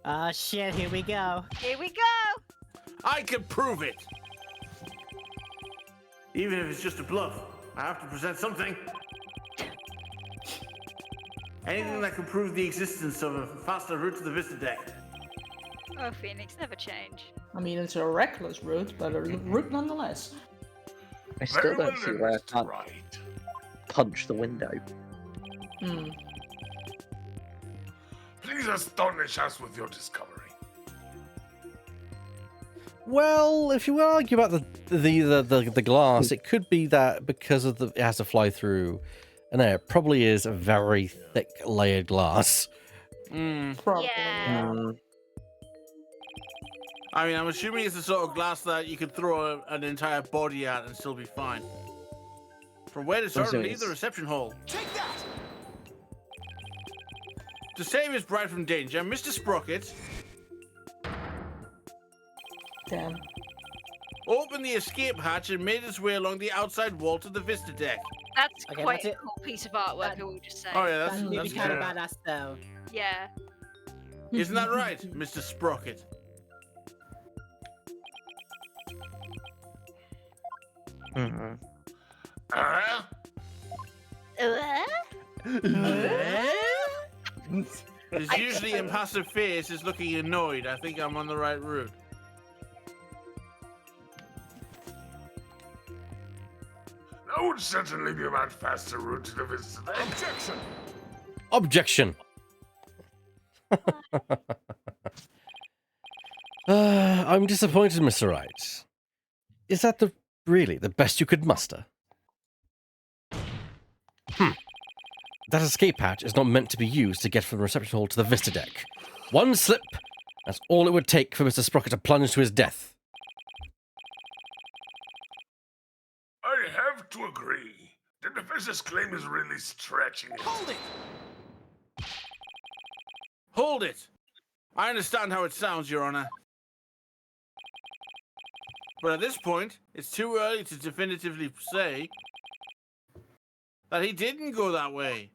Oh shit, here we go. Here we go! I can prove it. Even if it's just a bluff, I have to present something. Anything that can prove the existence of a faster route to the Vista deck. Oh, Phoenix, never change. I mean, it's a reckless route, but a route nonetheless. I still don't see why I can't punch the window. Please astonish us with your discovery. Well, if you argue about the glass, it could be that because of it has to fly through an air. It probably is a very thick layered glass. Probably. Yeah. I mean, I'm assuming it's the sort of glass that you could throw an entire body at and still be fine. From where did Soren so leave it's- the reception hall? To save his bride from danger, Mr. Sprocket Damn. opened the escape hatch and made his way along the outside wall to the Vista deck. That's Okay, quite that's a it. cool piece of artwork, I will just say. Oh yeah, That's that's maybe kind of good. badass though. Yeah. Isn't that right, Mr. Sprocket? His usually impassive face is looking annoyed. I think I'm on the right route. That would certainly be a much faster route to the visitor. Objection! Objection. I'm disappointed, Mr. Wright. Is that really the best you could muster? That escape hatch is not meant to be used to get from the reception hall to the Vista deck. One slip, that's all it would take for Mr. Sprocket to plunge to his death. I have to agree. The defense's claim is really stretching it. Hold it! Hold it! I understand how it sounds, Your Honor. But at this point, it's too early to definitively say that he didn't go that way.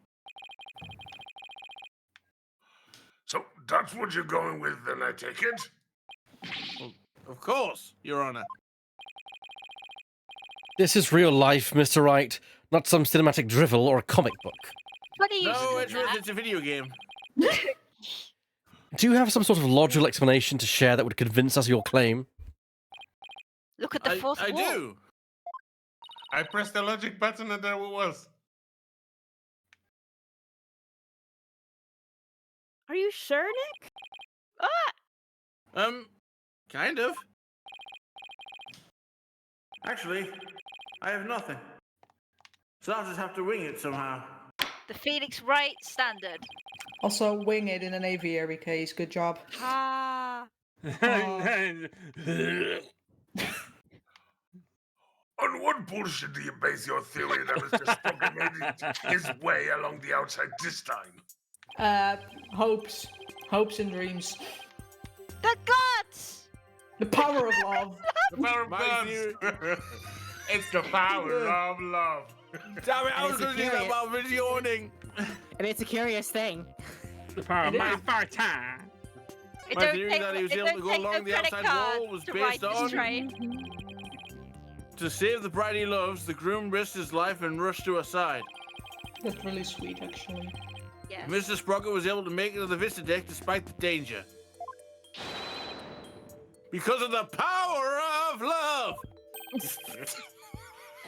So that's what you're going with, then I take it? Well, of course, Your Honor. This is real life, Mr. Wright, not some cinematic drivel or a comic book. What are you No, saying Edgeworth, that? it's a video game. Do you have some sort of logical explanation to share that would convince us of your claim? Look at the fourth I wall. do. I pressed the logic button and there it was. Are you sure, Nick? Ah! Kind of. Actually, I have nothing. So I'll just have to wing it somehow. The Phoenix Wright standard. Also, wing it in an aviary case. Good job. Ah. On what bullshit do you base your theory that Mr. Sprocket made it his way along the outside this time? Hopes. Hopes and dreams. The gods! The power of love. The power of gods. It's the power of love. Damn it, I And was it's a going to do that curious- while videoing. And it's a curious thing. The power of It my is. Sparta. It My don't theory take, that he was it able don't to go take along no the credit outside card wall was to based ride on- this train. To save the bride he loves, the groom risked his life and rushed to her side. That's really sweet, actually. Yes. Mr. Sprocket was able to make it to the Vista deck despite the danger. Because of the power of love!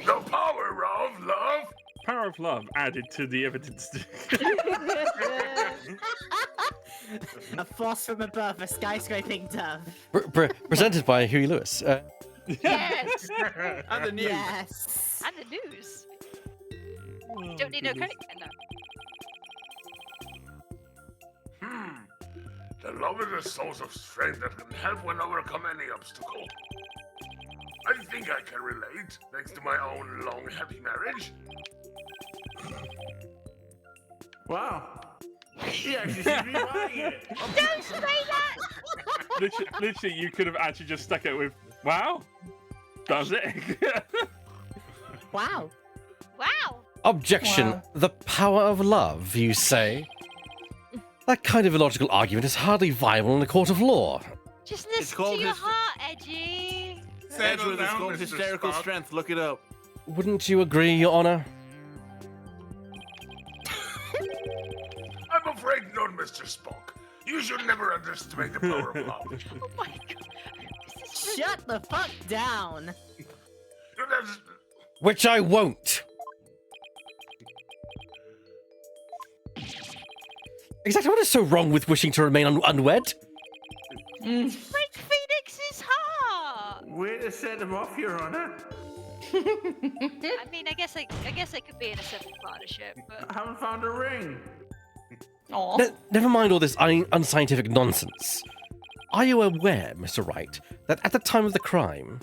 The power of love? Power of love added to the evidence. A force from above, a skyscraping dove. Presented by Huey Lewis. Yes. And the news. Yes. And the news. You don't need no credit card now. The love is a source of strength that can help one overcome any obstacle. I think I can relate, thanks to my own long, happy marriage. Wow. He actually seems to be buying it. Don't say that! Literally, you could have actually just stuck it with, wow, does it? Wow. Wow. Objection. Wow. The power of love, you say? That kind of illogical argument is hardly viable in a court of law. Just It's listen called to your hys- heart, Edgy. Settle Edgeworth is down, called Mr. hysterical Spock. strength. Look it up. Wouldn't you agree, Your Honor? I'm afraid not, Mr. Spock. You should never underestimate the power of love. Oh my god. This is Shut the fuck down. That's- Which I won't. Exactly what is so wrong with wishing to remain unwed? Break Phoenix's heart. Way to set him off, Your Honor. I mean, I guess they could be in a civil partnership, but I haven't found a ring. Never mind all this unscientific nonsense. Are you aware, Mr. Wright, that at the time of the crime,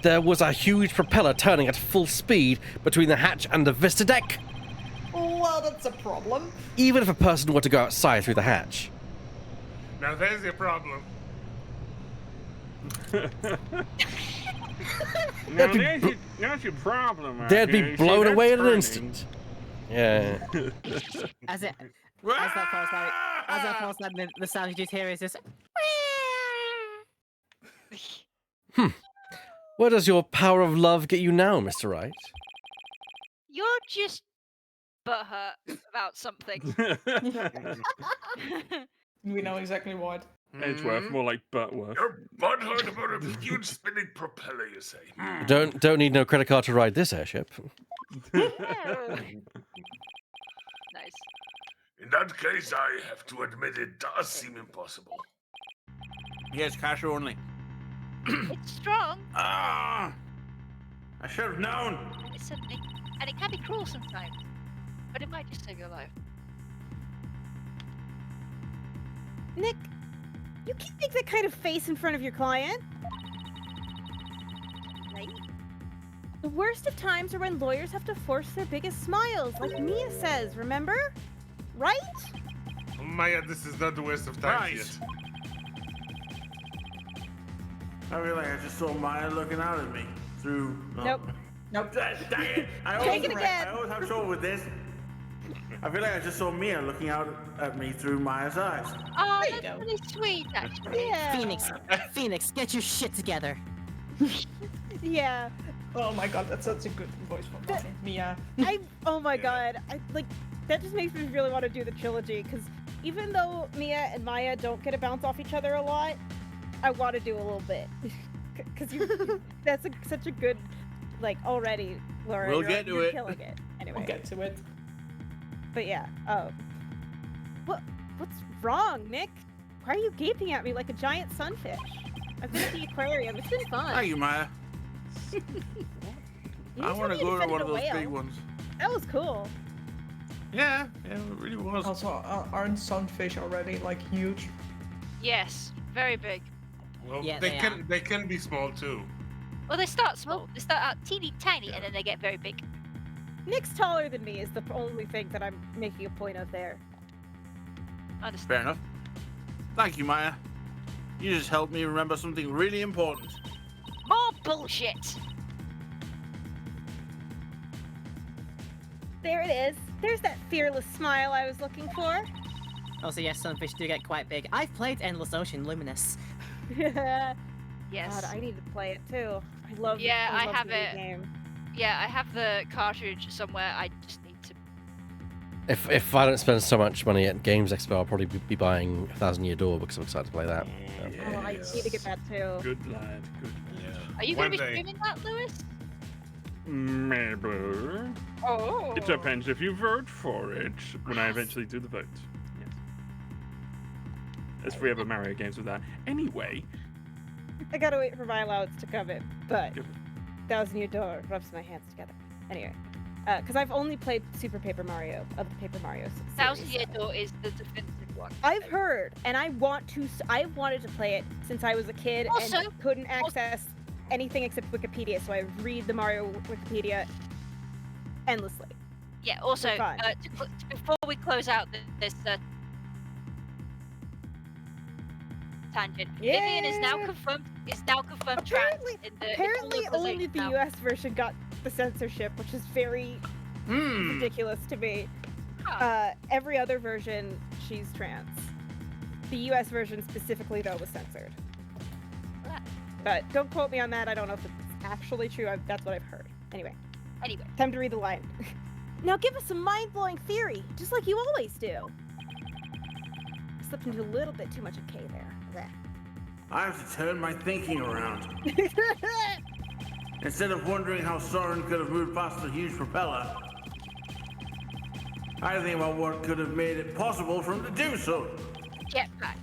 there was a huge propeller turning at full speed between the hatch and the vista deck? Well, that's a problem. Even if a person were to go outside through the hatch. Now there's your problem. That's your problem. They'd okay? be See, blown that's away in an turning. instant. Yeah. As that falls down, the sound you just hear is just. Where does your power of love get you now, Mr. Wright? You're just butthurt about something. We know exactly what. Edgeworth, more like Buttworth. You're butthurt about a huge spinning propeller, you say? Don't need no credit card to ride this airship. Nice. In that case, I have to admit it does seem impossible. Yes, cash only. It's strong. Ah! I should have known. And it can be cruel sometimes. But it might just save your life. Nick, you can't make that kind of face in front of your client. Right? The worst of times are when lawyers have to force their biggest smiles, like Mia says, remember? Right? Maya, this is not the worst of times yet. I feel like I just saw Maya looking out at me through. Nope. Nope. Dang it! Take it again. I always have trouble with this. I feel like I just saw Mia looking out at me through Maya's eyes. Oh, that's really sweet, actually. Yeah. Phoenix, get your shit together. Yeah. Oh my god, that's such a good voice for Mia. Oh my god. That just makes me really want to do the trilogy, because even though Mia and Maya don't get to bounce off each other a lot, I want to do a little bit. Because that's such a good, like, already, Laura. We'll get to you're it. killing it. Anyway. We'll get to it. But yeah. What's wrong, Nick? Why are you gaping at me like a giant sunfish? I've been at the aquarium. It's been fun. Thank you, Maya. I want to go to one of those big ones. That was cool. Yeah, it really was. Also, aren't sunfish already like huge? Yes, very big. Well, Yeah, they can be small too. Well, they start small. They start out teeny tiny, and then they get very big. Nick's taller than me is the only thing that I'm making a point of there. Understand. Fair enough. Thank you, Maya. You just helped me remember something really important. More bullshit. There it is. There's that fearless smile I was looking for. Also, yes, sunfish do get quite big. I've played Endless Ocean Luminous. Yes. Yes. God, I need to play it too. I love. Yeah, I love have the it. Game. Yeah, I have the cartridge somewhere. I just need to. If I don't spend so much money at Games Expo, I'll probably be buying 1000 Year Door because I'm excited to play that. Oh, I need to get that too. Good lad, good lad. Are you going to be streaming that, Lewis? Maybe. Oh. It depends if you vote for it when I eventually do the vote. Yes. As we ever Mario games with that. Anyway. I gotta wait for my allowance to come in, but 1000 Year Door rubs my hands together. Anyway, because I've only played Super Paper Mario of the Paper Marios. 1000 Year Door is the definitive one. I've heard, and I want to. I've wanted to play it since I was a kid Also- and couldn't access anything except Wikipedia, so I read the Mario Wikipedia endlessly. Yeah. Also, Fun. before we close out this tangent, Vivian is now confirmed. Trans in the Apparently, only localization the now. U.S. version got the censorship, which is very ridiculous to me. Every other version, she's trans. The U.S. version specifically, though, was censored. But don't quote me on that. I don't know if it's actually true. That's what I've heard. Anyway, time to read the line. Now give us some mind-blowing theory, just like you always do. Slipped into a little bit too much of K there. Blech. I have to turn my thinking around. Instead of wondering how Soren could have moved past the huge propeller, I think about what could have made it possible for him to do so. Jetpack.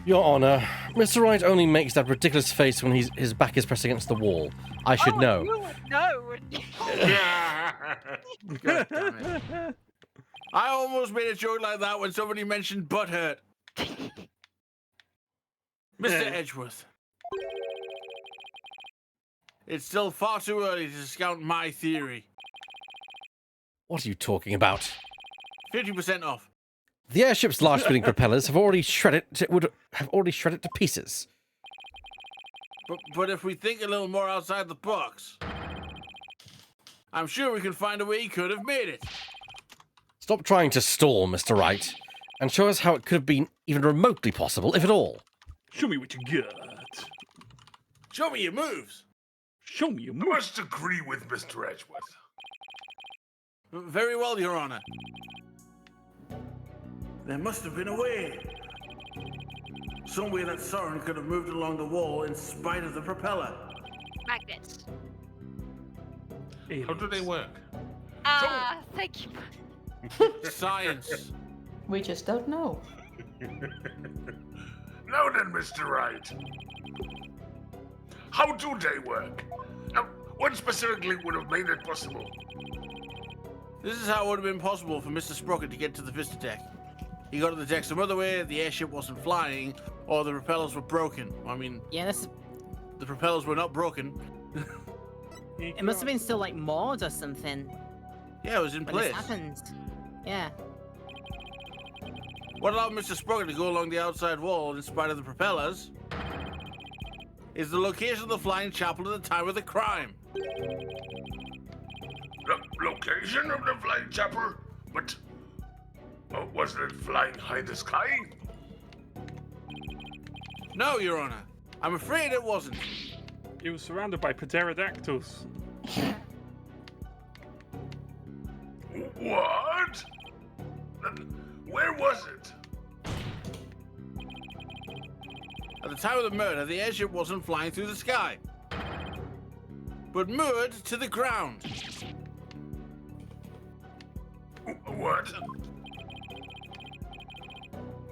Your Honor, Mr. Wright only makes that ridiculous face when his back is pressed against the wall. I should know. You would know, wouldn't you? God damn it. I almost made a joke like that when somebody mentioned butt hurt. Mr. Edgeworth. It's still far too early to discount my theory. What are you talking about? 50% off. The airship's large spinning propellers would have already shredded to pieces. But if we think a little more outside the box, I'm sure we can find a way he could have made it. Stop trying to stall, Mr. Wright, and show us how it could have been even remotely possible, if at all. Show me what you got. Show me your moves. Show me your moves. I must agree with Mr. Edgeworth. Very well, Your Honor. There must have been a way. Some way that Soren could have moved along the wall in spite of the propeller. Magnets. How do they work? Thank you. Science. We just don't know. Now then, Mr. Wright. How do they work? What specifically would have made it possible? This is how it would have been possible for Mr. Sprocket to get to the Vista deck. He got to the deck some other way, the airship wasn't flying, or the propellers were broken. I mean, yeah, the propellers were not broken. It must have been still like moored or something. Yeah, it was in when place. This happened. Yeah. What allowed Mr. Sprocket to go along the outside wall in spite of the propellers is the location of the flying chapel at the time of the crime. Location of the flying chapel? But wasn't it flying high in the sky? No, Your Honor. I'm afraid it wasn't. It was surrounded by pterodactyls. What? Where was it? At the time of the murder, the airship wasn't flying through the sky, but moored to the ground. What?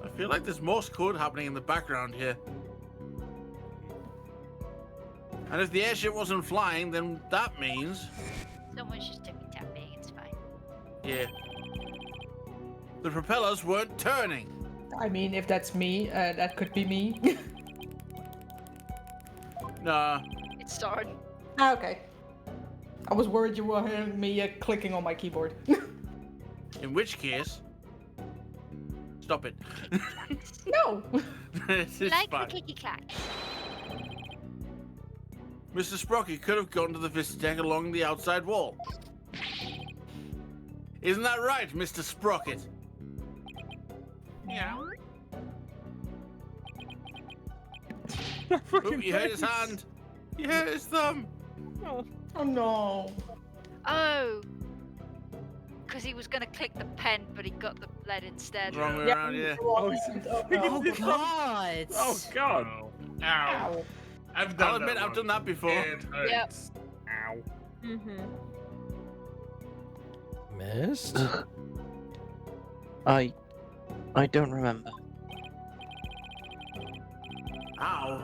I feel like there's Morse code happening in the background here. And if the airship wasn't flying, then that means... Someone's just tippy tapping, it's fine. Yeah. The propellers weren't turning. I mean, if that's me, that could be me. Nah. It's Soren. Okay. I was worried you were hearing me clicking on my keyboard. In which case... Stop it. No! It's Like fine. the clicky clack. Mr. Sprocket could have gone to the Vista deck along the outside wall. Isn't that right, Mr. Sprocket? Yeah. Oh, you hurt his hand. You hurt his thumb. Oh no. Oh. Because he was going to click the pen, but he got the lead instead. Wrong way around, yeah. Oh, God. Oh, God. Ow. I've done I'll admit, that I've done that before. It hurts. Ow. Mm-hmm. Missed? I don't remember. Ow.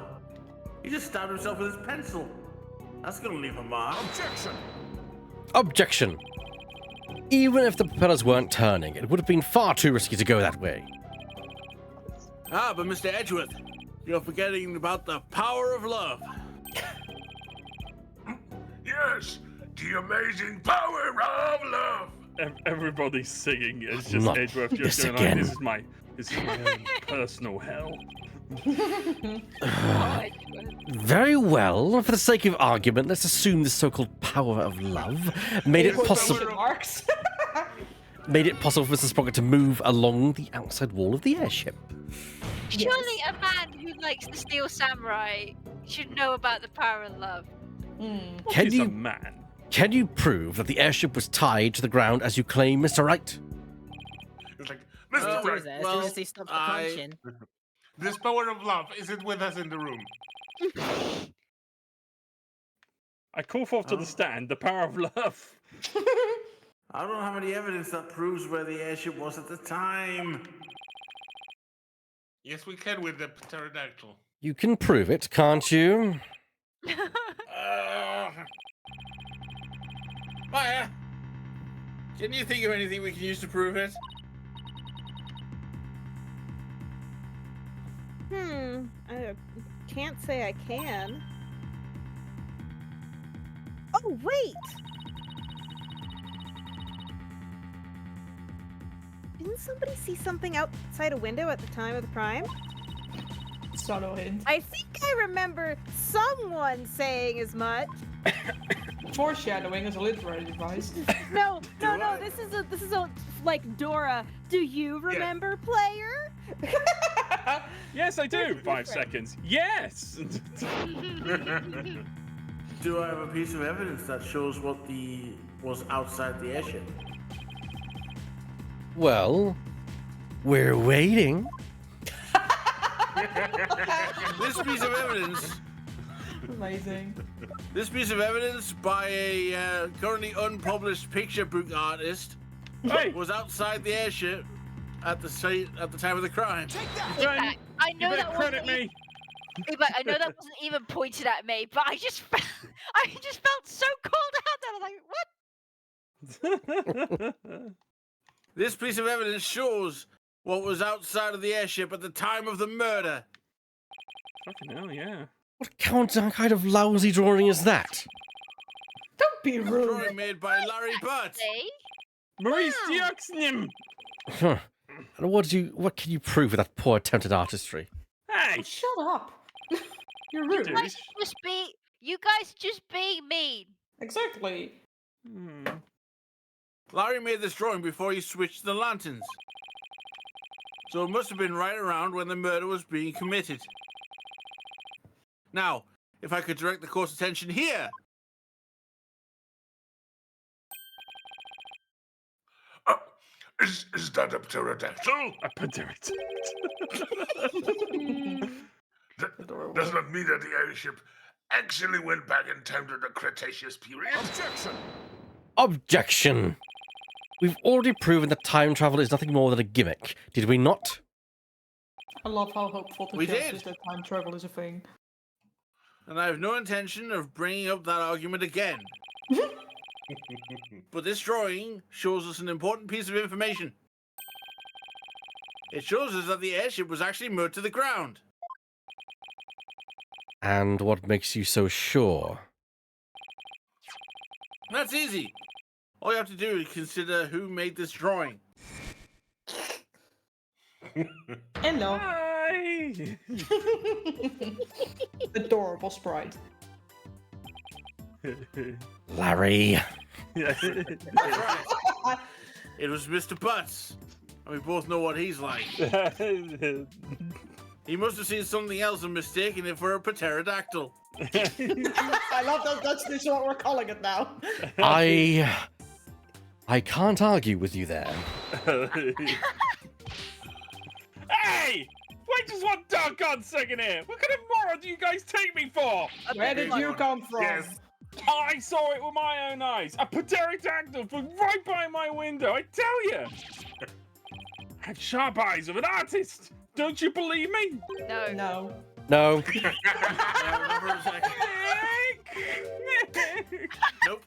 He just stabbed himself with his pencil. That's gonna leave a mark. Objection! Objection! Even if the propellers weren't turning, it would have been far too risky to go that way. Ah, but Mr. Edgeworth, you're forgetting about the power of love. Yes, the amazing power of love! Everybody's singing. It's just Not Edgeworth this just going again. like, this is my own personal hell. Very well, for the sake of argument, let's assume the so-called power of love made it possible. Marks. Made it possible for Mr. Sprocket to move along the outside wall of the airship. Surely a man who likes the Steel Samurai should know about the power of love. Can He's a you man. can you prove that the airship was tied to the ground as you claim, Mr. Wright? It's like, As Mr. Wright, soon as he stops the punching. this power of love, is it with us in the room? I call forth to the stand the power of love. I don't have any evidence that proves where the airship was at the time. Yes, we can with the pterodactyl. You can prove it, can't you? Maya, can you think of anything we can use to prove it? I can't say I can. Oh, wait! Didn't somebody see something outside a window at the time of the crime? Subtle hint. I think I remember someone saying as much. Foreshadowing is a literary device. No. This is a like Dora. Do you remember, player? Yes, I do. 5 seconds. Yes. Do I have a piece of evidence that shows what was outside the airship? Well, we're waiting. This piece of evidence. Amazing. This piece of evidence by a currently unpublished picture book artist was outside the airship at the time of the crime. Feedback. I know that wasn't me. Feedback. I know that wasn't even pointed at me, but I just felt so called out that I was like, what? This piece of evidence shows what was outside of the airship at the time of the murder. Fucking hell, yeah. What kind of lousy drawing is that? Don't be rude. Drawing made by Larry Butt. Maurice Dioxnim. Huh. And what can you prove with that poor attempted artistry? Hey, shut up. You're rude. You guys just be mean. Exactly. Larry made this drawing before he switched the lanterns. So it must have been right around when the murder was being committed. Now, if I could direct the court's attention here. Is that a pterodactyl? A pterodactyl. Does that mean that the airship actually went back in time to the Cretaceous period? Objection! Objection! We've already proven that time travel is nothing more than a gimmick, did we not? I love how hopeful the We judge did. is that time travel is a thing. And I have no intention of bringing up that argument again. But this drawing shows us an important piece of information. It shows us that the airship was actually moored to the ground. And what makes you so sure? That's easy. All you have to do is consider who made this drawing. Hello. Hi. Adorable sprite. Larry. That's right. It was Mr. Butts. And we both know what he's like. He must have seen something else and mistaken it for a pterodactyl. I love that that's what we're calling it now. I can't argue with you there. Hey! Wait just one doggone second here! What kind of moron do you guys take me for? Where did you come from? Yes. I saw it with my own eyes. A pterodactyl flew right by my window, I tell you! I had sharp eyes of an artist! Don't you believe me? No. No. No. Nope.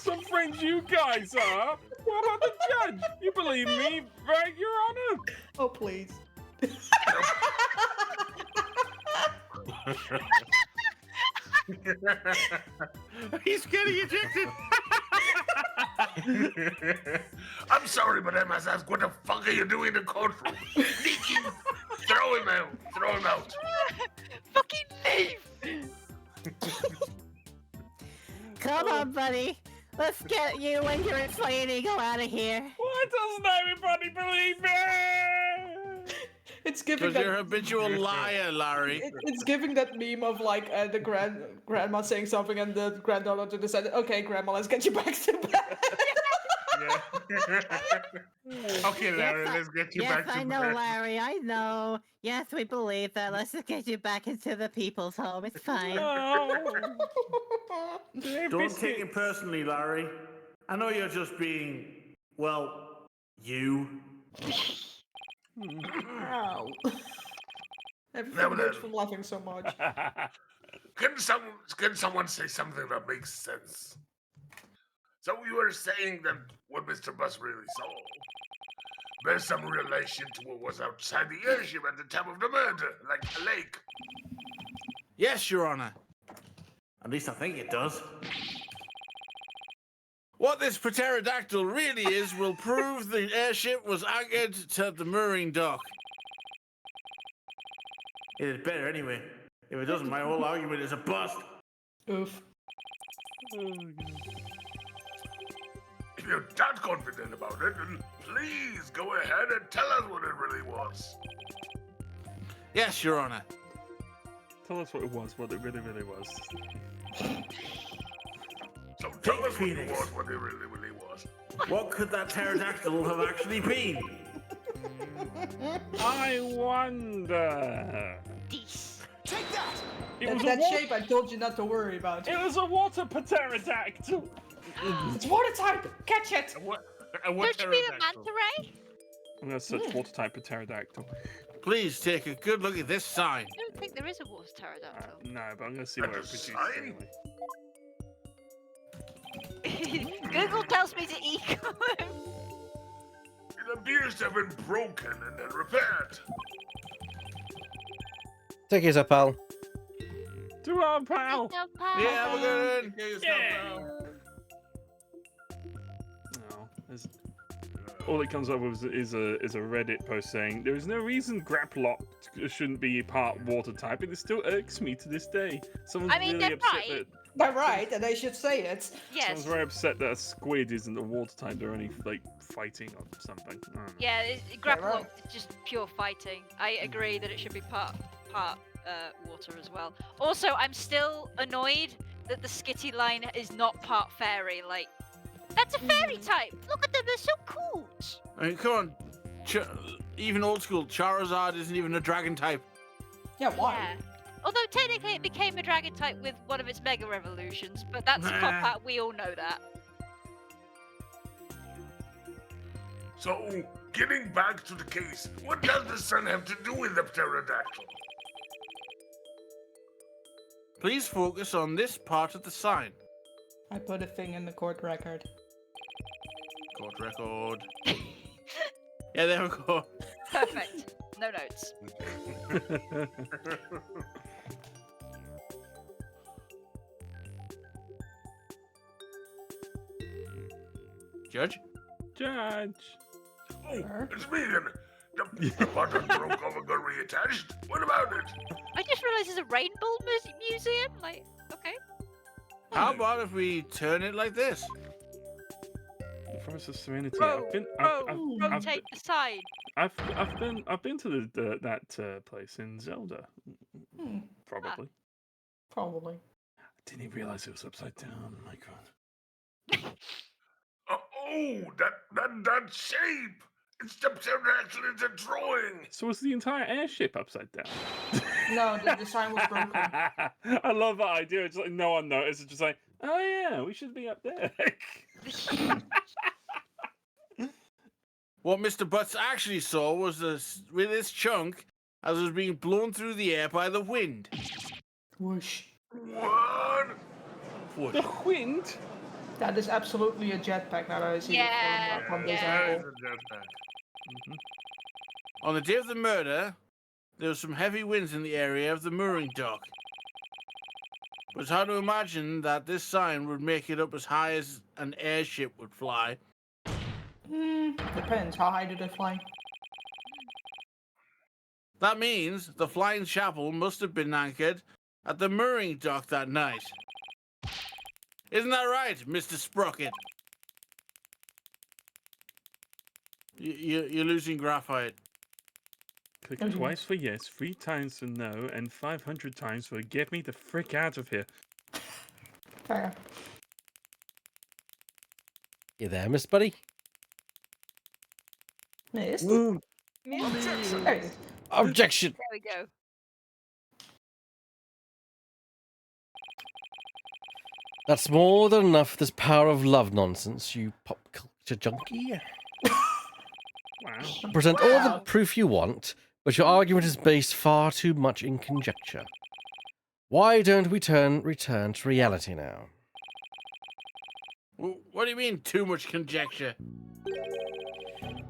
Some friends you guys are. What about the judge? You believe me, right, Your Honor? Oh, please. He's getting ejected. I'm sorry, but I must ask, what the fuck are you doing in the courtroom? Leaking! Throw him out! Throw him out! Fucking leave! Come on, buddy. Let's get you and your inflated ego out of here. Why doesn't everybody believe me? It's giving Because you're a habitual liar, Larry. It's giving that meme of like the grandma saying something and the granddaughter to decide, okay, grandma, let's get you back to bed. Okay, Larry, let's get you back to I know, bed. Larry, I know. Yes, we believe that. Let's just get you back into the people's home. It's fine. Don't take it personally, Larry. I know you're just being, well, you. Ow. Everything Now hurts then. from laughing so much. Can someone say something that makes sense? So you were saying that what Mr. Bus really saw bears some relation to what was outside the airship at the time of the murder, like a lake. Yes, Your Honor. At least I think it does. What this pterodactyl really is will prove the airship was anchored to the mooring dock. It is better anyway. If it doesn't, my whole argument is a bust. Oof. If you're that confident about it, then please go ahead and tell us what it really was. Yes, Your Honor. Tell us what it was, what it really was. So tell us what it was, what it really was. What could that pterodactyl have actually been? I wonder. Take that! It That's was that a shape I told you not to worry about. It was a water pterodactyl. It's water type! Catch it! What Don't you mean a manta ray? I'm gonna search water type pterodactyl. Please take a good look at this sign. I don't think there is a water pterodactyl. No, but I'm gonna see what it produces anyway. Google tells me to eco him. It appears to have been broken and then repaired. Take yourself, pal. To our pal. Yeah, we're good. Yeah. No, all it comes up with is a Reddit post saying there is no reason Graplock shouldn't be part water type, and it still irks me to this day. Someone's I mean, really they're upset right. that. They're right, and they should say it. Yes. Someone's very upset that a squid isn't a water type. They're only like fighting or something. I don't know. Yeah, grapple right. is just pure fighting. I agree that it should be part water as well. Also, I'm still annoyed that the Skitty line is not part fairy. Like, that's a fairy type. Look at them, they're so cool. I mean, come on. Even old school, Charizard isn't even a dragon type. Yeah, why? Yeah. Although technically it became a dragon type with one of its mega revolutions, but that's a cop-out, we all know that. So, getting back to the case, what does the sun have to do with the pterodactyl? Please focus on this part of the sign. I put a thing in the court record. Court record. Yeah, there we go. Perfect. No notes. Judge? Judge. Oh, it's me then. The button broke off and got reattached. What about it? I just realised there's a rainbow museum. Like, okay. How about if we turn it like this? The Forest of Serenity. Rotate the sign. I've been to that place in Zelda. Probably. Probably. I didn't even realize it was upside down. My God. Oh, that shape! It's the pterodactyl in the drawing! So was the entire airship upside down? No, the sign was broken. I love that idea. It's like no one noticed. It's just like, oh yeah, we should be up there. What Mr. Butts actually saw was with this chunk as it was being blown through the air by the wind. Whoosh. What? Whoosh. The wind? That is absolutely a jetpack now that I see Yeah, it from this yeah. angle. On the day of the murder, there was some heavy winds in the area of the mooring dock. But it's hard to imagine that this sign would make it up as high as an airship would fly. Depends. How high do they fly? That means the flying chapel must have been anchored at the mooring dock that night. Isn't that right, Mr. Sprocket? You're losing graphite. Click twice for yes, 3 times for no, and 500 times for get me the frick out of here. Fair. You there, Miss Buddy? Missed? Hey. Objection! There we go. That's more than enough, this power of love nonsense, you pop culture junkie. Wow. Present all the proof you want, but your argument is based far too much in conjecture. Why don't we return to reality now? What do you mean, too much conjecture?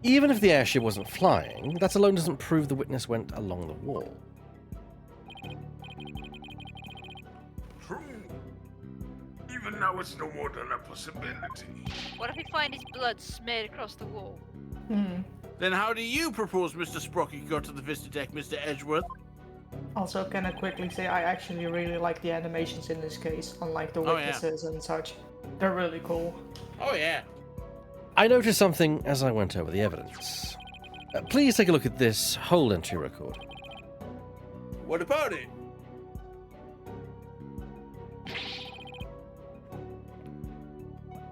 Even if the airship wasn't flying, that alone doesn't prove the witness went along the wall. True. Even now, it's no more than a possibility. What if we find his blood smeared across the wall? Then how do you propose Mr. Sprocket go to the Vista deck, Mr. Edgeworth? Also, can I quickly say I actually really like the animations in this case, unlike the Oh, yeah. witnesses and such. They're really cool. Oh, yeah. I noticed something as I went over the evidence. Please take a look at this whole entry record. What about it?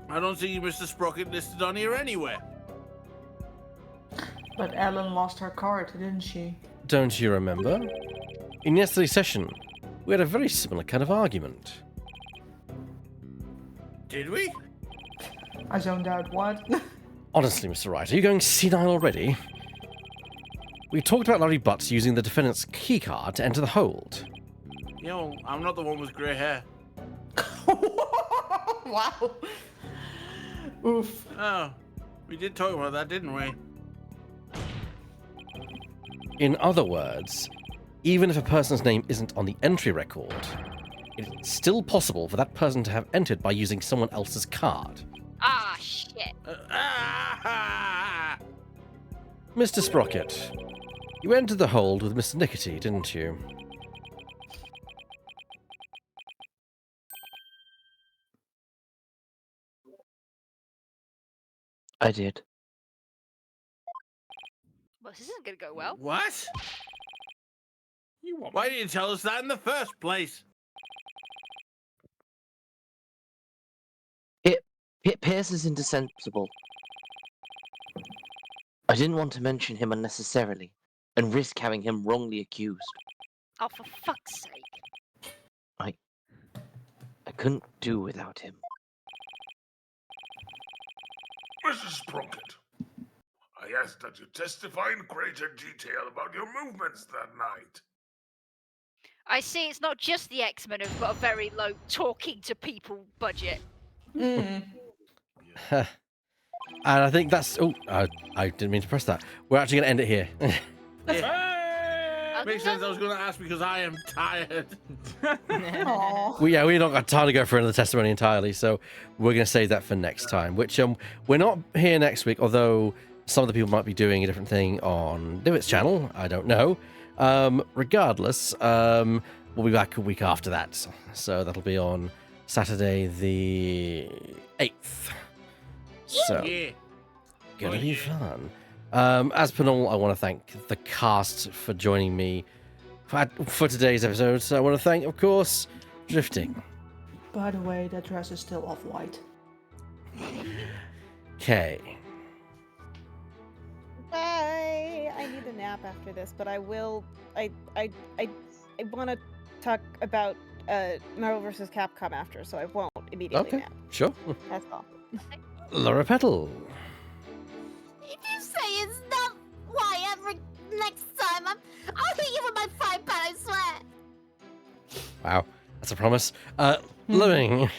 I don't see Mr. Sprocket listed on here anywhere. But Ellen lost her card, didn't she? Don't you remember? In yesterday's session, we had a very similar kind of argument. Did we? I zoned out what? Honestly, Mr. Wright, are you going senile already? We talked about Larry Butts using the defendant's keycard to enter the hold. Yo, I'm not the one with grey hair. Wow. Oof. Oh, we did talk about that, didn't we? In other words, even if a person's name isn't on the entry record, it's still possible for that person to have entered by using someone else's card. Ah, shit. Mr. Sprocket, you entered the hold with Mr. Nicotine, didn't you? I did. Well, this isn't going to go well. What? Why didn't you tell us that in the first place? Pierce is indefensible. I didn't want to mention him unnecessarily and risk having him wrongly accused. Oh, for fuck's sake. I couldn't do without him. Mrs. Sprocket, I ask that you testify in greater detail about your movements that night. I see it's not just the X-Men who've got a very low talking to people budget. And I think that's... Oh, I didn't mean to press that. We're actually going to end it here. Makes sense. I was going to ask because I am tired. We're not got time to go through another testimony entirely, so we're going to save that for next time. Which we're not here next week, although some of the people might be doing a different thing on Divott's channel. I don't know. Regardless, we'll be back a week after that, so that'll be on Saturday the 8th. So, gonna be fun. As per normal, I want to thank the cast for joining me for today's episode. So I want to thank, of course, Drifting. By the way, that dress is still off-white. Okay. Bye. I need a nap after this, but I will. I want to talk about Marvel vs. Capcom after, so I won't immediately nap. Sure. That's all. Laura Petal. If you say it's not why ever next time, I'll hit you with my frying pan, I swear. Wow, that's a promise. Living.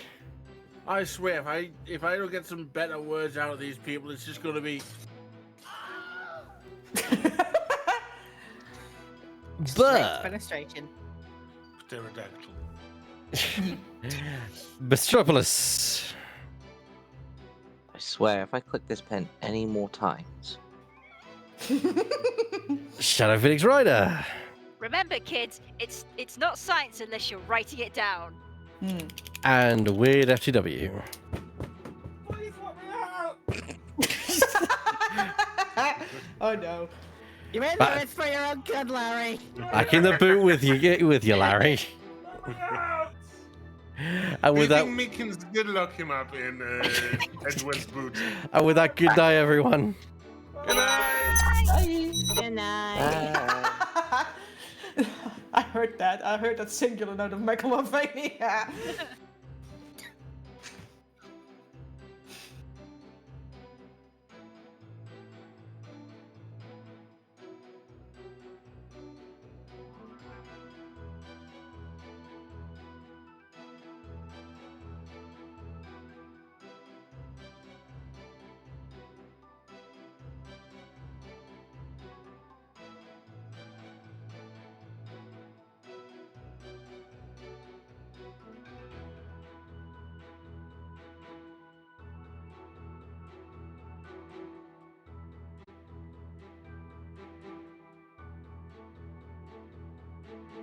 I swear, if I don't get some better words out of these people, it's just going to be... Administration. Pterodactyl. Bistropolis. I swear, if I click this pen any more times... Shadow Phoenix Rider. Remember, kids, it's not science unless you're writing it down. And Weird FTW. Oh no. You're in there, it's for your own good, Larry. Back in the boot with you, Larry. And with that, Mickens did lock him up in Edward's boot. and with that, good night, everyone. Good night. Good night. I heard that. I heard that singular note of megalomania.